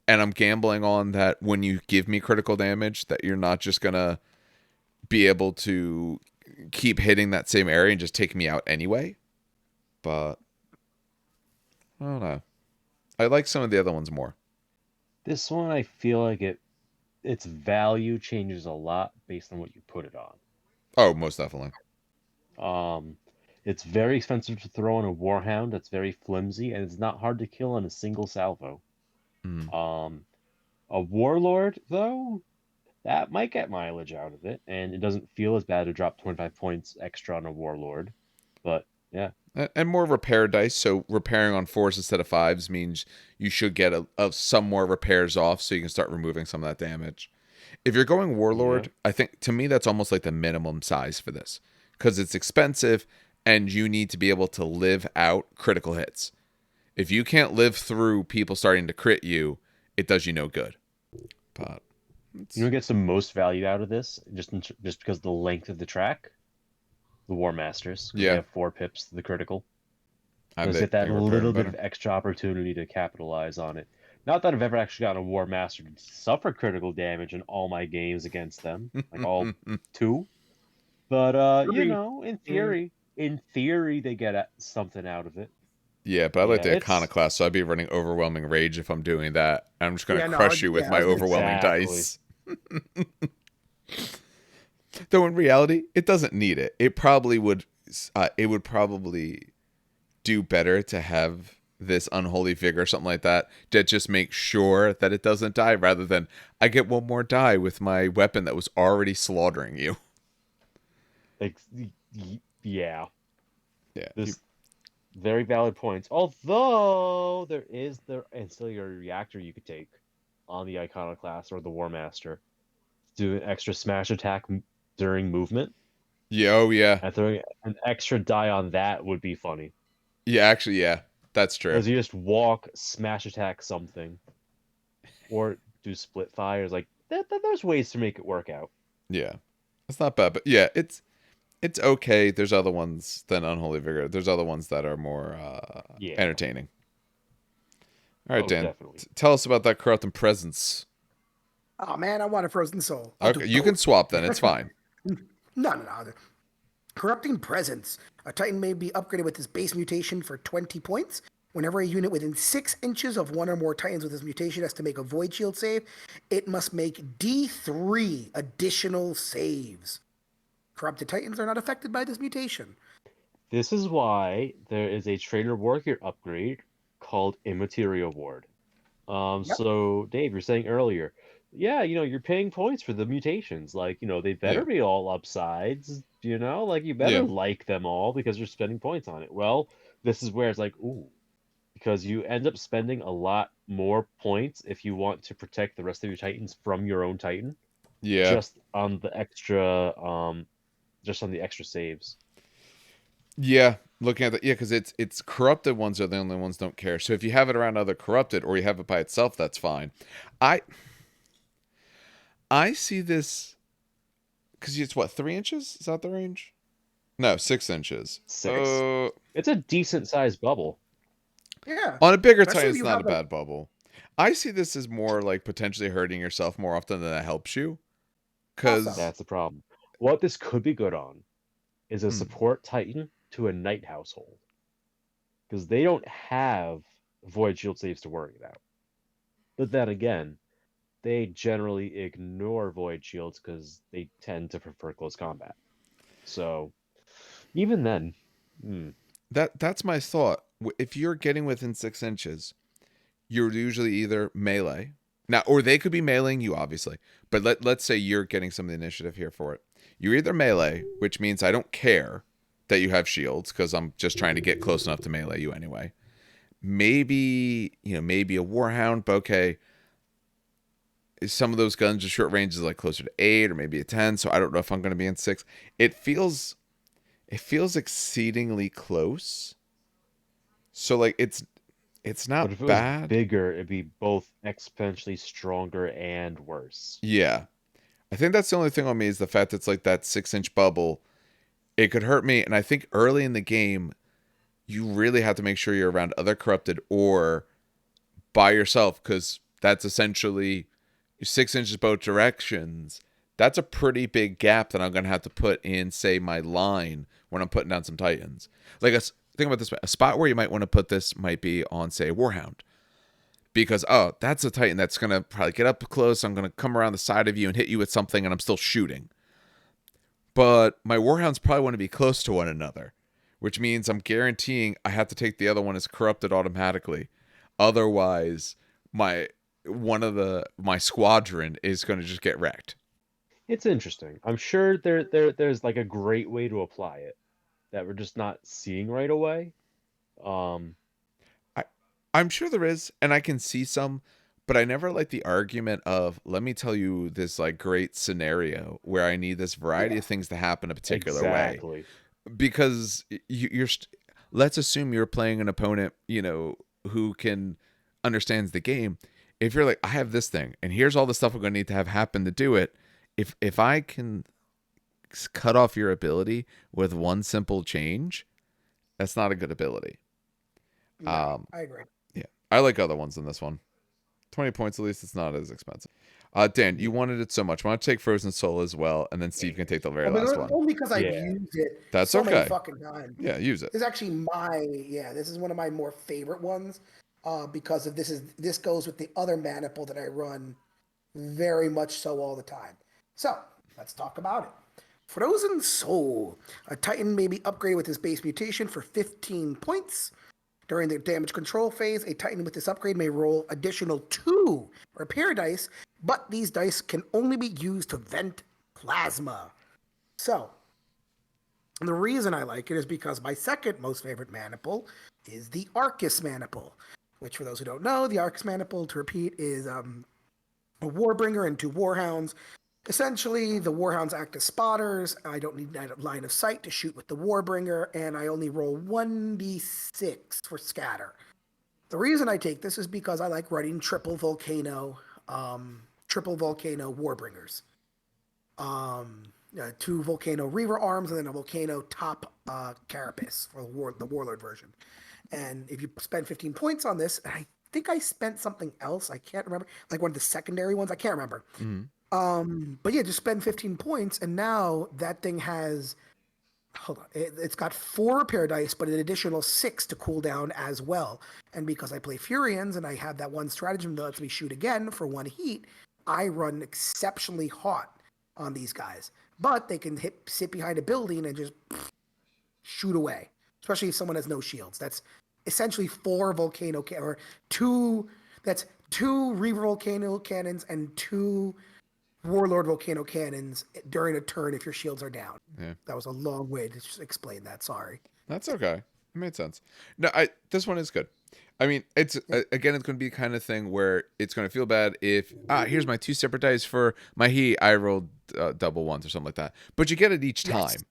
And I'm gambling on that when you give me critical damage, that you're not just going to be able to keep hitting that same area and just take me out anyway. But I don't know. I like some of the other ones more. This one, I feel like its value changes a lot based on what you put it on. Oh, most definitely. It's very expensive to throw on a Warhound that's very flimsy, and it's not hard to kill in a single salvo. A Warlord, though, that might get mileage out of it, and it doesn't feel as bad to drop 25 points extra on a Warlord. But, yeah. And more repair dice, so repairing on 4s instead of 5s means you should get some more repairs off so you can start removing some of that damage. If you're going Warlord, I think, to me, that's almost like the minimum size for this. Because it's expensive, and you need to be able to live out critical hits. If you can't live through people starting to crit you, it does you no good. But you know, get some most value out of this just because of the length of the track. The War Masters, they have 4 pips to the critical. Let's get that little bit of extra opportunity to capitalize on it. Not that I've ever actually gotten a War Master to suffer critical damage in all my games against them, like all 2. But you know, in theory, they get something out of it. Yeah, but I like the Iconoclast, so I'd be running Overwhelming Rage if I'm doing that. I'm just going to crush you with my overwhelming dice. Though in reality, it doesn't need it. It probably would. It would probably do better to have this Unholy Vigor or something like that to just make sure that it doesn't die, rather than I get 1 more die with my weapon that was already slaughtering you. Yeah. Very valid points. Although there is the ancillary reactor you could take on the Iconoclast or the War Master. Do an extra smash attack during movement. Yeah, And throwing an extra die on that would be funny. Yeah, actually, yeah. That's true. Because you just walk, smash attack something. Or do split fires. Like, there's ways to make it work out. Yeah. It's not bad, but yeah, it's okay. There's other ones than Unholy Vigor. There's other ones that are more entertaining. All right, Dan. Tell us about that Corrupting Presence. Oh, man, I want a Frozen Soul. Okay, you can swap then. It's fine. No. Corrupting Presence. A Titan may be upgraded with this base mutation for 20 points. Whenever a unit within 6 inches of 1 or more Titans with this mutation has to make a Void Shield save, it must make D3 additional saves. Corrupted Titans are not affected by this mutation. This is why there is a Traitor Warrior upgrade called Immaterial Ward. So, Dave, you're saying earlier, Yeah, you're paying points for the mutations. Like, they Yeah. better be all upsides, like you better Yeah. like them all because you're spending points on it. Well, this is where it's like, ooh, because you end up spending a lot more points if you want to protect the rest of your Titans from your own Titan, Yeah. just on the extra saves. Yeah. Looking at because it's corrupted ones are the only ones don't care. So if you have it around other corrupted or you have it by itself, that's fine. I I see this because it's what 3 inches? Is that the range? No, 6 inches. 6. It's a decent sized bubble. Yeah, On a bigger especially Titan, if it's you not have a like bad bubble. I see this as more like potentially hurting yourself more often than it helps you. also. Because That's the problem. What this could be good on is a hmm, support Titan to a Knight household. Because they don't have Void Shield saves to worry about. But then again, they generally ignore Void Shields because they tend to prefer close combat. So, even then, hmm, that's my thought. If you're getting within 6 inches, you're usually either melee now, or they could be meleeing you, obviously. But let's say you're getting some of the initiative here for it. You're either melee, which means I don't care that you have shields because I'm just trying to get close enough to melee you anyway. Maybe a warhound, but okay. Some of those guns, the short range is like closer to 8 or maybe a 10. So I don't know if I'm going to be in 6. It feels exceedingly close. So like it's but not if it was bad. bigger, it'd be both exponentially stronger and worse. Yeah. I think that's the only thing on me is the fact that it's like that 6 inch bubble. It could hurt me. And I think early in the game, you really have to make sure you're around other corrupted or by yourself because that's essentially 6 inches both directions. That's a pretty big gap that I'm going to have to put in, say, my line when I'm putting down some Titans. Like, think about this way. A spot where you might want to put this might be on, say, a Warhound. Because, oh, that's a Titan that's going to probably get up close. I'm going to come around the side of you and hit you with something, and I'm still shooting. But my Warhounds probably want to be close to one another, which means I'm guaranteeing I have to take the other one as corrupted automatically. Otherwise, my squadron is going to just get wrecked. It's interesting. I'm sure there's like a great way to apply it that we're just not seeing right away. Um, I I'm sure there is, and I can see some, but I never like the argument of let me tell you this like great scenario where I need this variety Yeah, of things to happen a particular way exactly. because let's assume you're playing an opponent, who can understands the game. If you're like, I have this thing, and here's all the stuff I'm going to need to have happen to do it. If I can cut off your ability with one simple change, that's not a good ability. no, Um, I agree. yeah, I like other ones in this one. 20 points at least. It's not as expensive. Dan, you wanted it so much. Why don't you take Frozen Soul as well, and then Steve can take the very I mean, last one. only because I've Yeah. used it That's so many okay. fucking times. Yeah, use it. This is actually this is one of my more favorite ones, because of this goes with the other maniple that I run very much so all the time. So let's talk about it. Frozen Soul. A Titan may be upgraded with his base mutation for 15 points. During the damage control phase, a Titan with this upgrade may roll additional 2 repair dice, but these dice can only be used to vent plasma. So, the reason I like it is because my second most favorite maniple is the Arcus maniple, which, for those who don't know, the Arcus maniple, to repeat, is a Warbringer and 2 Warhounds. Essentially, the Warhounds act as spotters. I don't need line of sight to shoot with the Warbringer, and I only roll 1d6 for scatter. The reason I take this is because I like running triple volcano Warbringers. 2 volcano Reaver arms and then a volcano top carapace for the Warlord version. And if you spend 15 points on this, and I think I spent something else, I can't remember, like one of the secondary ones, I can't remember. Mm-hmm. But yeah, just spend 15 points, and now that thing has, hold on, it's got 4 repair dice, but an additional 6 to cool down as well. And because I play Furians and I have that one stratagem that lets me shoot again for 1 heat, I run exceptionally hot on these guys. But they can sit behind a building and just shoot away, especially if someone has no shields. That's essentially 4 volcano or 2. That's 2 Reaver Volcano Cannons and 2 Warlord Volcano Cannons during a turn if your shields are down. Yeah. That was a long way to just explain that. Sorry. That's okay. It made sense. No, this one is good. I mean, it's again, it's going to be the kind of thing where it's going to feel bad if here's my 2 separate dice for my heat. I rolled double ones or something like that, but you get it each time. Yes.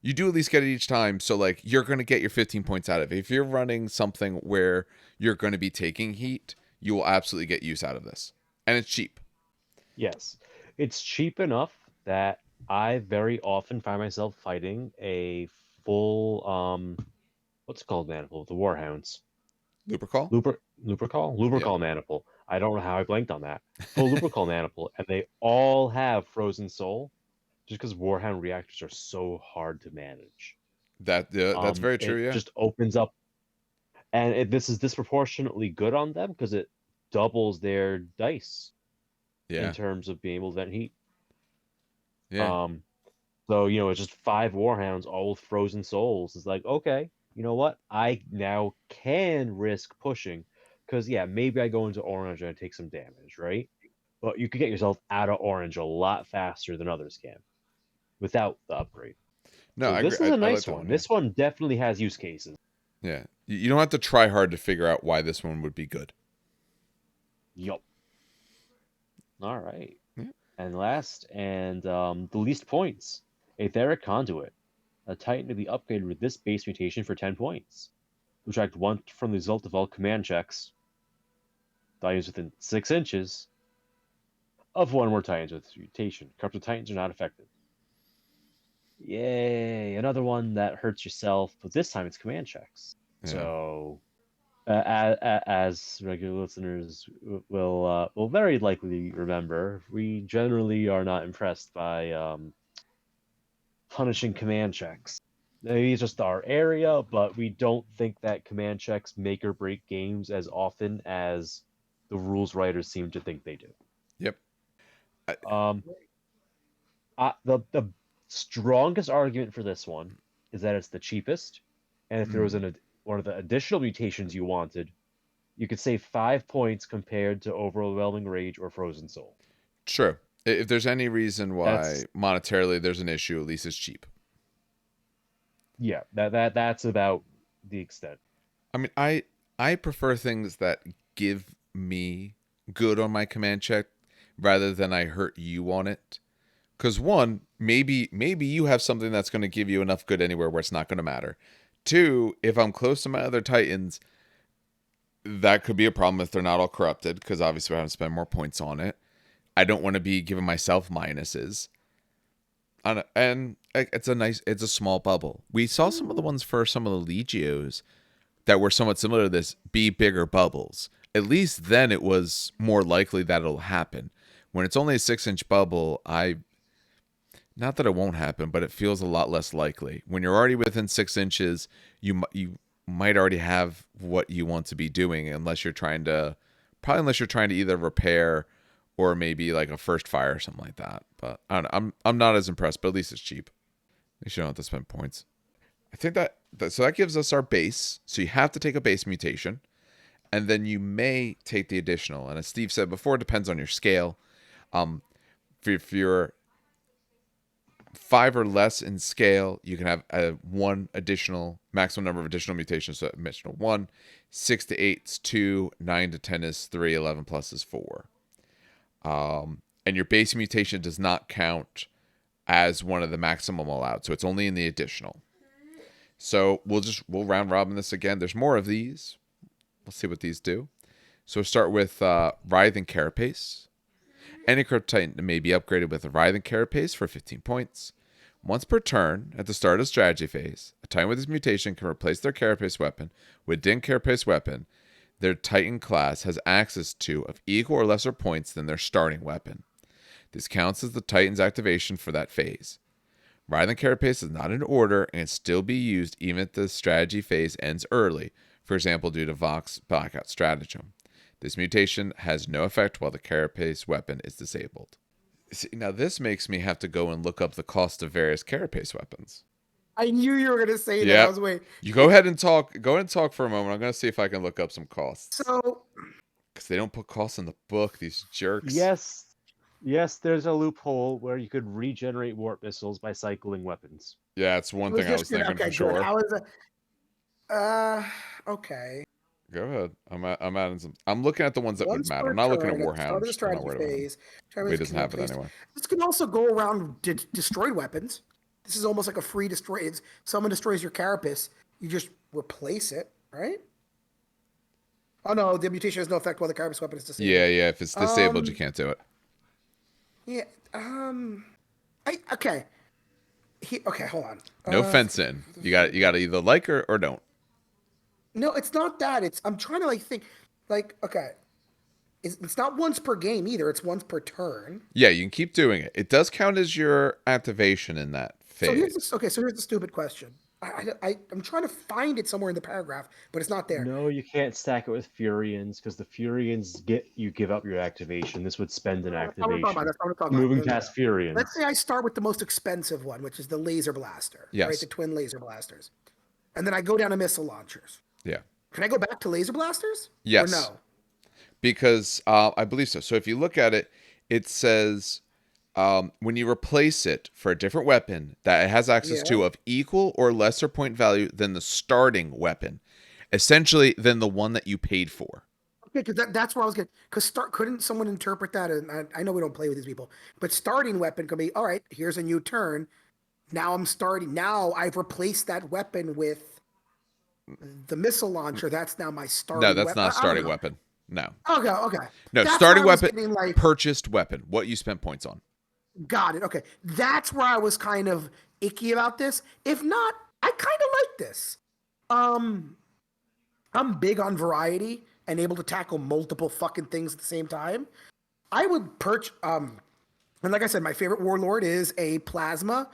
You do at least get it each time, so like you're going to get your 15 points out of it. If you're running something where you're going to be taking heat, you will absolutely get use out of this, and it's cheap. Yes, it's cheap enough that I very often find myself fighting a full what's it called maniple? The Warhounds. Lupercal? Lupercal maniple. I don't know how I blanked on that. Full Lupercal maniple, and they all have Frozen Soul, just because Warhound reactors are so hard to manage. That's very true. It Yeah, just opens up, and this is disproportionately good on them because it doubles their dice yeah, in terms of being able to vent heat. yeah. So it's just 5 Warhounds all with Frozen Souls. It's like, okay, you know what? I now can risk pushing, because maybe I go into orange and I take some damage, right? But you could get yourself out of orange a lot faster than others can without the upgrade. No, So I this agree. is a I like nice that one. one. This one definitely has use cases. Yeah, you don't have to try hard to figure out why this one would be good. Yup. All right. Yeah. And last, and the least points, Aetheric Conduit. A Titan to be upgraded with this base mutation for 10 points. Subtract 1 from the result of all command checks. Values within 6 inches of one more Titans with this mutation. Corrupted Titans are not affected. Yay! Another one that hurts yourself, but this time it's command checks. Yeah. So, as regular listeners will very likely remember, we generally are not impressed by punishing command checks. Maybe it's just our area, but we don't think that command checks make or break games as often as the rules writers seem to think they do. Yep. The strongest argument for this one is that it's the cheapest, and if there was one of the additional mutations you wanted, you could save 5 points compared to Overwhelming Rage or Frozen Soul. True. If there's any reason why monetarily there's an issue, at least it's cheap. Yeah, that's about the extent. I mean, I prefer things that give me good on my command check rather than I hurt you on it. Because one, maybe you have something that's going to give you enough good anywhere where it's not going to matter. 2, if I'm close to my other Titans, that could be a problem if they're not all corrupted, because obviously I have to spend more points on it. I don't want to be giving myself minuses. And it's a small bubble. We saw some of the ones for some of the Legios that were somewhat similar to this be bigger bubbles. At least then it was more likely that it'll happen. When it's only a 6-inch bubble, not that it won't happen, but it feels a lot less likely. When you're already within 6 inches, you might already have what you want to be doing, unless you're trying to either repair or maybe like a first fire or something like that. But I don't know. I'm not as impressed, but at least it's cheap. At least you don't have to spend points. I think so that gives us our base. So you have to take a base mutation, and then you may take the additional. And as Steve said before, it depends on your scale. If you're 5 or less in scale, you can have one additional maximum number of additional mutations. So additional 1, 6 to 8 is 2, 9 to 10 is 3, 11 plus is 4. And your base mutation does not count as one of the maximum allowed, so it's only in the additional. So we'll round robin this again. There's more of these. Let's see what these do. So we'll start with Writhing Carapace. Any Corrupt Titan may be upgraded with a Writhing Carapace for 15 points. Once per turn, at the start of strategy phase, a Titan with this mutation can replace their Carapace weapon with Din Carapace weapon their Titan class has access to of equal or lesser points than their starting weapon. This counts as the Titan's activation for that phase. Writhing Carapace is not in order and can still be used even if the strategy phase ends early, for example due to Vox Blackout Stratagem. This mutation has no effect while the Carapace weapon is disabled. See, now this makes me have to go and look up the cost of various Carapace weapons. I knew you were going to say that. I was waiting. You go ahead and talk for a moment. I'm going to see if I can look up some costs. So, Because they don't put costs in the book, these jerks. Yes, there's a loophole where you could regenerate warp missiles by cycling weapons. Yeah, it's one thing I was thinking for sure. Good. How is it? Okay. Go ahead. I'm adding some. I'm looking at the ones that would Once matter. per I'm not looking at turn, at the start of the Warhound. I'm not strategy worried about him. phase, He doesn't have it anyway. This can also go around destroyed weapons. This is almost like a free destroy. If someone destroys your carapace, you just replace it, right? Oh no, the mutation has no effect while the carapace weapon is disabled. Yeah. If it's disabled, you can't do it. Yeah. Okay. Okay, hold on. No fence in. You got to either like or don't. No, it's not that. I'm trying to think. Okay, it's not once per game either. It's once per turn. Yeah, you can keep doing it. It does count as your activation in that phase. So here's the stupid question. I'm trying to find it somewhere in the paragraph, but it's not there. No, you can't stack it with Furians because the Furians give up your activation. This would spend an activation. That's what we're talking Moving about. past Furians. Let's say I start with the most expensive one, which is the laser blaster. Yes. Right, the twin laser blasters, and then I go down to missile launchers. Yeah. Can I go back to laser blasters? Yes. Or no? Because I believe so. So if you look at it, it says when you replace it for a different weapon that it has access to of equal or lesser point value than the starting weapon, essentially than the one that you paid for. Okay, because that's where I was getting. Because couldn't someone interpret that? And I know we don't play with these people, but starting weapon could be all right. Here's a new turn. Now I'm starting. Now I've replaced that weapon with the missile launcher. That's now my starting. No, that's not starting weapon. No. Okay. No, that's starting weapon, purchased weapon. What you spent points on. Got it. Okay, that's where I was kind of icky about this. If not, I kind of like this. I'm big on variety and able to tackle multiple fucking things at the same time. I would and like I said, my favorite warlord is a plasma,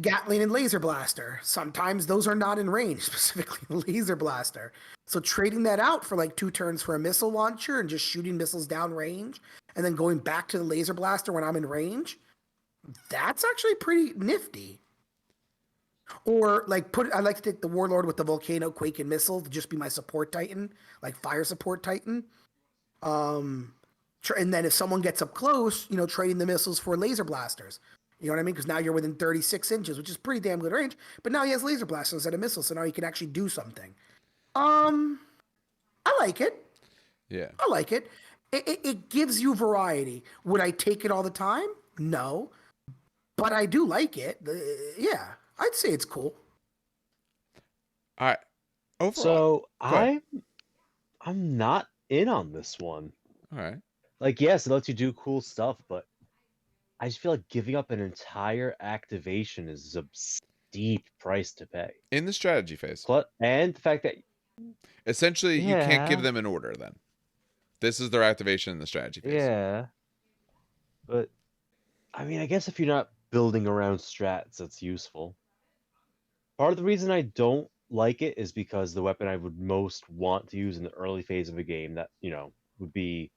Gatling, and laser blaster. Sometimes those are not in range, specifically the laser blaster. So trading that out for 2 turns for a missile launcher and just shooting missiles down range, and then going back to the laser blaster when I'm in range, that's actually pretty nifty. Or I like to take the warlord with the volcano, quake, and missile to just be my support titan, like fire support titan. And then if someone gets up close, trading the missiles for laser blasters. You know what I mean? Because now you're within 36 inches, which is pretty damn good range. But now he has laser blasters instead of missiles, so now he can actually do something. I like it. Yeah. I like it. It gives you variety. Would I take it all the time? No. But I do like it. Yeah. I'd say it's cool. All right. Overall. So I'm not in on this one. All right. Yes, it lets you do cool stuff, but I just feel like giving up an entire activation is a steep price to pay. In the strategy phase. And the fact that essentially you can't give them an order then. This is their activation in the strategy phase. Yeah. But I mean, I guess if you're not building around strats, that's useful. Part of the reason I don't like it is because the weapon I would most want to use in the early phase of a game that, would be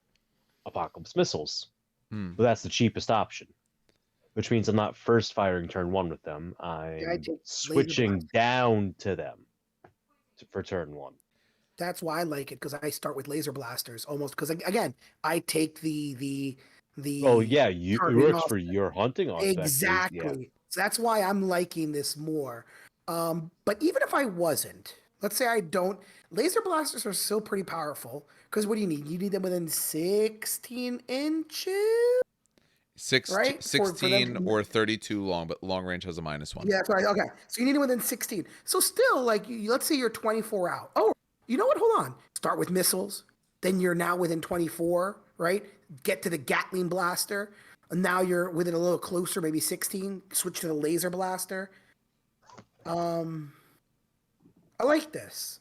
Apocalypse missiles. But that's the cheapest option, which means I'm not first firing turn 1 with them. I'm switching down to them for turn 1. That's why I like it, because I start with laser blasters almost. Because again, I take the. Oh yeah, it works for your hunting aspect. Exactly. Yeah. So that's why I'm liking this more. But even if I wasn't, let's say I don't, laser blasters are still pretty powerful. Because what do you need? You need them within 16 inches? 16 or 32 long, but long range has a -1. Yeah, that's right. Okay. So you need it within 16. So still, let's say you're 24 out. Oh, you know what? Hold on. Start with missiles. Then you're now within 24, right? Get to the Gatling blaster. And now you're within a little closer, maybe 16. Switch to the laser blaster. I like this.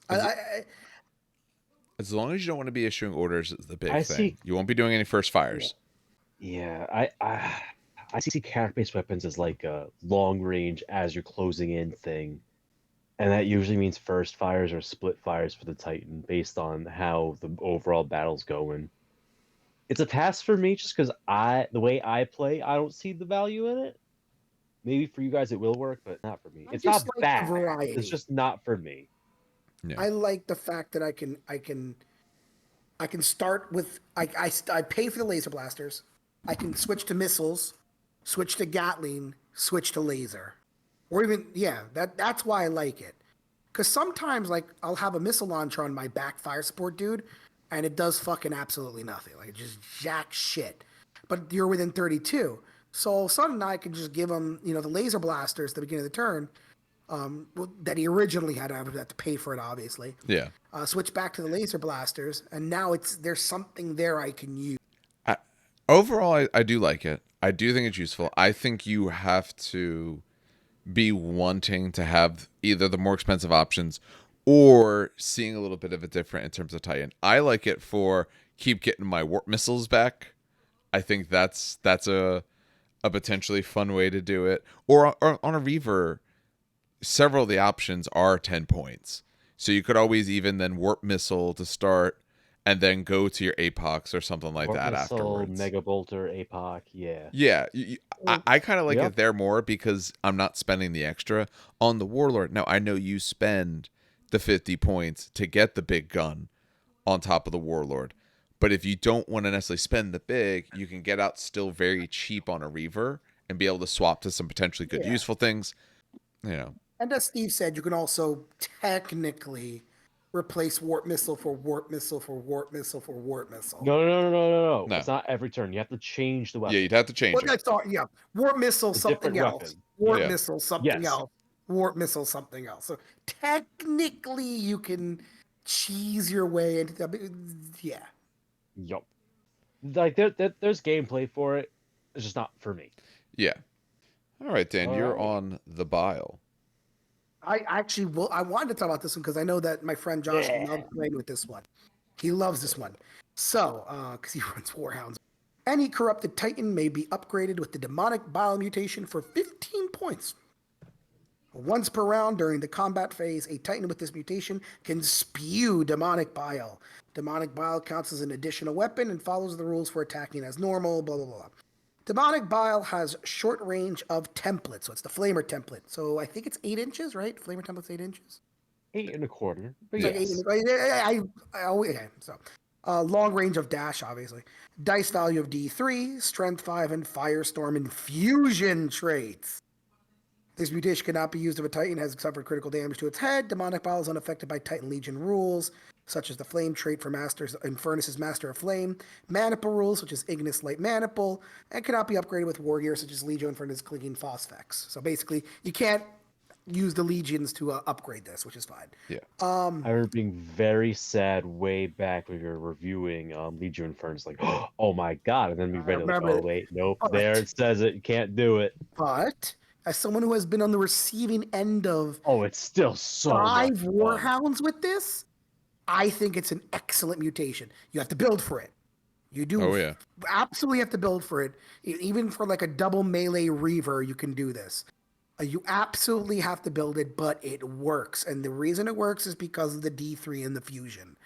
As long as you don't want to be issuing orders is the big thing. See, you won't be doing any first fires. Yeah, I see carapace weapons as a long range as you're closing in thing. And that usually means first fires or split fires for the Titan based on how the overall battle's going. It's a pass for me just because the way I play, I don't see the value in it. Maybe for you guys it will work, but not for me. It's not bad. It's just not for me. Yeah. I like the fact that I can I can start with I pay for the laser blasters. I can switch to missiles, switch to Gatling, switch to laser, or even that's why I like it. Because sometimes like I'll have a missile launcher on my back fire support dude, and it does fucking absolutely nothing. Like it just jack shit. But you're within 32, so all of a sudden I can just give him the laser blasters at the beginning of the turn. That he originally had. I would have to pay for it, obviously. Yeah. Switch back to the laser blasters, and now there's something there I can use. Overall, I do like it. I do think it's useful. I think you have to be wanting to have either the more expensive options or seeing a little bit of a different in terms of tie-in. I like it for keep getting my warp missiles back. I think that's a potentially fun way to do it. Or on a Reaver, several of the options are 10 points. So you could always even then warp missile to start and then go to your Apox or something like Warp that missile, afterwards. Mega Bolter, APOC, yeah. Yeah, I kind of like Yep. it there more because I'm not spending the extra on the Warlord. Now, I know you spend the 50 points to get the big gun on top of the Warlord. But if you don't want to necessarily spend the big, you can get out still very cheap on a Reaver and be able to swap to some potentially good, Yeah. useful things. And as Steve said, you can also technically replace warp missile for warp missile for warp missile for warp missile. No. No. It's not every turn. You have to change the weapon. Yeah, you'd have to change Well, it. that's all. Yeah, warp missile A something different else. weapon. Warp Yeah. missile something Yes. else. Warp missile something else. So technically, you can cheese your way into that. Yeah. Yup. Like there's gameplay for it. It's just not for me. Yeah. All right, Dan, All you're right. on the bile. I actually will. I wanted to talk about this one because I know that my friend Josh loves playing with this one. He loves this one. So, because he runs Warhounds. Any corrupted Titan may be upgraded with the demonic bile mutation for 15 points. Once per round during the combat phase, a Titan with this mutation can spew demonic bile. Demonic bile counts as an additional weapon and follows the rules for attacking as normal, blah, blah, blah. Demonic bile has short range of template, so it's the flamer template. So I think it's 8 inches, right? Flamer template's 8 inches. 8 1/4. But Yeah. yes. Long range of dash, obviously. Dice value of D3, strength 5, and firestorm infusion traits. This mutation cannot be used if a Titan has suffered critical damage to its head. Demonic bile is unaffected by Titan Legion rules, such as the flame trait for Masters Infernus's Master of Flame, Maniple rules, such as Ignis Light Maniple, and cannot be upgraded with war gear, such as Legio Infernus Clinging Phosphex. So basically, you can't use the Legions to upgrade this, which is fine. Yeah. I remember being very sad way back when we were reviewing Legion Infernus, like, oh my god, and then we read it like, oh wait, nope, there it says it, you can't do it. But as someone who has been on the receiving end of it's still so 5 much fun. Warhounds with this, I think it's an excellent mutation. You have to build for it. You do absolutely have to build for it. Even for like a double melee Reaver, you can do this. You absolutely have to build it, but it works. And the reason it works is because of the D3 and the fusion.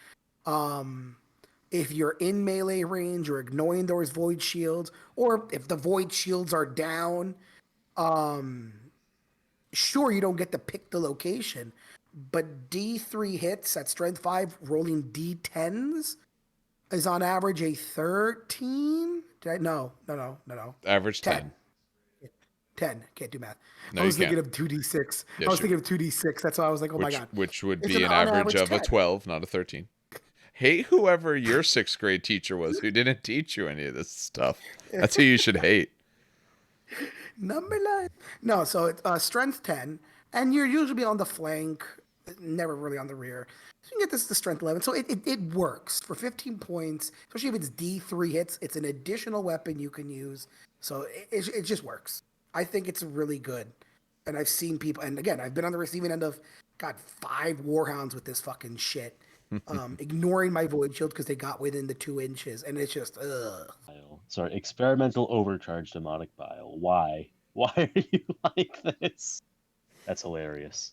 If you're in melee range or ignoring those void shields, or if the void shields are down, sure, you don't get to pick the location, but D3 hits at strength 5 rolling D10s is on average a 13. No. Average 10. 10. Can't do math. No, I was you thinking can't. of 2d6. Yes, I was thinking of 2d6. That's why I was like, oh my god. Which would It's be an on average of 10. a 12, not a 13. Hate whoever your 6th grade teacher was who didn't teach you any of this stuff. That's who you should hate. Number 9. No, so it's strength 10, and you're usually on the flank, never really on the rear. So you can get this to strength 11. So it works for 15 points, especially if it's D3 hits. It's an additional weapon you can use. So it just works. I think it's really good. And I've seen people, and again, I've been on the receiving end of, 5 Warhounds with this fucking shit. Ignoring my void shield because they got within the 2 inches, and it's just, ugh. Sorry, experimental overcharge demonic bile. Why? Why are you like this? That's hilarious.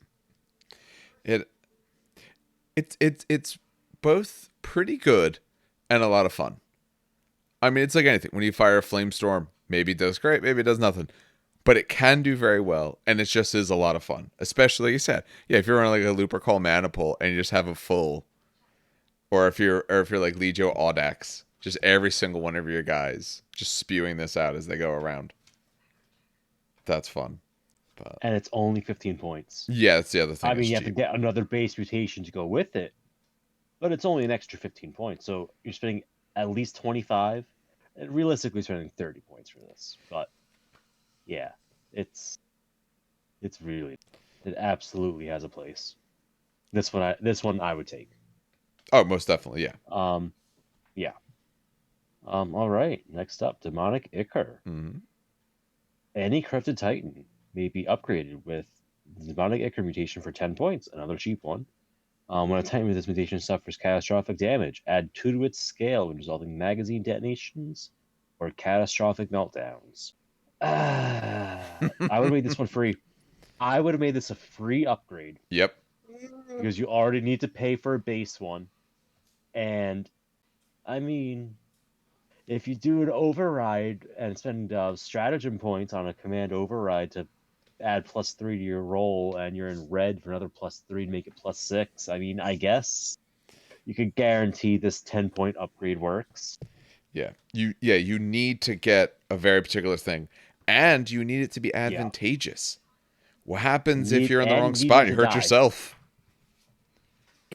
It's both pretty good and a lot of fun. I mean, it's like anything. When you fire a flamestorm, maybe it does great, maybe it does nothing. But it can do very well, and it just is a lot of fun. Especially, like you said, if you're running like a Looper Call Maniple and you just have a full Or if you're like Legio Audax, just every single one of your guys just spewing this out as they go around. That's fun. But And it's only 15 points. yeah, that's the other thing. I mean, it's you have to cheap. get another base mutation to go with it, but it's only an extra 15 points. So you're spending at least 25, and realistically spending 30 points for this. But yeah, it's really, it absolutely has a place. This one I would take. Oh, most definitely, yeah. Yeah. All right. Next up, Demonic Ichor. Mm-hmm. Any corrupted Titan may be upgraded with the Demonic Ichor mutation for 10 points, another cheap one. When a Titan with this mutation suffers catastrophic damage, add 2 to its scale when resulting magazine detonations or catastrophic meltdowns. I would have made this one free. I would have made this a free upgrade. Yep. Because you already need to pay for a base one. And, I mean, if you do an override and spend stratagem points on a command override to add +3 to your roll, and you're in red for another +3 to make it +6, I mean, I guess you could guarantee this 10-point upgrade works. Yeah. You need to get a very particular thing, and you need it to be advantageous. What happens if you're in the wrong spot and you hurt yourself?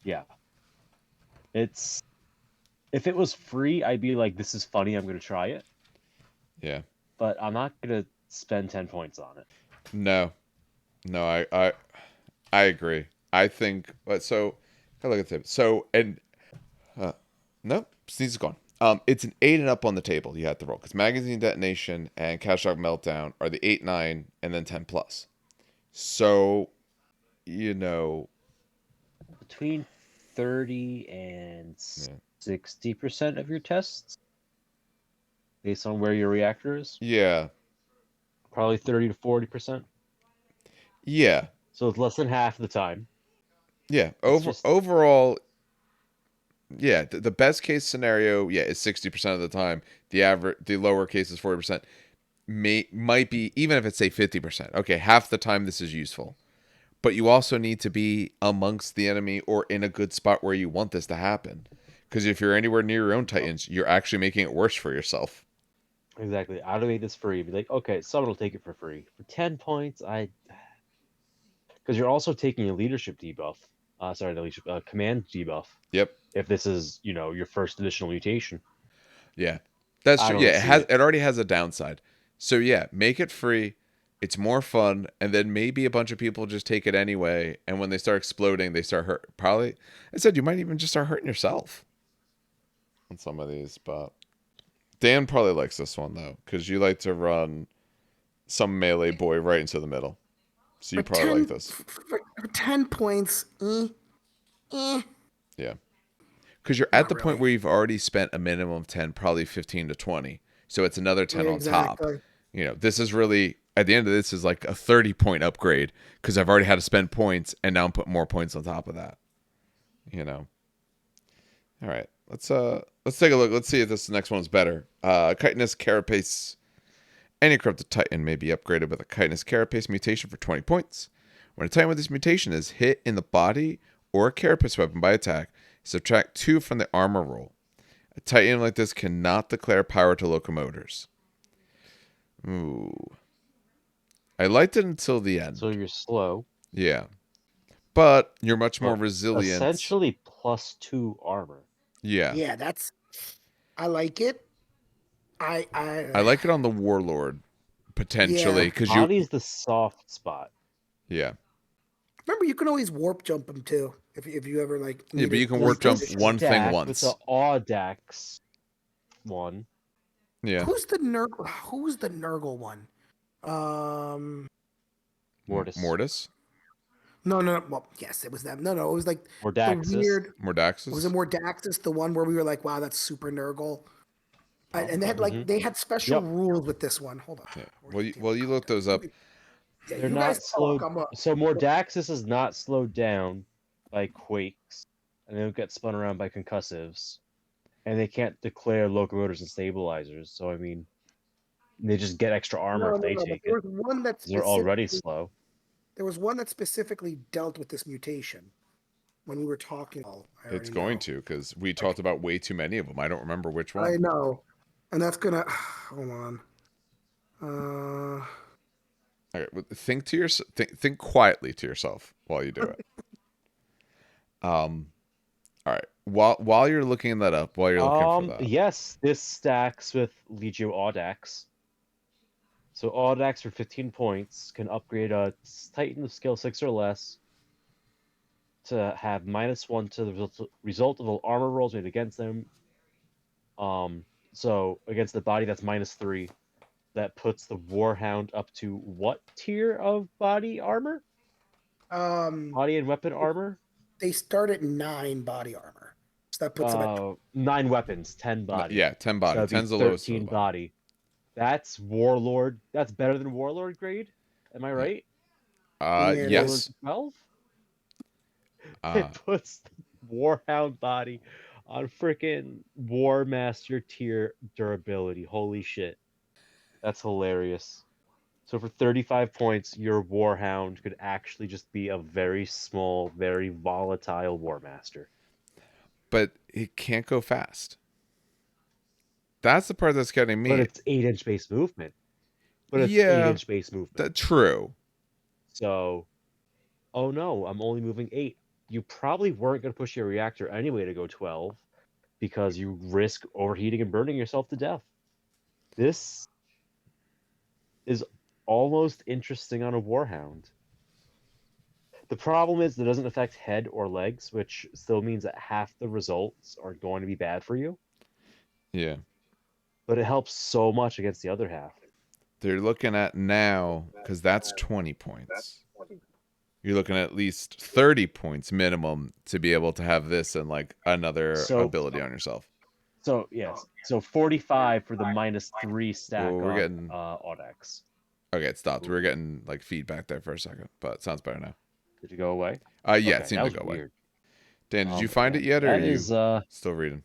Yeah. If it was free, I'd be like, this is funny, I'm going to try it. Yeah. But I'm not going to spend 10 points on it. No, I agree. I think, so I look at the so and no, Sneeze is gone. It's an 8 and up on the table. You have to roll because magazine detonation and catastrophic meltdown are the 8, 9, and then 10 plus. So, between 30 and 60% of your tests, based on where your reactor is. Yeah. Probably 30 to 40%. Yeah. So it's less than half the time. Yeah. Overall, yeah, the best case scenario, is 60% of the time. The lower case is 40%. Might be, even if it's say 50%. Okay, half the time this is useful. But you also need to be amongst the enemy or in a good spot where you want this to happen. Because if you're anywhere near your own Titans, you're actually making it worse for yourself. Exactly. I'd have made this free. Be like, okay, someone will take it for free. For 10 points, because you're also taking a leadership debuff. Command debuff. Yep. If this is, your first additional mutation. Yeah. That's true. Yeah, it already has a downside. So yeah, make it free. It's more fun, and then maybe a bunch of people just take it anyway, and when they start exploding, they start hurt. Probably, I said you might even just start hurting yourself on some of these, but Dan probably likes this one though, because you like to run some melee boy right into the middle. So you probably like this. For 10 points, Yeah. Because you're at the point where you've already spent a minimum of 10, probably 15 to 20. So it's another 10 on top. This is really, at the end of this, is like a 30-point upgrade because I've already had to spend points, and now I'm putting more points on top of that. All right. Let's take a look. Let's see if this next one's better. Chitinous Carapace. Any corrupted Titan may be upgraded with a Chitinous Carapace mutation for 20 points. When a Titan with this mutation is hit in the body or a Carapace weapon by attack, subtract 2 from the armor roll. A Titan like this cannot declare power to locomotors. Ooh. I liked it until the end. So you're slow. Yeah. But you're much more resilient. Essentially +2 armor. Yeah. Yeah, I like it. I like it on the Warlord, potentially. Because body's the soft spot. Yeah. Remember, you can always warp jump them too. If you ever like. Yeah, but you can warp jump one thing once. It's the Audax one. Yeah. Who's the Nurgle one? Mortis? No. Well, yes, it was them. No, it was like Mordaxis. the weird. Mordaxis? Was it Mordaxis, the one where we were like, wow, that's super Nurgle? And they had they had special rules with this one. Hold on. Yeah. Well, you look those up. Yeah, they're not slowed. So Mordaxis is not slowed down by quakes, and they don't get spun around by concussives, and they can't declare locomotors and stabilizers. So I mean, they just get extra armor if they take it. They're already slow. There was one that specifically dealt with this mutation. when we were talking. I It's already going know. to, because we talked about way too many of them. I don't remember which I one. know, and that's gonna. Hold on. Uh, All right, think to yourself. Think quietly to yourself while you do it. All right. While you're looking that up, while you're looking for that, Yes, this stacks with Legio Audax. So Audax for 15 points can upgrade a Titan of skill 6 or less to have -1 to the result of all armor rolls made against them. So against the body, that's -3. That puts the Warhound up to what tier of body armor? um, Body and weapon armor? they start at 9 body armor, so that puts them at 9 weapons, 10 body. yeah, 10 So body. that'd be 10's the lowest for the 13 body. body. That's Warlord. That's better than Warlord grade. Am I right? Yeah, it is. Warlord Yes. 12? Uh, It puts the Warhound body on freaking War Master tier durability. Holy shit. That's hilarious. So for 35 points, your Warhound could actually just be a very small, very volatile War Master. but it can't go fast. That's the part that's getting me. But it's 8-inch base movement. Yeah, that's true. So, oh no, I'm only moving 8. You probably weren't going to push your reactor anyway to go 12 because you risk overheating and burning yourself to death. This is almost interesting on a Warhound. The problem is that it doesn't affect head or legs, which still means that half the results are going to be bad for you. Yeah. But it helps so much against the other half. They're looking at now, because that's 20 points. You're looking at least 30 points minimum to be able to have this and like another ability on yourself. So, yes. So 45 for the -3 stack Well, we're on getting Audax. okay. It stopped. We're getting like feedback there for a second, but it sounds better now. Did you go away? Yeah, Okay, it seemed that to was go away. weird. Dan, did you find it yet, or are you still reading?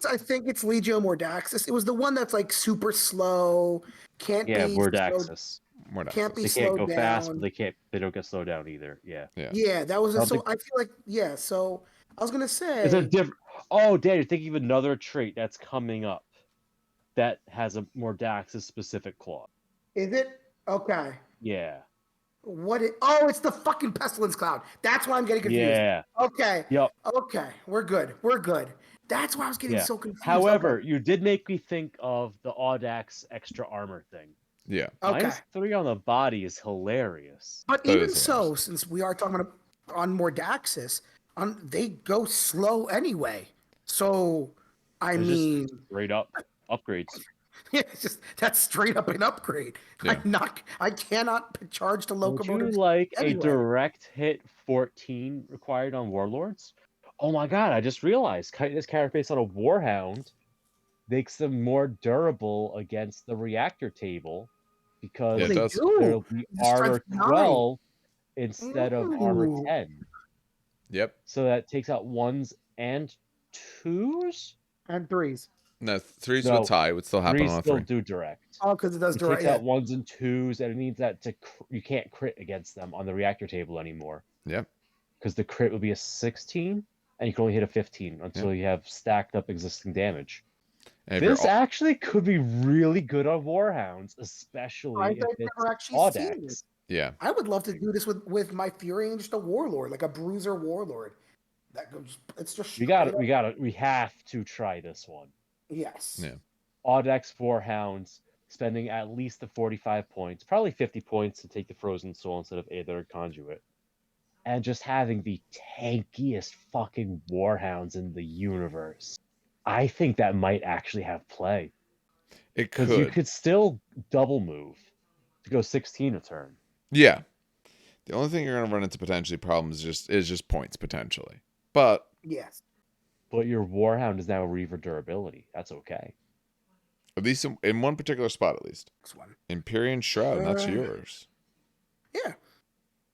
I think it's Legio Mordaxis. It was the one that's like super slow, can't be Mordaxis. can't be They can't slowed go down. fast, but they don't get slowed down either. Yeah. Yeah, that was so. I feel like So I was gonna say it's a different. Oh, Dan, you're thinking of another trait that's coming up that has a Mordaxis specific clause. Is it okay? Yeah. Oh, it's the fucking pestilence cloud. That's why I'm getting confused. Yeah. Okay. Yep. Okay, we're good. That's why I was getting so confused. However, you did make me think of the Audax extra armor thing. Yeah. Okay. -3 on the body is hilarious. But even so, since we are talking about on Mordaxis, they go slow anyway. So I mean, straight up upgrades. Yeah, it's just that's straight up an upgrade. Yeah. I cannot charge to locomotive. Would you like anyway. a direct hit 14 required on Warlords? Oh my god, I just realized this carapace on a Warhound makes them more durable against the reactor table because there'll be armor 12 instead of armor 10. Yep. So that takes out 1s and 2s? And 3s. No, 3s would tie. It would still happen on a 3. Still do direct. Oh, because it does direct. Takes out 1s and 2s, and it means that you can't crit against them on the reactor table anymore. Yep. Because the crit would be a 16, and you can only hit a 15 until you have stacked up existing damage. This actually could be really good on Warhounds, especially if it's Audax. Yeah. I would love to do this with my Fury and just a Warlord, like a Bruiser Warlord. It's just we have to try this one. Yes. Yeah. Audax Warhounds spending at least the 45 points, probably 50 points to take the Frozen Soul instead of Aether Conduit. And just having the tankiest fucking Warhounds in the universe. I think that might actually have play. It could. Because you could still double move to go 16 a turn. Yeah. The only thing you're going to run into potentially problems is just points, potentially. But... Yes. But your Warhound is now Reaver durability. That's okay. At least in one particular spot, at least. Next one. Empyrean Shroud, that's yours. Yeah.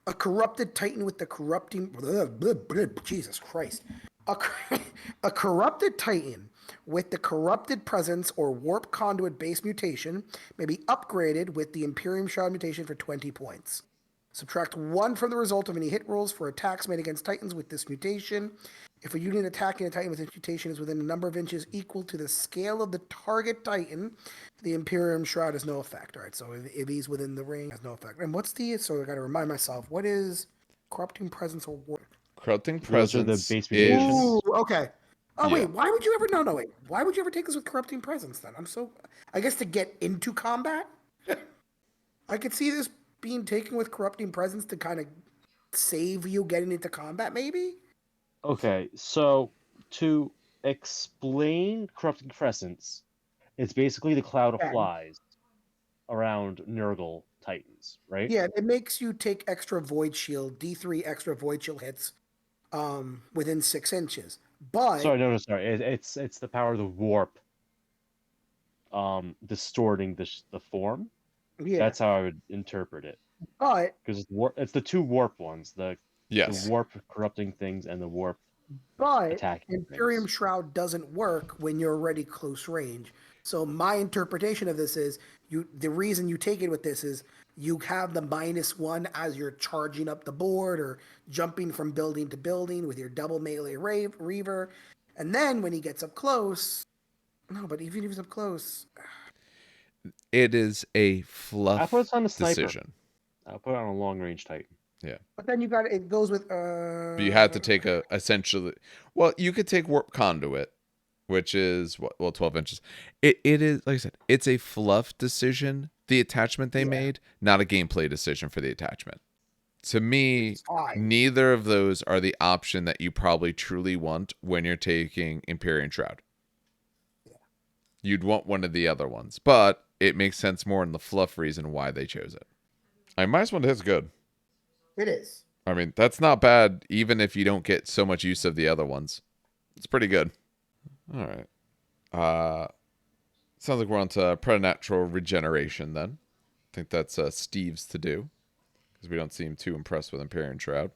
A corrupted Titan with the corrupting... Jesus Christ. A corrupted Titan with the corrupted presence or warp conduit base mutation may be upgraded with the Imperium Shroud mutation for 20 points. Subtract 1 from the result of any hit rolls for attacks made against Titans with this mutation. If a unit attacking a Titan with this mutation is within a number of inches equal to the scale of the target Titan, the Imperium Shroud has no effect. All right, so if he's within the ring, has no effect. And what's the... So I got to remind myself, what is Corrupting Presence or War? Corrupting Those are the Presence base is... mutations. Ooh, okay. Oh, Yeah. wait, why would you ever... No, wait. Why would you ever take this with Corrupting Presence, then? I'm so... I guess to get into combat? I could see this being taken with Corrupting Presence to kind of save you getting into combat, maybe? Okay, so to explain Corrupting Presence, it's basically the cloud of Yeah. flies around Nurgle Titans, right? Yeah, it makes you take extra Void Shield, D3 extra Void Shield hits within 6 inches. But... Sorry. It's the power of the warp, distorting the form. Yeah. That's how I would interpret it. But... Because it's the 2 warp ones, the Yes. warp corrupting things and the warp But attacking Imperium things. Shroud doesn't work when you're already close range. So my interpretation of this is the reason you take it with this is you have the -1 as you're charging up the board or jumping from building to building with your double melee Reaver. And then when he gets up close... No, but even if he's up close... It is a fluff I put it on the sniper. decision. I'll put it on a long range Titan. Yeah. But then it goes with... But you have to take essentially... Well, you could take Warp Conduit, which is, 12 inches. It is, like I said, it's a fluff decision, the attachment they made, not a gameplay decision for the attachment. To me, neither of those are the option that you probably truly want when you're taking Imperium Shroud. Yeah. You'd want one of the other ones, but it makes sense more in the fluff reason why they chose it. I -1 hit's good. It is. I mean, that's not bad, even if you don't get so much use of the other ones. It's pretty good. All right. Sounds like we're on to preternatural regeneration then. I think that's Steve's to do, because we don't seem too impressed with Imperium Shroud.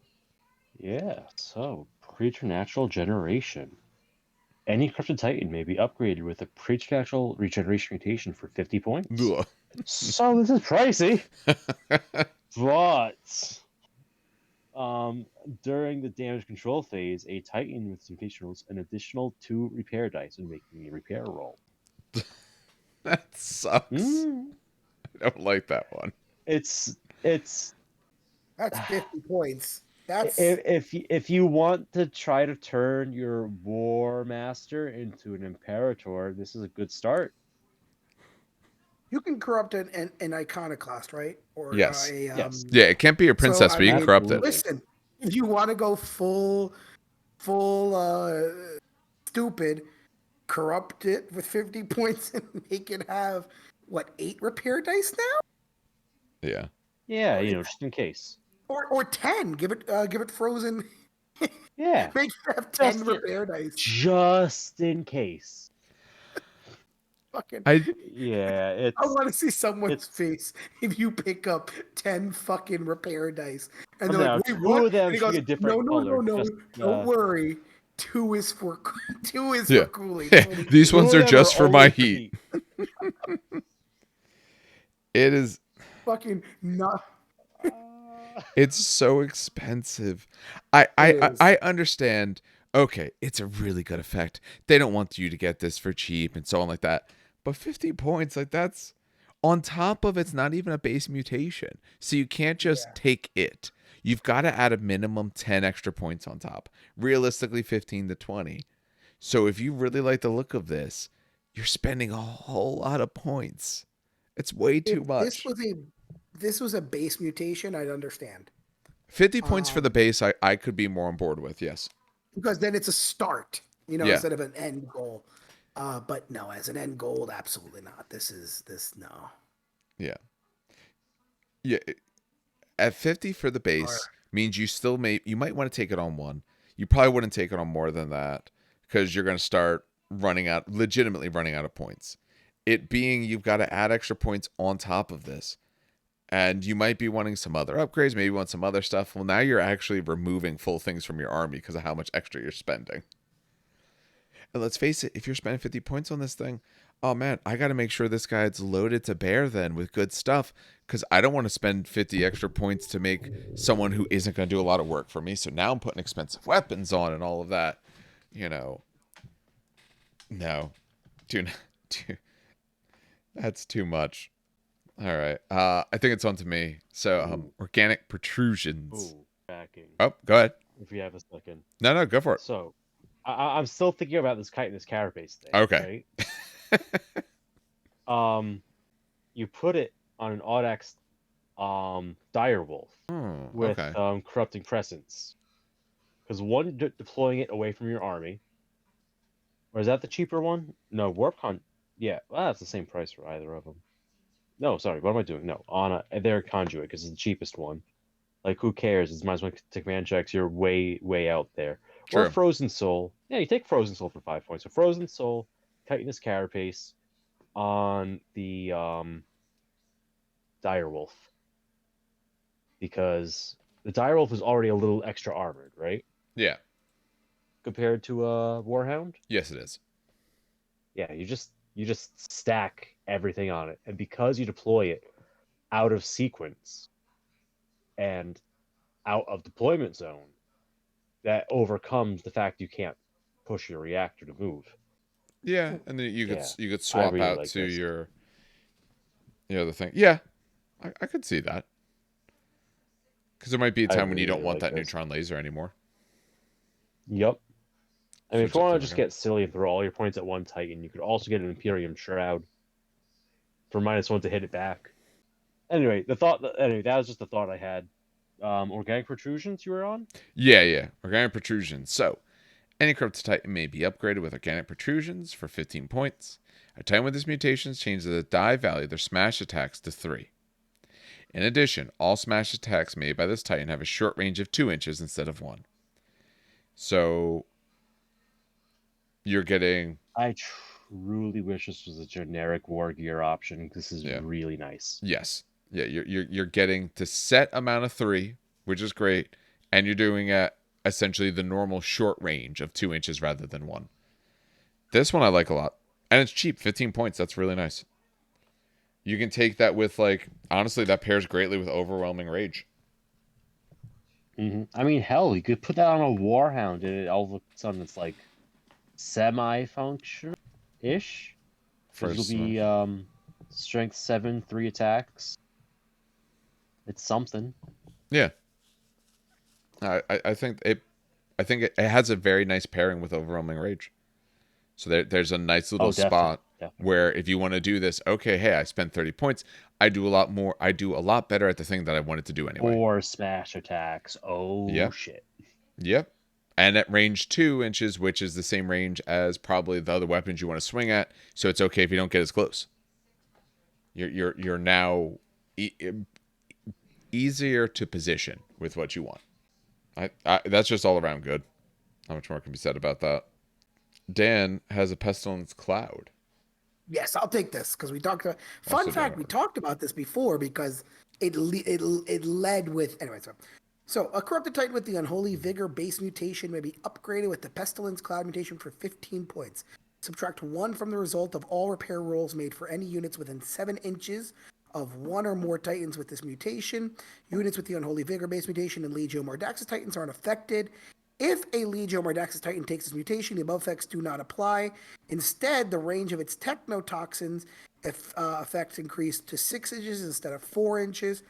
Yeah, so preternatural generation. Any corrupted Titan may be upgraded with a preternatural regeneration mutation for 50 points. Ugh. So this is pricey. But during the damage control phase, a Titan with this mutation rolls an additional 2 repair dice when making a repair roll. That sucks. I don't like that one. That's 50 points. That's if you want to try to turn your War Master into an Imperator, this is a good start. You can corrupt an iconoclast, right? Or yes. yes. Yeah, it can't be your princess, but you can corrupt it. Listen, if you want to go full stupid, corrupt it with 50 points and make it have, 8 repair dice now? Yeah. Yeah, just in case. Or 10. Give it frozen. Yeah. Make it have 10 repair dice. Just in case. I want to see someone's face if you pick up 10 fucking repair dice and they're like, "Wait, what?" Them and he goes, a different color. No, don't worry. 2 is for cooling. Yeah. These ones are just for my heat. It is fucking not. It's so expensive. I understand. Okay, it's a really good effect. They don't want you to get this for cheap and so on like that. But 50 points, that's on top of it's not even a base mutation. So you can't just take it. You've got to add a minimum 10 extra points on top. Realistically, 15 to 20. So if you really like the look of this, you're spending a whole lot of points. It's way too much. This was a base mutation, I'd understand. 50 points for the base, I could be more on board with, yes. Because then it's a start, instead of an end goal. But no, as an end goal, absolutely not. No. Yeah. Yeah. At 50 for the base means you might want to take it on 1. You probably wouldn't take it on more than that because you're going to start legitimately running out of points. It being you've got to add extra points on top of this. And you might be wanting some other upgrades, maybe you want some other stuff. Well, now you're actually removing full things from your army because of how much extra you're spending. And let's face it, if you're spending 50 points on this thing, oh man, I got to make sure this guy's loaded to bear then with good stuff, because I don't want to spend 50 extra points to make someone who isn't going to do a lot of work for me. So now I'm putting expensive weapons on and all of that. No, too, that's too much. All right. I think it's on to me. So, organic protrusions. Ooh, backing. Oh, go ahead. If you have a second. No, go for it. So, I'm still thinking about this chitinous carapace thing. Okay. Right? You put it on an Audax, direwolf with corrupting presence. Because one, deploying it away from your army. Or is that the cheaper one? No, warp. Yeah, well, that's the same price for either of them. No, sorry, what am I doing? No, on their conduit because it's the cheapest one. Like, who cares? It's might as well take command checks. You're way out there. True. Or Frozen Soul. Yeah, you take Frozen Soul for 5 points. So Frozen Soul, Chitinous Carapace on the Direwolf. Because the Direwolf is already a little extra armored, right? Yeah. Compared to a Warhound? Yes, it is. Yeah, you just stack everything on it. And because you deploy it out of sequence and out of deployment zone, that overcomes the fact you can't push your reactor to move. Yeah, and then you could swap really out like to this. Your other thing. Yeah, I could see that. Because there might be a time when you don't want that neutron laser anymore. Yep. I mean, if you want to just get silly and throw all your points at one Titan, you could also get an Imperium Shroud for -1 to hit it back. Anyway, that was just the thought I had. Organic protrusions you were on? Yeah. Organic protrusions. So, any corrupted Titan may be upgraded with organic protrusions for 15 points. A Titan with these mutations changes the die value of their smash attacks to 3. In addition, all smash attacks made by this Titan have a short range of 2 inches instead of 1. So, you're getting... I truly wish this was a generic war gear option. This is really nice. Yes. Yeah, you're getting the set amount of 3, which is great, and you're doing at essentially the normal short range of 2 inches rather than 1. This one I like a lot. And it's cheap, 15 points. That's really nice. You can take that with, like, honestly, that pairs greatly with Overwhelming Rage. Mm-hmm. I mean, hell, you could put that on a Warhound and all of a sudden it's like semi-functional-ish. It'll be strength 7, 3 attacks. It's something. Yeah. I think it has a very nice pairing with Overwhelming Rage. So there's a nice little spot where if you want to do this, okay, hey, I spent 30 points. I do a lot more. I do a lot better at the thing that I wanted to do anyway. 4 smash attacks. Oh, shit. Yep. And at range 2 inches, which is the same range as probably the other weapons you want to swing at. So it's okay if you don't get as close. You're now easier to position with what you want. That's just all around good. How much more can be said about that? Dan has a Pestilence Cloud. Yes, I'll take this because we talked about. Fun fact: we talked about this before because it led with anyway. So a corrupted Titan with the Unholy Vigor base mutation may be upgraded with the Pestilence Cloud mutation for 15 points. Subtract 1 from the result of all repair rolls made for any units within 7 inches of 1 or more Titans with this mutation. Units with the Unholy Vigor base mutation and Legio Mordaxis Titans aren't affected. If a Legio Mordaxis Titan takes this mutation, the above effects do not apply. Instead, the range of its technotoxins effects increased to 6 inches instead of 4 inches.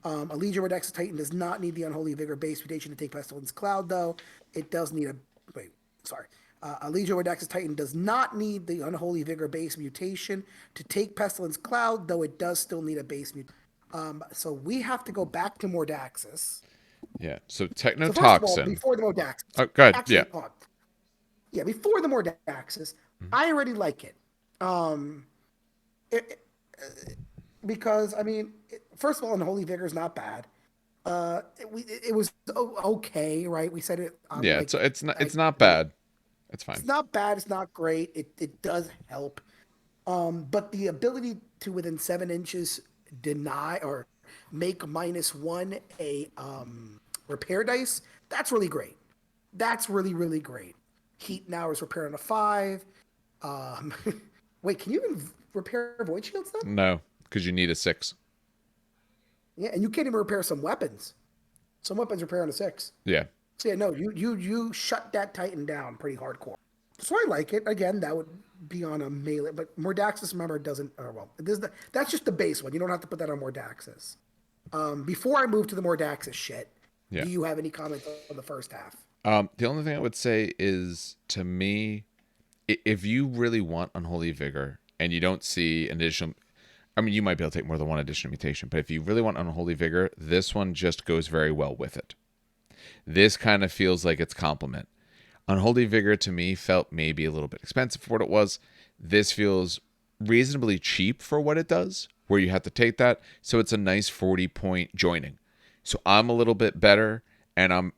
A Legio Mordaxis Titan does not need the Unholy Vigor base mutation to take Pestilence Cloud, though. It does need a Legio Mordaxis Titan does not need the Unholy Vigor base mutation to take Pestilence Cloud, though it does still need a base mutation. So we have to go back to Mordaxis. Yeah, so Technotoxin. So first of all, before the Mordaxis. Oh, go ahead. Actually, yeah, before the Mordaxis, I already like it. Because, I mean, first of all, Unholy Vigor is not bad. It was okay, right? We said it. It's not bad. It's fine. It's not bad. It's not great. It does help. But the ability to within 7 inches deny or make -1 a repair dice, that's really great. That's really, really great. Heat now is repaired on a 5. Um, wait, can you even repair void shields then? No, because you need a 6. Yeah, and you can't even repair some weapons. Some weapons repair on a 6. Yeah. So yeah, no, you shut that Titan down pretty hardcore. So I like it. Again, that would be on a melee, but Mordaxis, remember, doesn't. Or well, that's just the base one. You don't have to put that on Mordaxis. Before I move to the Mordaxis shit, Yeah. do you have any comments on the first half? The only thing I would say is, to me, if you really want Unholy Vigor and you don't see an additional, I mean, you might be able to take more than one additional mutation, but if you really want Unholy Vigor, this one just goes very well with it. This kind of feels like its complement. Unholy Vigor to me felt maybe a little bit expensive for what it was. This feels reasonably cheap for what it does, where you have to take that. So it's a nice 40-point joining. So I'm a little bit better, and I'm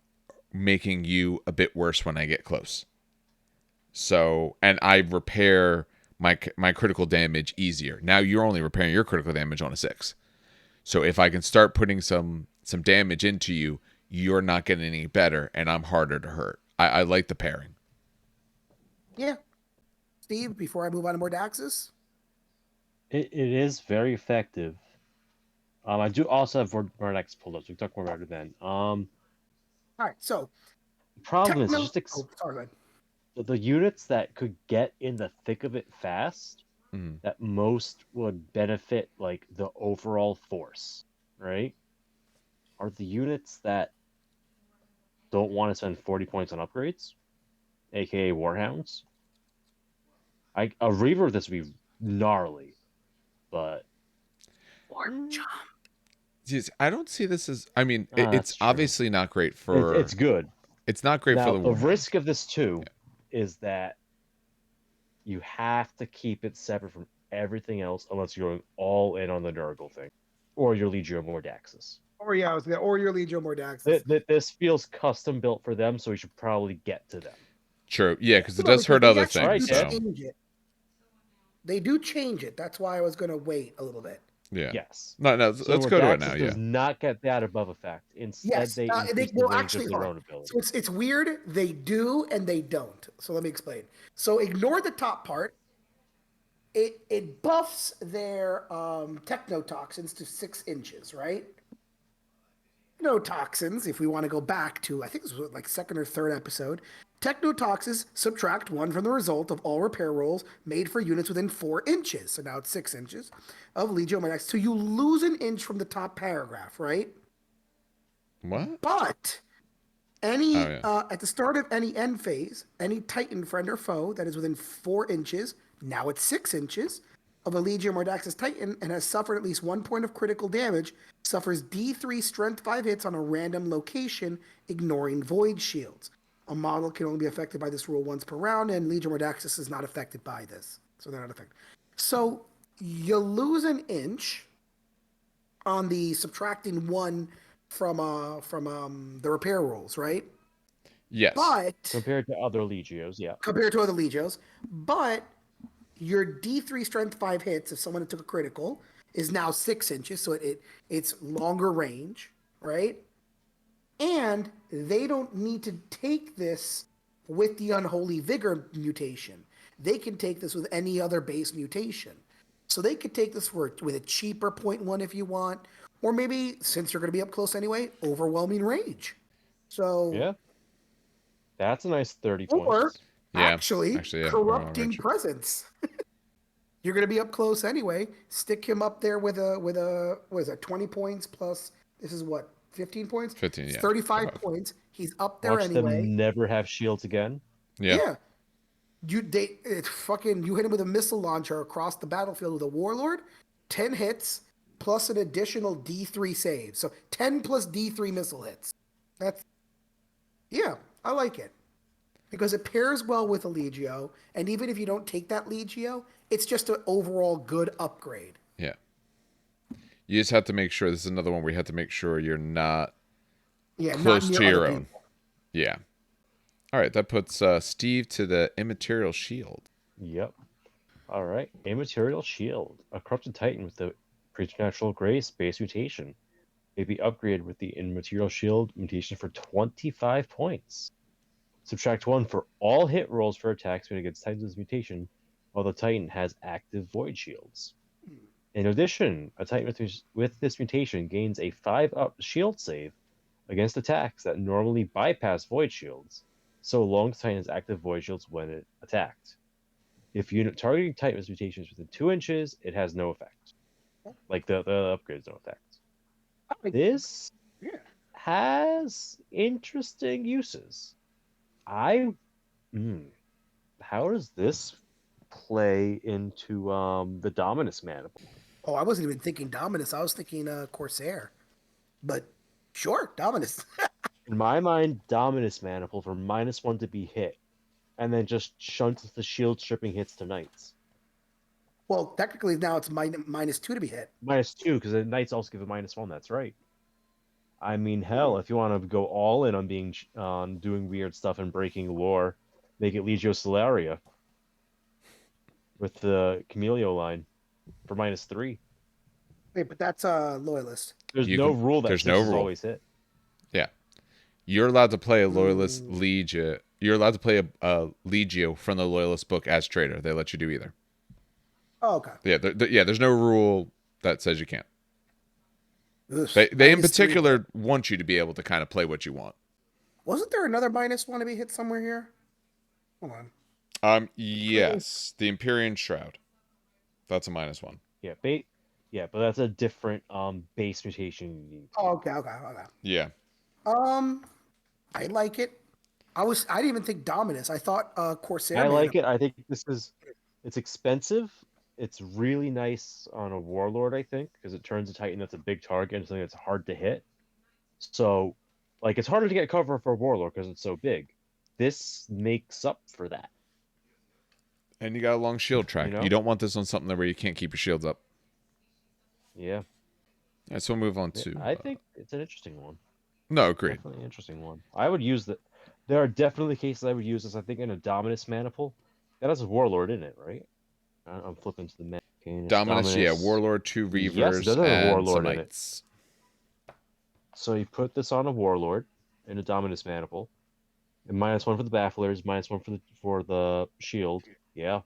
making you a bit worse when I get close. So, and I repair my critical damage easier. Now you're only repairing your critical damage on a 6. So if I can start putting some damage into you, you're not getting any better, and I'm harder to hurt. I like the pairing. Yeah, Steve. Before I move on to Mordaxis, It is very effective. I do also have Mordax pulled up, so we can talk more about it then. all right. So The problem is techno. just Oh, sorry, go ahead. the units that could get in the thick of it fast, that most would benefit like the overall force, right? Are the units that don't want to spend 40 points on upgrades, aka Warhounds. A Reaver this would be gnarly, but Jeez, I don't see this as. I mean, it's that's true. obviously not great for. It's good. It's not great Now, for the the Warhounds. risk of this too is that you have to keep it separate from everything else unless you're going all in on the Nurgle thing, or your Legio Mordaxis. Or yeah, I was gonna, or your Legio Mordaxis. This feels custom built for them, so we should probably get to them. True, yeah, because it No, does hurt they other actually things. do So change it. They do change it. That's why I was gonna wait a little bit. yeah, Yes. no, So let's go to it now. Mordaxis Yeah, does not get that above effect. Instead, Yes, they they increase the will range actually of their hold own on. ability. So it's weird. They do and they don't. So let me explain. So ignore the top part. It buffs their technotoxins to 6 inches, right? Technotoxins, if we want to go back to, I think this was like second or third episode. Technotoxins subtract 1 from the result of all repair rolls made for units within 4 inches. So now it's 6 inches of Legio Mordax. So you lose an inch from the top paragraph, right? what? But Oh any yeah, at the start of any end phase, any Titan friend or foe that is within 4 inches, now it's 6 inches, of a Legio Mordaxis Titan and has suffered at least 1 point of critical damage, suffers D3 Strength 5 hits on a random location, ignoring void shields. A model can only be affected by this rule once per round, and Legio Mordaxis is not affected by this, so they're not affected. So you lose an inch on the subtracting 1 from the repair rolls, right? yes, But Compared to other Legios, yeah. compared to other Legios, but your D3 Strength 5 hits, if someone took a critical, is now 6 inches, so it's longer range, right? And they don't need to take this with the Unholy Vigor mutation. They can take this with any other base mutation. So they could take this with a cheaper 0.1 if you want, or maybe, since you're going to be up close anyway, Overwhelming Rage. So, Yeah. That's a nice 30 or points. yeah, actually, yeah, Corrupting Presence. You're going to be up close anyway. Stick him up there with a what is it, 20 points plus, this is what, 15 points? 15, It's yeah. 35 Five. points. He's up there Watch anyway. them never have shields again. Yeah, Yeah. You hit him with a missile launcher across the battlefield with a Warlord, 10 hits plus an additional D3 save. So 10 plus D3 missile hits. Yeah, I like it. Because it pairs well with a Legio, and even if you don't take that Legio, it's just an overall good upgrade. yeah. You just have to make sure. This is another one where you have to make sure you're not close not to near your other own. people. Yeah. All right, that puts Steve to the Immaterial Shield. Yep. All right. Immaterial Shield. A corrupted Titan with the Preternatural Grace base mutation. May be upgraded with the Immaterial Shield mutation for 25 points. Subtract 1 for all hit rolls for attacks made against Titans with mutation, while the Titan has active Void Shields. In addition, a Titan with this mutation gains a 5-up shield save against attacks that normally bypass Void Shields, so long as Titan has active Void Shields when it attacked. If unit targeting Titan with mutations within 2 inches, it has no effect. Like the upgrade is no effect. This Yeah. has interesting uses. How does this play into the Dominus Maniple? Oh, I wasn't even thinking Dominus. I was thinking Corsair. But sure, Dominus. In my mind, Dominus Maniple for -1 to be hit, and then just shunts the shield stripping hits to Knights. Well, technically now it's -2 to be hit. -2, because the Knights also give a -1. That's right. I mean, hell, if you want to go all in on doing weird stuff and breaking lore, make it Legio Stellaria with the Camelio line for -3. Wait, but that's Loyalist. There's no rule that there's 6 no is rule. always hit. Yeah. You're allowed to play a Loyalist Legio. You're allowed to play a Legio from the Loyalist book as Traitor. They let you do either. Oh, okay. Yeah, there's no rule that says you can't. Ugh, They in -3. particular want you to be able to kind of play what you want. Wasn't there another -1 to be hit somewhere here? Hold on. Yes, the Empyrean Shroud. That's a -1. Yeah, but that's a different base mutation you need. Oh, okay. Yeah. I like it. I didn't even think Dominus. I thought Corsair. I like it. I think it's expensive. It's really nice on a Warlord, I think, because it turns a Titan that's a big target into something that's hard to hit. So, like, it's harder to get cover for a Warlord because it's so big. This makes up for that. And you got a long shield track. You know? You don't want this on something where you can't keep your shields up. Yeah. All right, so we'll move on to... I think it's an interesting one. No, agreed. Definitely an interesting one. I would use that. There are definitely cases I would use this. I think in a Dominus Maniple, that has a Warlord in it, right? I'm flipping to the map. Dominus, yeah, Warlord, 2 Reavers, yes, it does have a and Warlord some in Knights. So you put this on a Warlord in a Dominus Maniple, and -1 for the Bafflers, -1 for the shield. Yeah,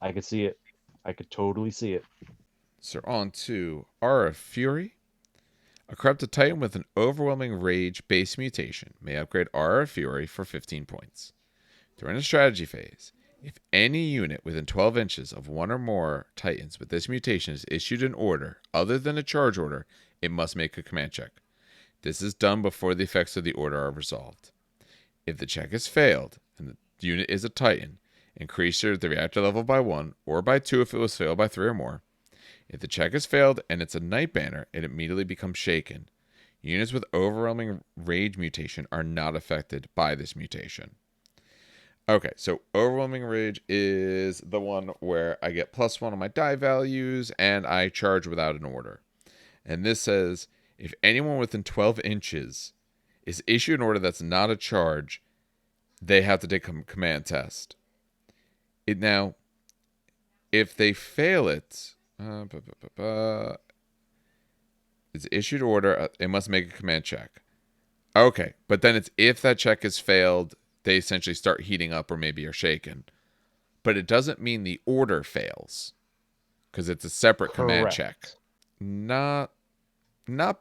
I could see it. I could totally see it. So on to Aura of Fury. A corrupted Titan with an overwhelming rage base mutation may upgrade Aura of Fury for 15 points. During the strategy phase, if any unit within 12 inches of one or more Titans with this mutation is issued an order other than a charge order, it must make a command check. This is done before the effects of the order are resolved. If the check is failed and the unit is a Titan, increase the reactor level by 1 or by 2 if it was failed by 3 or more. If the check is failed and it's a Night Banner, it immediately becomes shaken. Units with overwhelming rage mutation are not affected by this mutation. Okay, so overwhelming rage is the one where I get +1 on my die values and I charge without an order. And this says if anyone within 12 inches is issued an order that's not a charge, they have to take a command test. Now, if they fail it, it's issued order, it must make a command check. Okay, but then it's if that check is failed, they essentially start heating up or maybe are shaken. But it doesn't mean the order fails because it's a separate command check. Not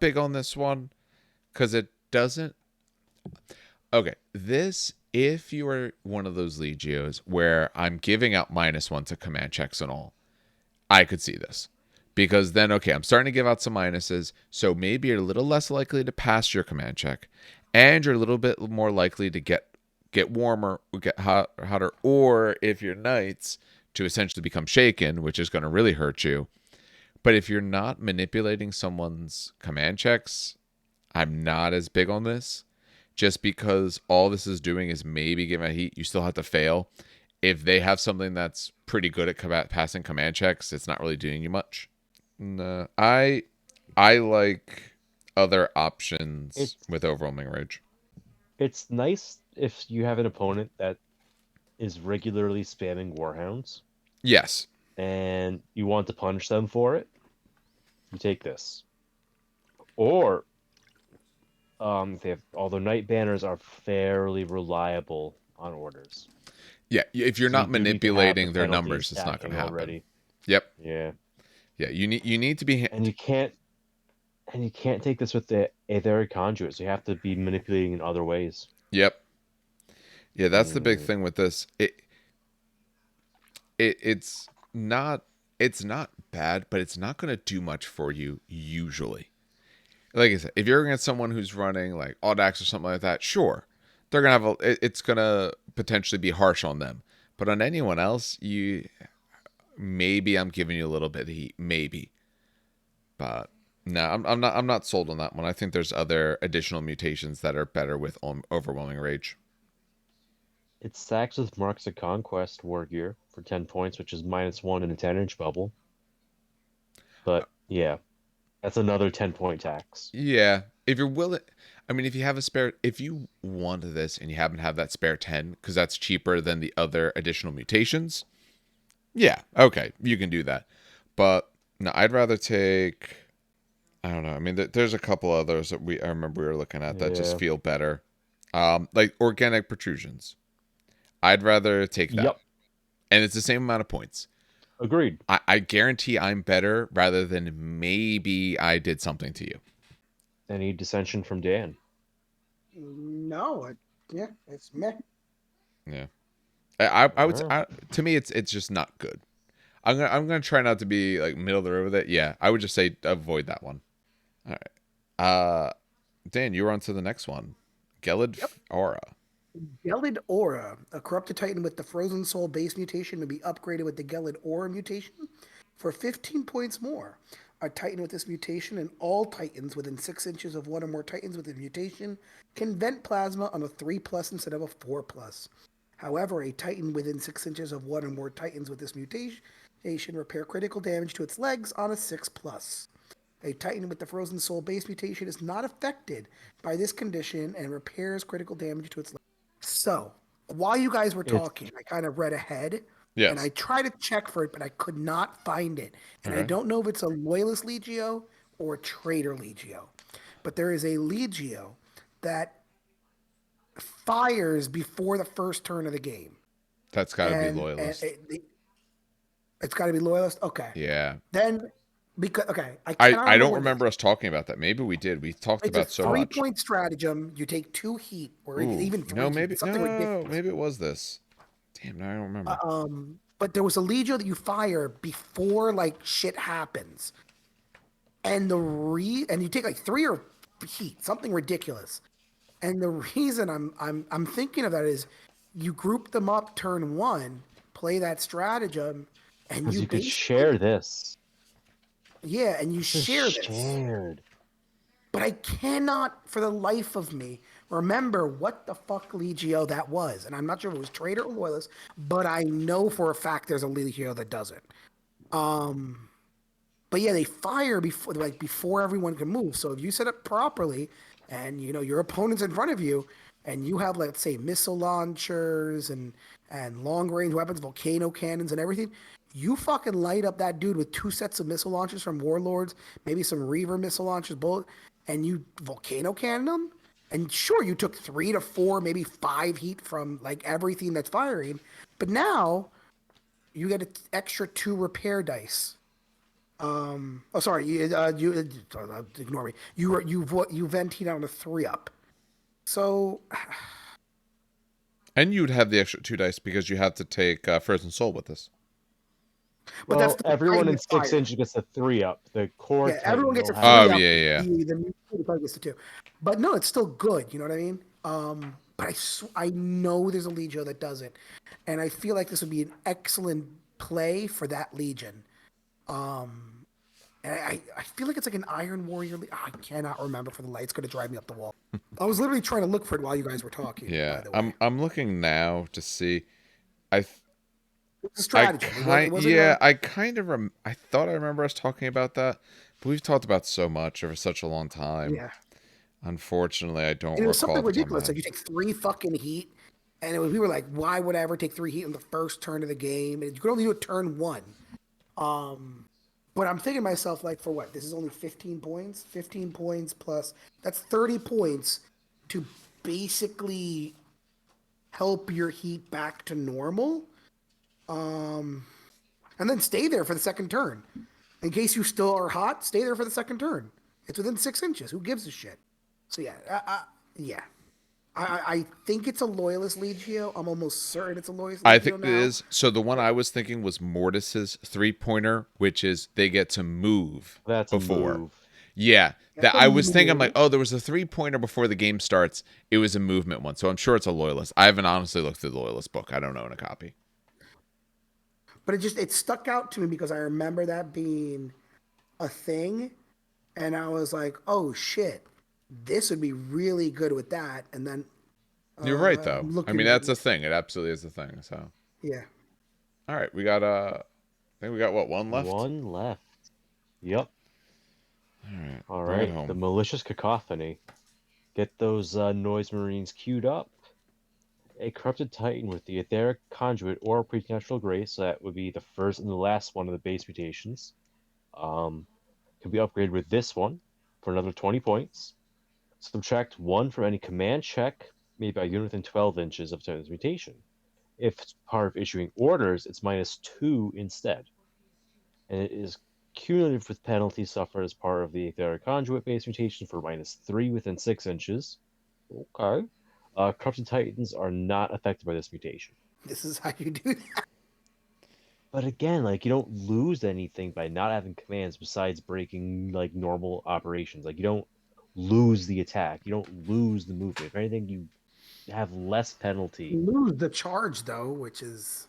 big on this one because it doesn't. Okay, this, if you are one of those Legios where I'm giving out -1 to command checks and all, I could see this. Because then, okay, I'm starting to give out some minuses, so maybe you're a little less likely to pass your command check, and you're a little bit more likely to get warmer, get hotter, or if you're Knights, to essentially become shaken, which is going to really hurt you. But if you're not manipulating someone's command checks, I'm not as big on this. Just because all this is doing is maybe giving a heat, you still have to fail. If they have something that's pretty good at passing command checks, it's not really doing you much. No, I like other options with overwhelming rage. It's nice if you have an opponent that is regularly spamming Warhounds. Yes. And you want to punish them for it. You take this. Or Although night banners are fairly reliable on orders. Yeah, if you're So you not do need to have the manipulating their penalties numbers, it's not going stacking to happen. already. Yep. Yeah. Yeah, you need to be. And you can't take this with the Aetheric Conduit, so you have to be manipulating in other ways. Yep. Yeah, that's the big Mm. thing with this. It's not bad, but it's not going to do much for you usually. Like I said, if you're against someone who's running like Audax or something like that, sure, they're gonna have it's gonna potentially be harsh on them. But on anyone else, maybe I'm giving you a little bit of heat, maybe. But no, I'm not sold on that one. I think there's other additional mutations that are better with overwhelming rage. It stacks with Marks of Conquest War Gear for 10 points, which is -1 in a 10-inch bubble. But yeah, that's another 10-point tax. Yeah, if you're willing, I mean, if you have a spare, if you want this and you happen to have that spare 10, because that's cheaper than the other additional mutations, yeah, okay, you can do that. But no, I'd rather take. I don't know. I mean, there's a couple others that I remember we were looking at that just Yeah. feel better. Like organic protrusions. I'd rather take that. Yep. And it's the same amount of points. Agreed. I guarantee I'm better rather than maybe I did something to you. Any dissension from Dan? No, yeah, it's meh. Yeah. I would to me it's just not good. I'm gonna try not to be like middle of the road with it. Yeah, I would just say avoid that one. All right. Dan, you're on to the next one. Gelid Aura. Gelid Aura, a corrupted titan with the Frozen Soul base mutation, may be upgraded with the Gelid Aura mutation for 15 points more. A titan with this mutation and all titans within 6 inches of one or more titans with the mutation can vent plasma on a 3+ instead of a 4+. However, a titan within 6 inches of one or more titans with this mutation repair critical damage to its legs on a 6+. A titan with the Frozen Soul base mutation is not affected by this condition and repairs critical damage to its legs. So, while you guys were talking, I kind of read ahead. Yes. And I tried to check for it, but I could not find it. And I don't know if it's a Loyalist Legio or a Traitor Legio. But there is a Legio that fires before the first turn of the game. That's got to be Loyalist. It's got to be Loyalist? Okay. Yeah. Then, because, okay. I don't remember us talking about that. Maybe we did. We talked about so much. It's a 3-point stratagem. You take 2 heat, or even 3 no, heat. maybe, Something ridiculous. Maybe it was this. Damn, no, I don't remember. But there was a Legio that you fire before like shit happens, and and you take like 3 or heat, something ridiculous. And the reason I'm thinking of that is you group them up turn 1, play that stratagem, and you could share this. Yeah, and you share this. Shared. But I cannot, for the life of me, remember what the fuck Legio that was. And I'm not sure if it was Traitor or Loyalist, but I know for a fact there's a Legio that does it. But yeah, they fire before everyone can move. So if you set up properly and your opponent's in front of you and you have, let's say, missile launchers and long range weapons, volcano cannons and everything, you fucking light up that dude with 2 sets of missile launchers from Warlords, maybe some Reaver missile launchers, and you volcano cannon them. And sure, you took 3 to 4, maybe 5 heat from like everything that's firing, but now you get an extra 2 repair dice. Sorry, you ignore me. You vent heat on a 3-up. So, and you'd have the extra 2 dice because you have to take Frozen Soul with this. But well, everyone in 6 inches gets a 3-up. The core. Yeah, everyone gets a 3-up. Oh yeah. The mutant gets a 2. But no, it's still good. You know what I mean? But I know there's a Legio that does it, and I feel like this would be an excellent play for that Legion. And I feel like it's like an Iron Warrior. I cannot remember for the light. It's going to drive me up the wall. I was literally trying to look for it while you guys were talking. Yeah, I'm looking now to see. It's a strategy. I thought I remember us talking about that, but we've talked about so much over such a long time. Yeah. Unfortunately, I don't recall. It was something ridiculous. Like you take 3 fucking heat, and we were like, why would I ever take 3 heat in the first turn of the game? And you could only do it turn 1. But I'm thinking to myself, like, for what? This is only 15 points? 15 points plus, that's 30 points to basically help your heat back to normal. And then stay there for the second turn. In case you still are hot, stay there for the second turn. It's within 6 inches. Who gives a shit? So yeah. I think it's a Loyalist Legio. I'm almost certain it's a Loyalist Legio I think now. it is. So the one I was thinking was Mortis's 3-pointer, which is they get to move That's before. a move. Yeah, That's that a I was thinking, I'm like, move. oh, there was a 3-pointer before the game starts. It was a movement one, so I'm sure it's a Loyalist. I haven't honestly looked through the Loyalist book. I don't own a copy. But it stuck out to me because I remember that being a thing, and I was like, oh shit, this would be really good with that. And then You're right, I'm though. I looking mean, at that's a thing. It absolutely is a thing. So, yeah. all right, we got I think we got what, one left. One left. Yep. All Bring it right. home. The malicious cacophony. Get those noise marines queued up. A corrupted titan with the etheric conduit or preternatural grace. So that would be the first and the last one of the base mutations. Can be upgraded with this one for another 20 points. Subtract 1 from any command check made by a unit within 12 inches of this mutation. If it's part of issuing orders, it's -2 instead. And it is cumulative with penalties suffered as part of the etheric conduit base mutation for -3 within 6 inches. Okay. Corrupted Titans are not affected by this mutation. This is how you do that. But again, like, you don't lose anything by not having commands besides breaking like normal operations. Like, you don't lose the attack, you don't lose the movement. If anything, you have less penalty. You lose the charge though, which is,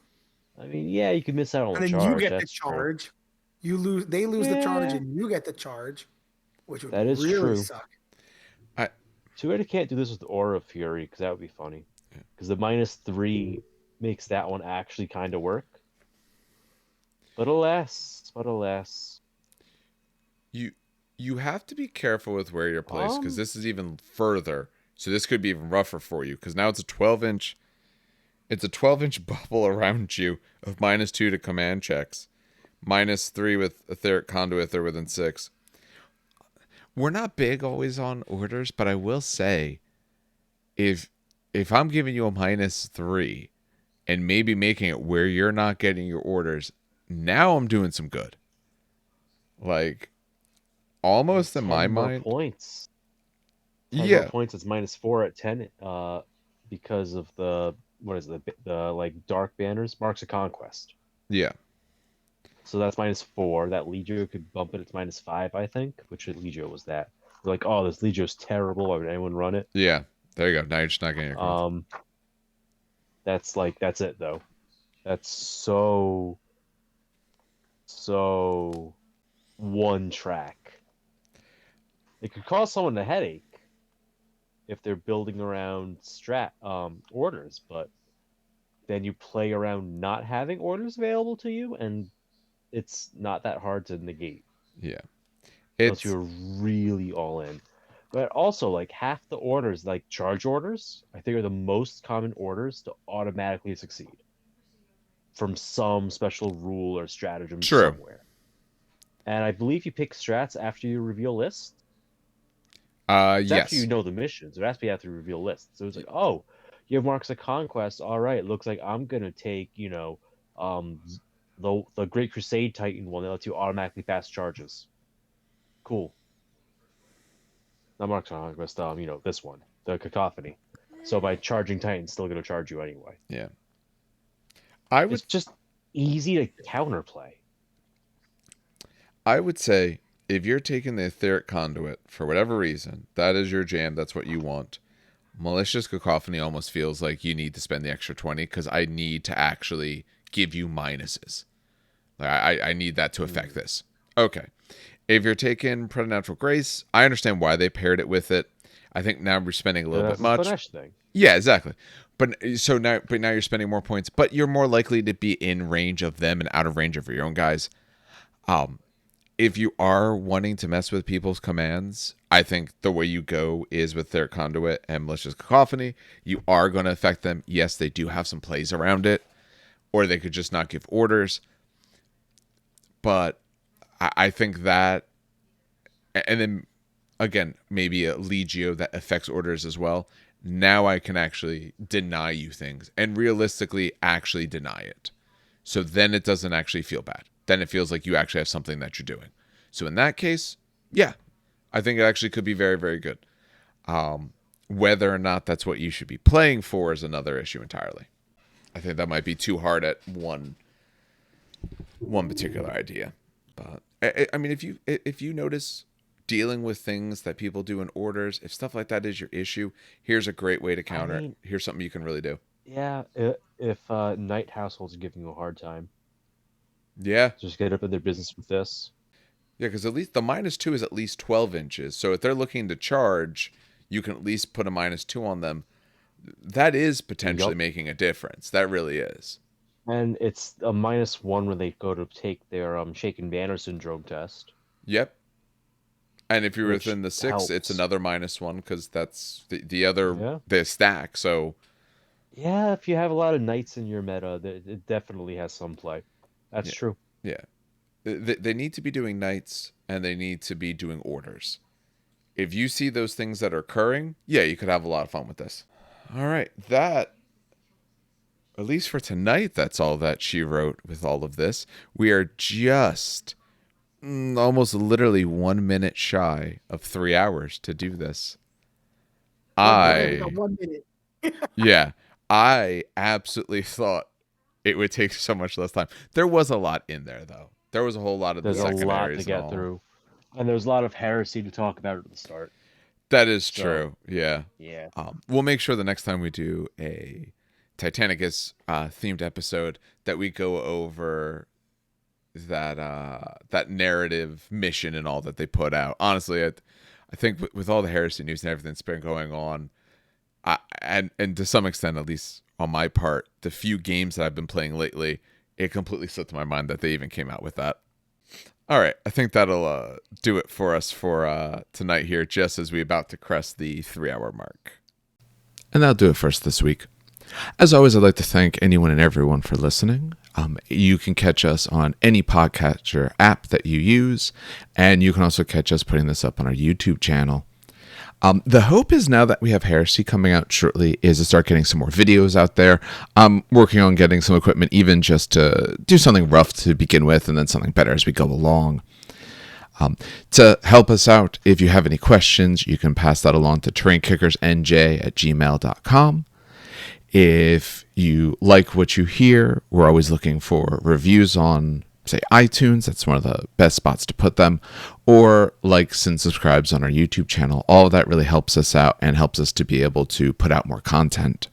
I mean, yeah, you can miss out on and the then you charge. get the That's true. charge. They lose the charge, Yeah. and you get the charge, which would That is really true. suck. Too bad I can't do this with Aura of Fury, because that would be funny. Because the -3 makes that one actually kind of work. But alas. You have to be careful with where you're placed, because this is even further. So this could be even rougher for you, because now it's a 12-inch. It's a 12-inch bubble around you of -2 to command checks, -3 with etheric conduit or within 6. We're not big always on orders, but I will say, if I'm giving you a -3 and maybe making it where you're not getting your orders, now I'm doing some good. Like, almost in my mind. Points. 10 Yeah. more points. It's -4 at 10. Because of the like dark banners, marks of conquest. Yeah. So that's -4. That Legio could bump it. It's -5, I think. Which Legio was that? They're like, oh, this Legio's terrible. Why would anyone run it? Yeah. There you go. Now you're just not getting your coins. That's it though. That's so one track. It could cause someone a headache if they're building around orders, but then you play around not having orders available to you, and it's not that hard to negate. Yeah. Unless you're really all in. But also, like, half the orders, like charge orders, I think are the most common orders to automatically succeed from some special rule or stratagem somewhere. And I believe you pick strats after you reveal lists. It's yes. after you know the missions. It has to be after you reveal lists. So it's like, oh, you have marks of conquest. All right, looks like I'm gonna take, the Great Crusade Titan one that lets you automatically pass charges. Cool. Not marks of conquest. This one, the Cacophony. So by charging Titan's still gonna charge you anyway. Yeah. It's just easy to counterplay. I would say, if you're taking the etheric conduit for whatever reason, that is your jam, that's what you want. Malicious Cacophony almost feels like you need to spend the extra 20 because I need to actually give you minuses. I need that to affect this. Okay. If you're taking Preternatural Grace, I understand why they paired it with it. I think now we're spending a little bit much. Thing. Yeah, exactly. But now you're spending more points, but you're more likely to be in range of them and out of range of your own guys. If you are wanting to mess with people's commands, I think the way you go is with their conduit and malicious cacophony. You are going to affect them. Yes, they do have some plays around it, or they could just not give orders. But I think that, and then again, maybe a Legio that affects orders as well. Now I can actually deny you things and realistically actually deny it. So then it doesn't actually feel bad. Then it feels like you actually have something that you're doing. So in that case, yeah, I think it actually could be very, very good. Whether or not that's what you should be playing for is another issue entirely. I think that might be too hard at one particular idea. But I mean, if you notice dealing with things that people do in orders, if stuff like that is your issue, here's a great way to counter it. Here's something you can really do. Yeah, if Knight households are giving you a hard time, Yeah. just get up in their business with this. Yeah, because at least the -2 is at least 12 inches. So if they're looking to charge, you can at least put a -2 on them. That is potentially making a difference. That really is. And it's a -1 when they go to take their shaken banner syndrome test. Yep. And if you're Which within the 6, helps. it's another -1 because that's the other the stack. So yeah, if you have a lot of knights in your meta, it definitely has some play. That's true. Yeah. They need to be doing knights and they need to be doing orders. If you see those things that are occurring, yeah, you could have a lot of fun with this. All right, that, at least for tonight, that's all that she wrote with all of this. We are just almost literally 1 minute shy of 3 hours to do this. 1 minute. Yeah, I absolutely thought it would take so much less time. There was a lot in there, though. There was a whole lot of the secondaries. There's a lot to get through. And there's a lot of heresy to talk about at the start. That is true. Yeah. Yeah. We'll make sure the next time we do a Titanicus themed episode that we go over that narrative mission and all that they put out. Honestly, I think with all the heresy news and everything that's been going on, and to some extent, at least on my part, the few games that I've been playing lately, it completely slipped my mind that they even came out with that. All right, I think that'll do it for us for tonight here, just as we're about to crest the 3-hour mark. And that'll do it for us this week. As always, I'd like to thank anyone and everyone for listening. You can catch us on any podcatcher app that you use, and you can also catch us putting this up on our YouTube channel. The hope is now that we have Heresy coming out shortly is to start getting some more videos out there. I'm working on getting some equipment, even just to do something rough to begin with and then something better as we go along. To help us out, if you have any questions, you can pass that along to trainkickersnj@gmail.com. If you like what you hear, we're always looking for reviews on, say, iTunes. That's one of the best spots to put them. Or likes and subscribes on our YouTube channel. All of that really helps us out and helps us to be able to put out more content.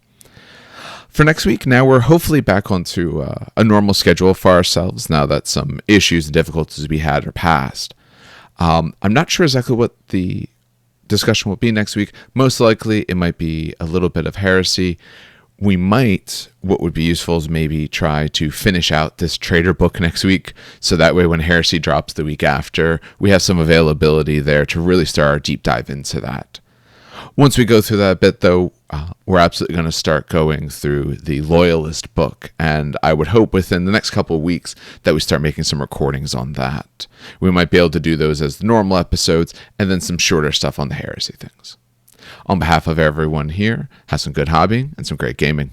For next week, now we're hopefully back onto a normal schedule for ourselves now that some issues and difficulties we had are past. I'm not sure exactly what the discussion will be next week. Most likely, it might be a little bit of heresy. We might, what would be useful is maybe try to finish out this Traitor book next week, so that way when Heresy drops the week after, we have some availability there to really start our deep dive into that. Once we go through that bit, though, we're absolutely going to start going through the Loyalist book, and I would hope within the next couple of weeks that we start making some recordings on that. We might be able to do those as the normal episodes, and then some shorter stuff on the Heresy things. On behalf of everyone here, have some good hobbying and some great gaming.